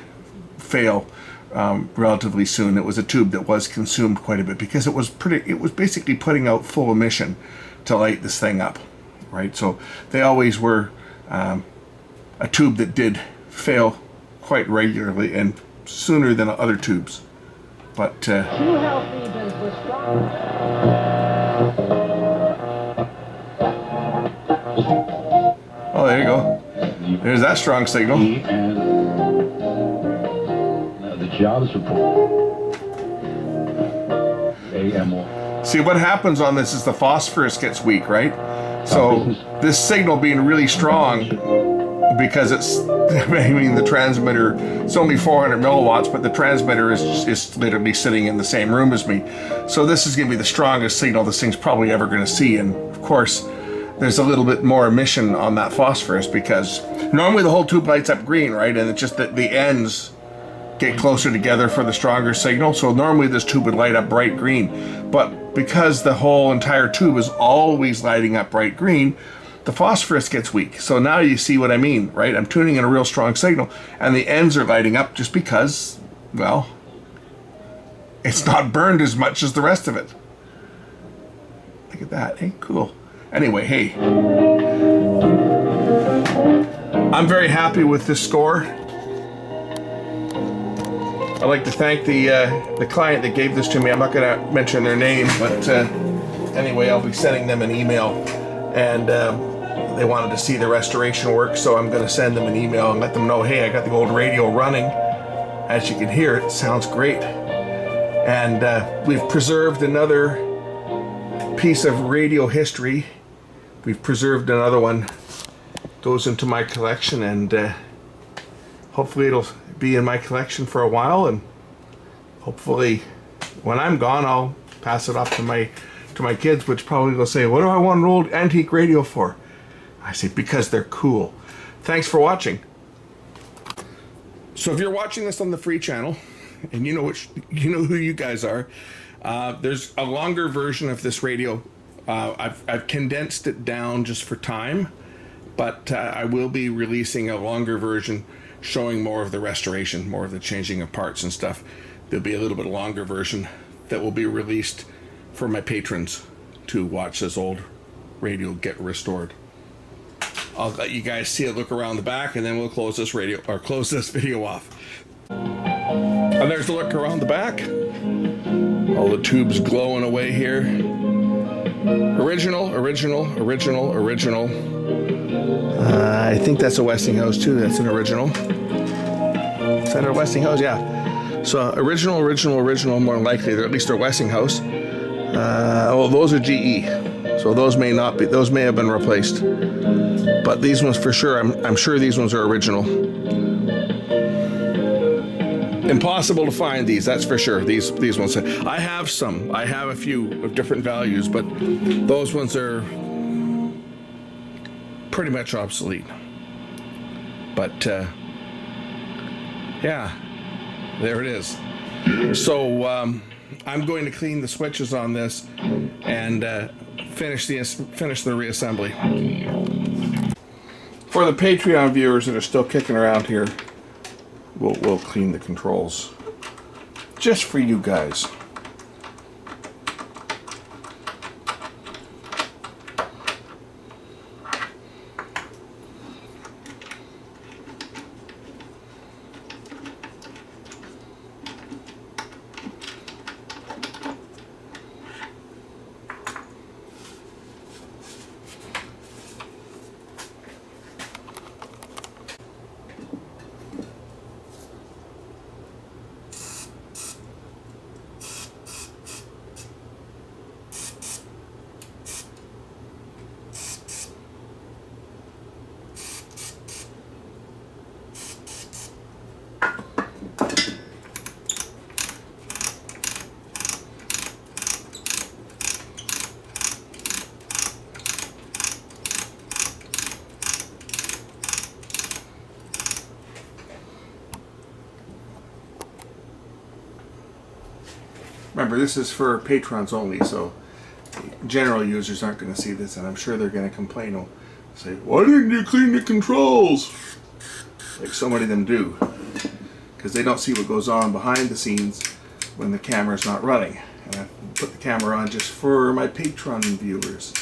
fail relatively soon. It was a tube that was consumed quite a bit because it was basically putting out full emission to light this thing up, right? So they always were a tube that did fail quite regularly and sooner than other tubes. But oh, there you go. There's that strong signal. The jobs report. See, what happens on this is the phosphorus gets weak, right? So this signal being really strong, because it's, I mean, the transmitter, it's only 400 milliwatts, but the transmitter is literally sitting in the same room as me. So this is going to be the strongest signal this thing's probably ever going to see. And of course, there's a little bit more emission on that phosphorus because normally the whole tube lights up green, right? And it's just that the ends get closer together for the stronger signal. So normally this tube would light up bright green, but because the whole entire tube is always lighting up bright green, the phosphorus gets weak. So now you see what I mean, right? I'm tuning in a real strong signal and the ends are lighting up just because, well, it's not burned as much as the rest of it. Look at that, hey, cool. Anyway, hey, I'm very happy with this score. I'd like to thank the client that gave this to me. I'm not going to mention their name, but anyway, I'll be sending them an email, and they wanted to see the restoration work, so I'm going to send them an email and let them know, hey, I got the old radio running. As you can hear, it sounds great. And we've preserved another piece of radio history. We've preserved another one. Goes into my collection, and hopefully it'll be in my collection for a while, and hopefully when I'm gone I'll pass it off to my kids, which probably will say, what do I want an old antique radio for? I say, because they're cool. Thanks for watching. So if you're watching this on the free channel, and you know who you guys are, there's a longer version of this radio. I've condensed it down just for time, but I will be releasing a longer version showing more of the restoration, more of the changing of parts and stuff. There'll be a little bit longer version that will be released for my patrons to watch this old radio get restored. I'll let you guys see it, look around the back, and then we'll close this video off. And there's the look around the back. All the tubes glowing away here. Original. I think that's a Westinghouse too. That's an original. Is that a Westinghouse? Yeah. So original. More than likely, at least they're Westinghouse. Well, those are GE. So those may not be. Those may have been replaced. But these ones for sure. I'm sure these ones are original. Impossible to find these, that's for sure. These ones. I have some. I have a few of different values, but those ones are pretty much obsolete. But yeah, there it is. So I'm going to clean the switches on this and finish the reassembly. For the Patreon viewers that are still kicking around here, we'll clean the controls just for you guys. Remember, this is for patrons only, so general users aren't going to see this, and I'm sure they're going to complain. They'll say, why didn't you clean the controls? Like so many of them do. Because they don't see what goes on behind the scenes when the camera's not running. And I put the camera on just for my Patreon viewers.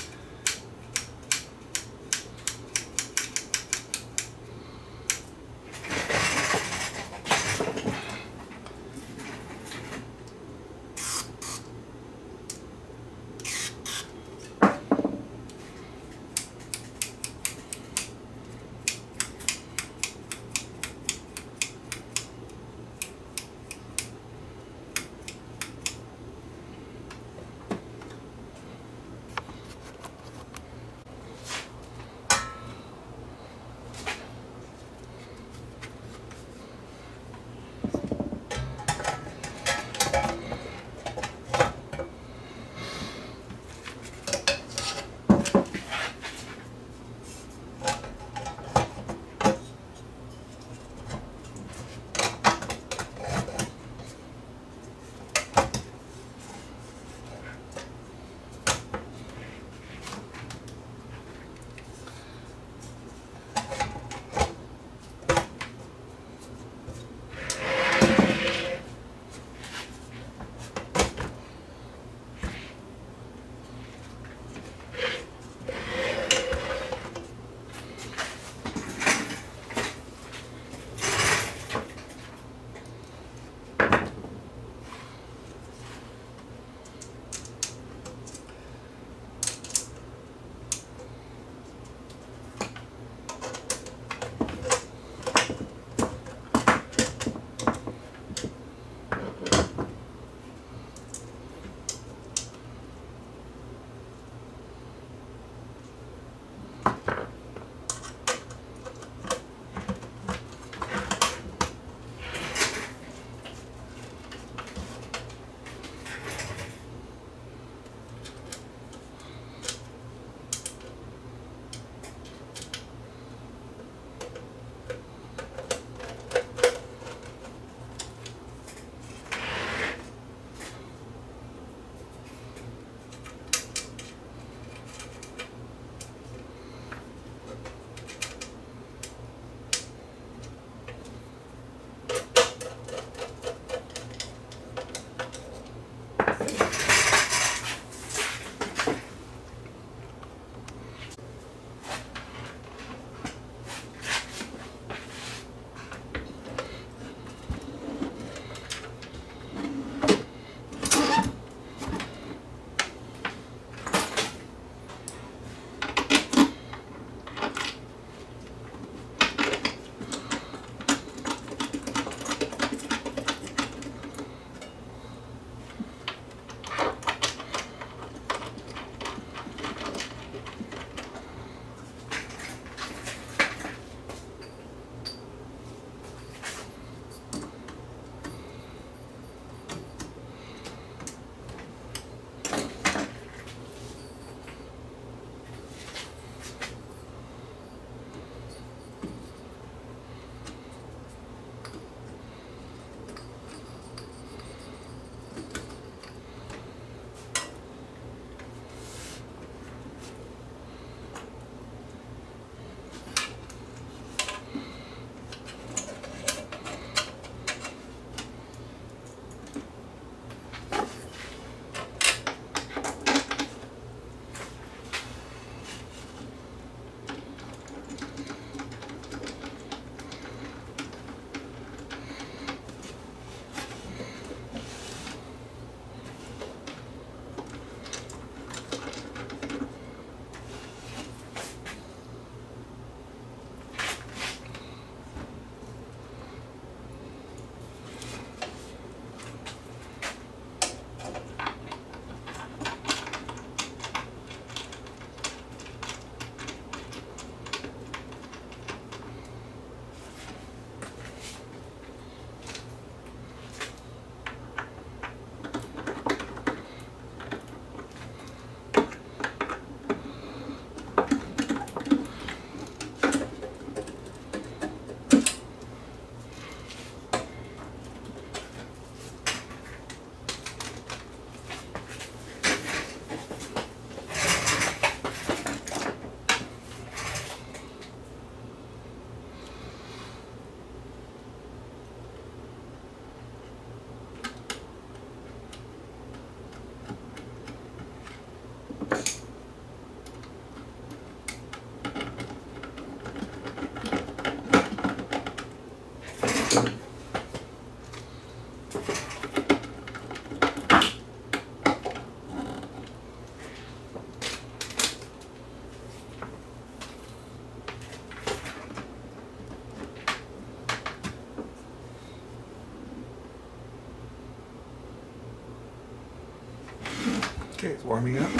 Okay, it's warming up.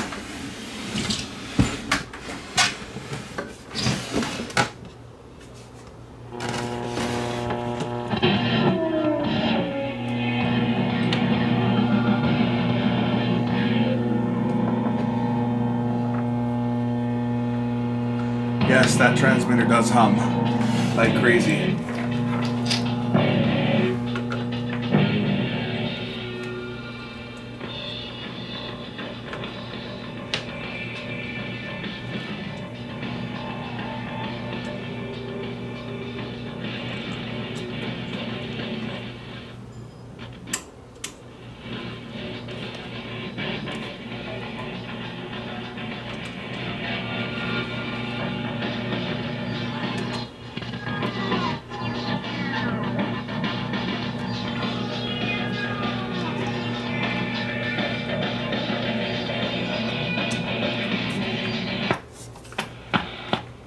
Yes, that transmitter does hum like crazy.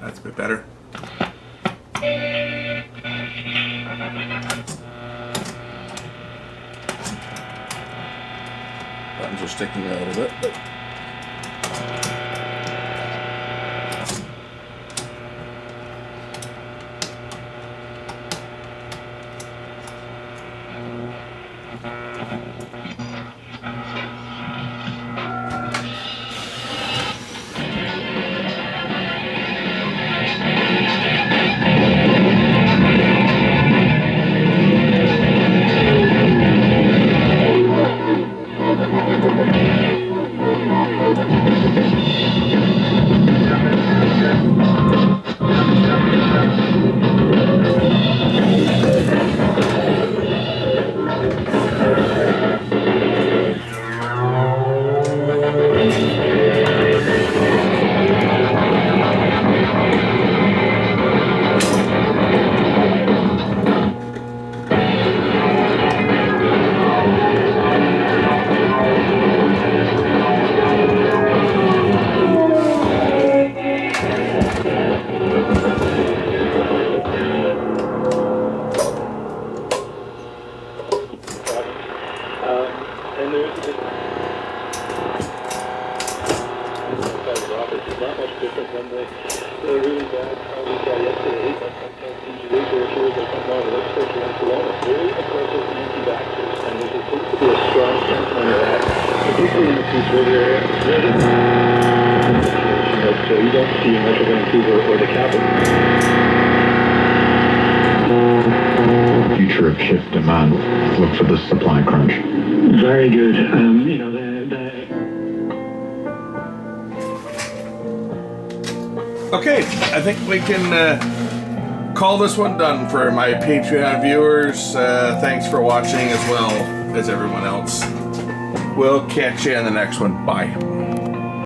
That's a bit better. Buttons are sticking out a little bit, but so you don't see much of Vancouver or the capital. Future of shift demand. Look for the supply crunch. Very good. okay, I think we can call this one done for my Patreon viewers. Thanks for watching as well as everyone else. We'll catch you in the next one. Bye.